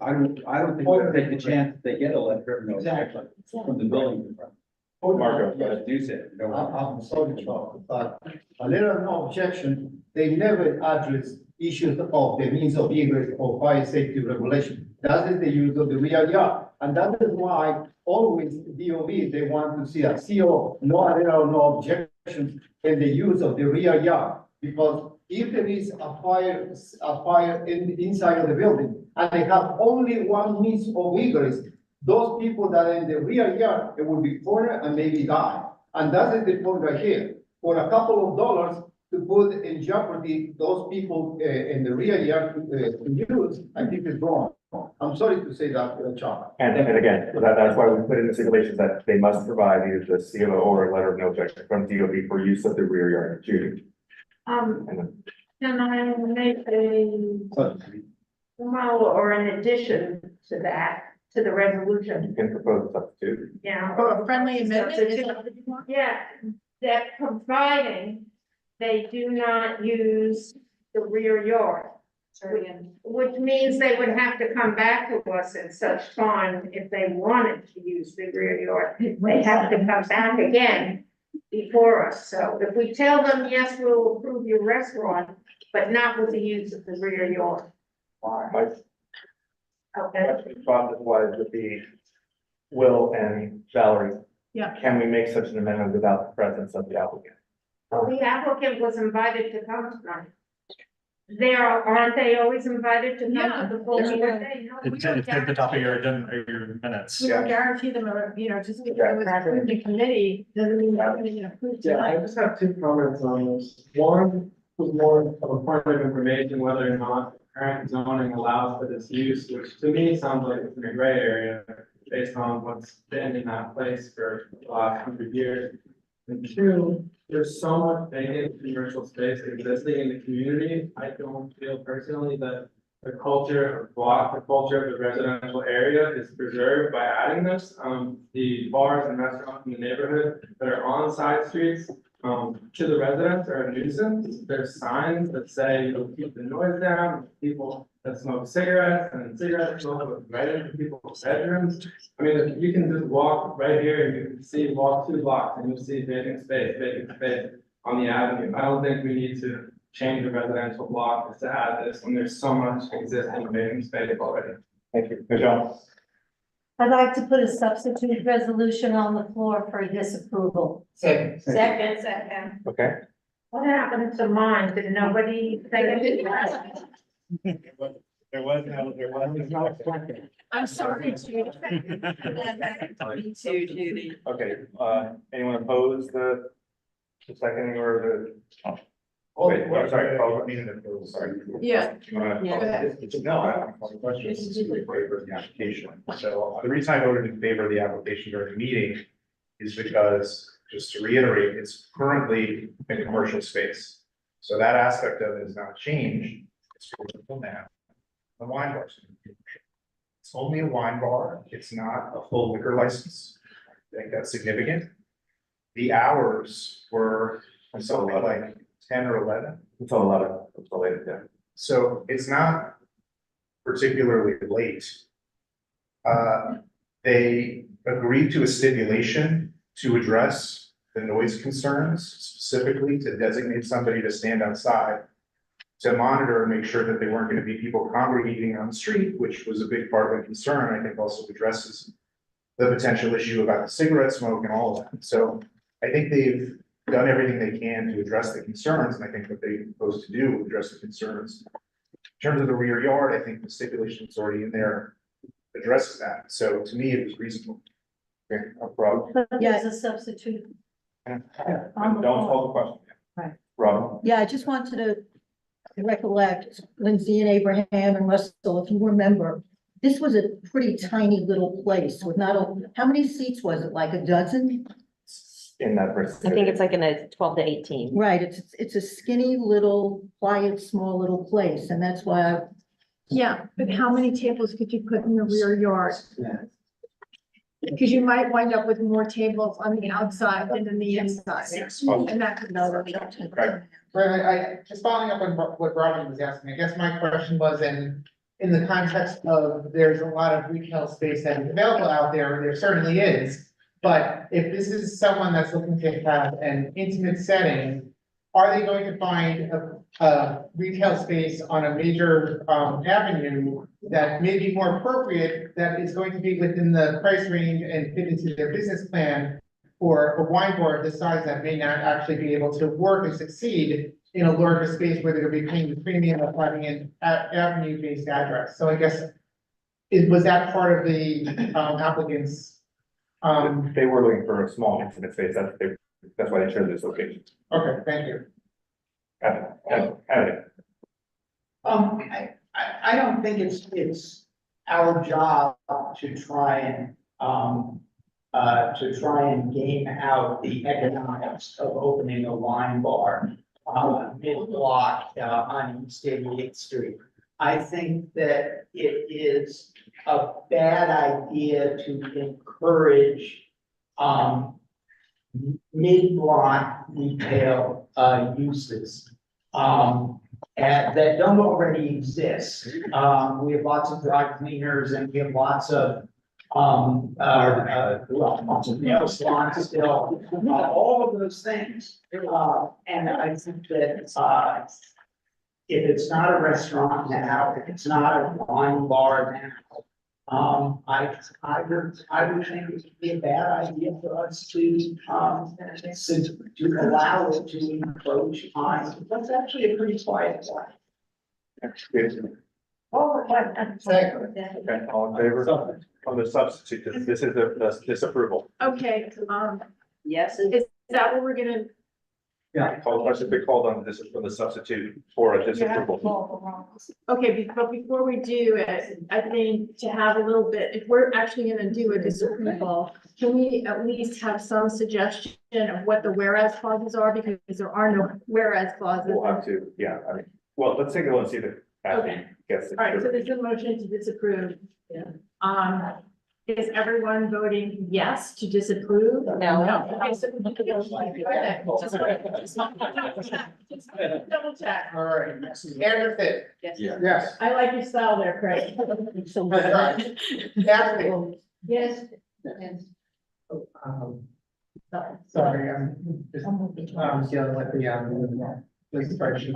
I don't think we'll take the chance that they get a letter of no objection from the building department. Marco, Yes, do say. I'm sorry, Charles, but a letter of no objection, they never address issues of the means of egress or fire safety regulation. That is the use of the rear yard. And that is why always DOB, they want to see a CO, no letter of no objection in the use of the rear yard. Because if there is a fire inside of the building and they have only one means of egress, those people that are in the rear yard, it will be cornered and maybe die. And that is the point right here. For a couple of dollars to put in jeopardy those people in the rear yard to use, I think is wrong. I'm sorry to say that, Charlie. And again, that's why we put in the stipulations that they must provide either the CO or a letter of no objection from DOB for use of the rear yard shooting. Can I make a well, or an addition to that, to the resolution? You can propose a substitute. Yeah. Or a friendly amendment? Yeah, that providing they do not use the rear yard. Which means they would have to come back to us at such time if they wanted to use the rear yard. They have to come back again before us. So if we tell them, yes, we'll approve your restaurant, but not with the use of the rear yard. My Okay. thought was with the Will and Valerie. Yeah. Can we make such an amendment without the presence of the applicant? Well, the applicant was invited to come tonight. Aren't they always invited to come to the full meeting? It's at the top of your agenda, or your minutes. We don't guarantee them, just because it was approved in committee, doesn't mean they're gonna get approved Yeah, I tonight. just have two comments on this. One was more of a point of information, whether or not current zoning allows for this use, which to me sounds like it's in a gray area based on what's been in that place for the last 100 years. And two, there's so much vacant commercial space existing in the community. I don't feel personally that the culture of the residential area is preserved by adding this. The bars and restaurants in the neighborhood that are on side streets, to the residents are a nuisance. There's signs that say, keep the noise down, people that smoke cigarettes and cigarette smoke goes right into people's bedrooms. I mean, you can just walk right here and you can walk 2 blocks and you'll see vacant space on the avenue. I don't think we need to change the residential block to add this when there's so much existing vacant space already. Thank you, Michelle. I'd like to put a substitute resolution on the floor for disapproval. Second. Second. Okay. What happened to mine? Did nobody second it? There was no. I'm sorry, Judy. Me too, Judy. Okay, anyone oppose the seconding or the? Oh, wait, I'm sorry, sorry. Yeah. No, I don't have a question, this is in favor of the application. So the reason I voted in favor of the application during the meeting is because, just to reiterate, it's currently in a commercial space. So that aspect of it is not changed. It's commercial now. The wine bar. It's only a wine bar. It's not a full liquor license. I think that's significant. The hours were something like 10 or 11. Until 11, until later, yeah. So it's not particularly late. They agreed to a stipulation to address the noise concerns, specifically to designate somebody to stand outside to monitor and make sure that there weren't going to be people congregating on the street, which was a big part of the concern. I think also addresses the potential issue about the cigarette smoke and all of that. So I think they've done everything they can to address the concerns, and I think what they propose to do will address the concerns. In terms of the rear yard, I think the stipulation that's already in there addresses that. So to me, it was reasonable. Okay, no problem. There's a substitute. Don't call the question. Right. Robin? Yeah, I just wanted to recollect Lindsay and Abraham and Russell, if you remember, this was a pretty tiny little place with not a, how many seats was it, like a dozen? In that. I think it's like in a 12 to 18. Right, it's a skinny little, quiet, small little place, and that's why Yeah, but how many tables could you put in the rear yard? Yeah. Because you might wind up with more tables on the outside than in the inside. And that could. Right, just following up on what Robin was asking, I guess my question was in the context of there's a lot of retail space that is available out there certainly is. But if this is someone that's looking to have an intimate setting, are they going to find a retail space on a major avenue that may be more appropriate, that is going to be within the price range and fit into their business plan? Or a wine bar of this size that may not actually be able to work and succeed in a larger space where they're gonna be paying the premium of having an avenue-based address. So I guess, was that part of the applicant's? They were looking for a small intimate space, that's why they chose this location. Okay, thank you. I don't think it's our job to try and game out the economics of opening a wine bar mid-block on East 88th Street. I think that it is a bad idea to encourage mid-block retail, uses. And that don't already exist. We have lots of dry cleaners and we have lots of, lots of nail salons still, all of those things. And I think that, if it's not a restaurant now, if it's not a wine bar now, I would think it would be a bad idea for us to allow it to encroach on, what's actually a pretty quiet spot. Okay, all in favor? On the substitute, this is the disapproval. Okay, Yes. is that what we're gonna? I should be called on this for the substitute for a disapproval. Okay, but before we do it, I think to have a little bit, if we're actually gonna do a disapproval, can we at least have some suggestion of what the whereas clauses are, because there are no whereas clauses. We'll have to, yeah, I mean, well, let's take a look and see if Kathy gets it. All right, so there's a motion to disapprove. Is everyone voting yes to disapprove? No. Okay, so- Double check. All right, Anderson. Yes. I like your style there, Craig. Cassidy. Yes. Sorry, I'm just, dealing with the spreadsheet.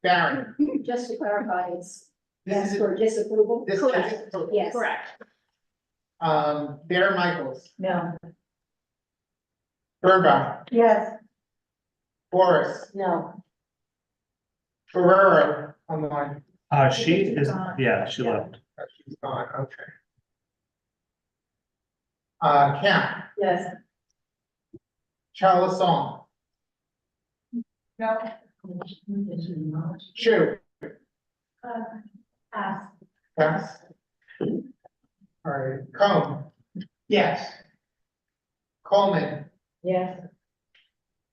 Baron. Just to clarify, it's This is, for disapproval? this Correct. is, Yes. Correct. Darren Michaels, No. Birnbaum, Yes. Boris, No. Ferrero, online. She is, yeah, she left. She's gone, okay. Camp, Yes. Charles Song, No. Chu, Pass. pass. All right, Combe, Yes. Coleman, Yes.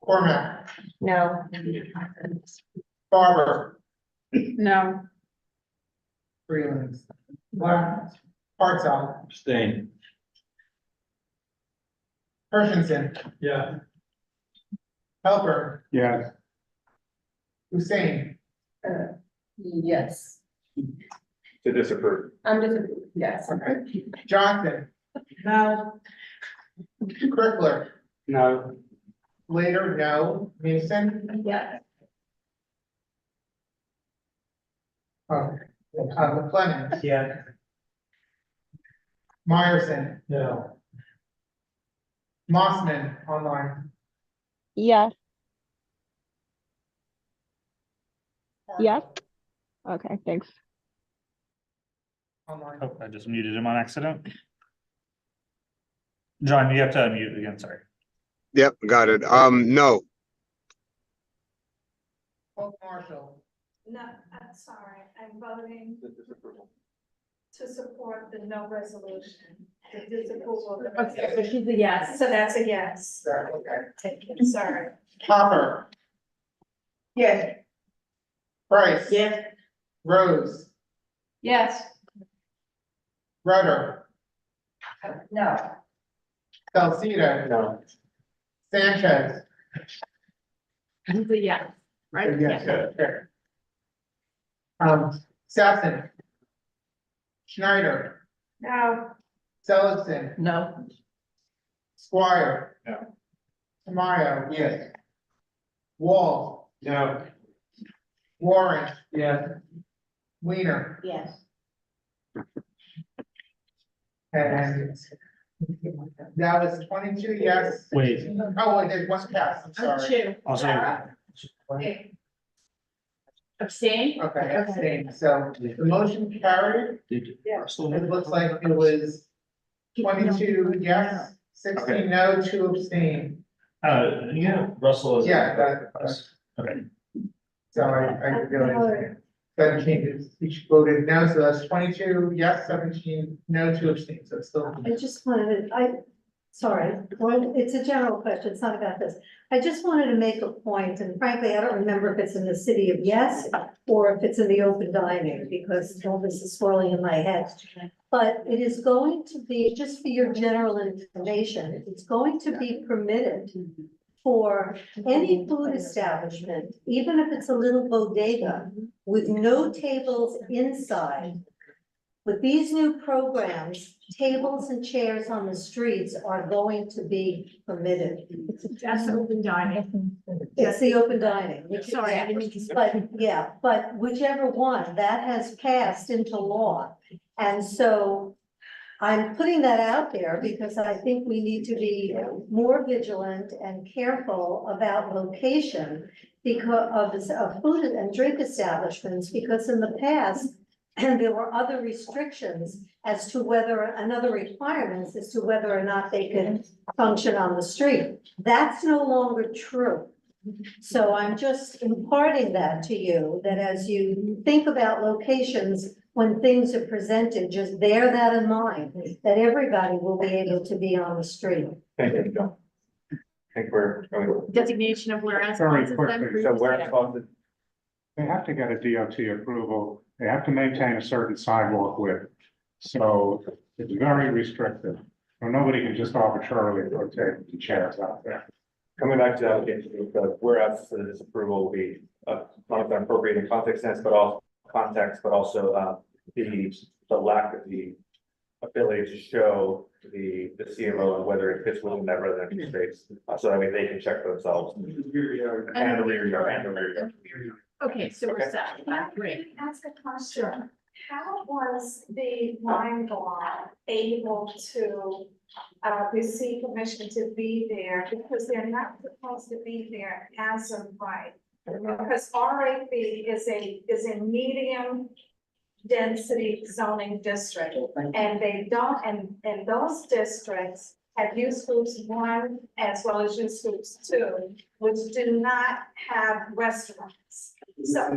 Cormac, No. Barber, No. Freelands, Hartzell, Abstain. Hershenson, Yeah. Helper, Yes. Hussein, Yes. To disapprove. I'm just, yes. okay, Johnson, No. Crickler, No. later, no, Mason, Yes. okay, McLennan, Yeah. Meyerson, No. Mossman, online. Yes. Yes. Okay, thanks. Online. Oh, I just muted him on accident. John, you have to unmute again, sorry. Yep, got it. No. Hope Marshall, No, I'm sorry, I'm voting The disapproval. to support the no resolution, the disapproval. Okay, so she's a yes. So that's a yes. okay, Take it, sorry. Hopper, Yes. Price. Yes. Rose, Yes. Rudder, No. Salcido. No. Sanchez. He's a yes, right? Yes, okay. Saxon. Schneider, No. Seligson, No. Squire. No. Tamayo. Yes. Wall, No. Warren, Yeah. Weiner, Yes. and that was 22 yes. Wait. Oh, wait, there's one pass, I'm sorry. Two. Also, Abstain? Okay, abstain, so the motion carried, it looks like it was 22 yes, 16 no, 2 abstain. yeah, Russell is. Yeah, that, Okay. so I realized 17 each voted no, so that's 22 yes, 17 no, 2 abstain, so it's still. I just wanted, Sorry, well, it's a general question, it's not about this. I just wanted to make a point, and frankly, I don't remember if it's in the city of Yes or if it's in the open dining, because all this is swirling in my head. But it is going to be, just for your general information, it's going to be permitted for any food establishment, even if it's a little bodega, with no tables inside. With these new programs, tables and chairs on the streets are going to be permitted. That's open dining. It's the open dining, which, Sorry, I didn't mean to. but, yeah, but whichever one, that has passed into law. And so I'm putting that out there because I think we need to be more vigilant and careful about location because of food and drink establishments, because in the past, and there were other restrictions as to whether, and other requirements as to whether or not they could function on the street. That's no longer true. So I'm just imparting that to you, that as you think about locations, when things are presented, just bear that in mind, that everybody will be able to be on the street. Thank you, John. I think we're going. Designation of whereas. Very clauses then quickly, So where it's called, They have to get a DOT approval. They have to maintain a certain sidewalk width. So it's very restrictive. So nobody can just arbitrarily put tables and chairs out there. coming back to the application, the whereas for the disapproval will be, not only appropriate in context sense, but also the lack of the ability to show the CMO and whether it fits within that residential space. So that way they can check for themselves. And the rear yard. Okay, so we're set. Great. Ask a question. How was the wine bar able to receive permission to be there? Because they're not supposed to be there as of right. Because RAB is a medium density zoning district, and they don't, and those districts have use groups 1 as well as use groups 2, which do not have restaurants. So,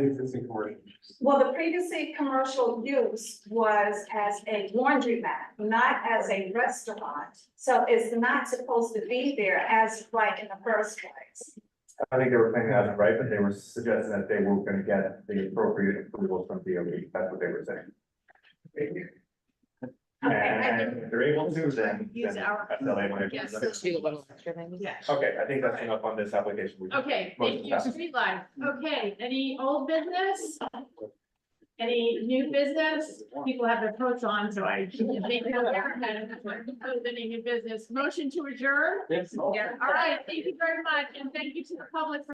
well, the previously commercial use was as a laundromat, not as a restaurant. So it's not supposed to be there as right in the first place. I think they were saying that right, but they were suggesting that they were gonna get the appropriate approvals from DOT. That's what they were saying. And if they're able to, then Use our. SLA might. Yes. Yeah. Okay, I think that's enough on this application. Okay, thank you, Street Life. Okay, any old business? Any new business? People have their coats on, so I think any new business. Motion to adjourn? Yes. Yeah, all right, thank you very much, and thank you to the public for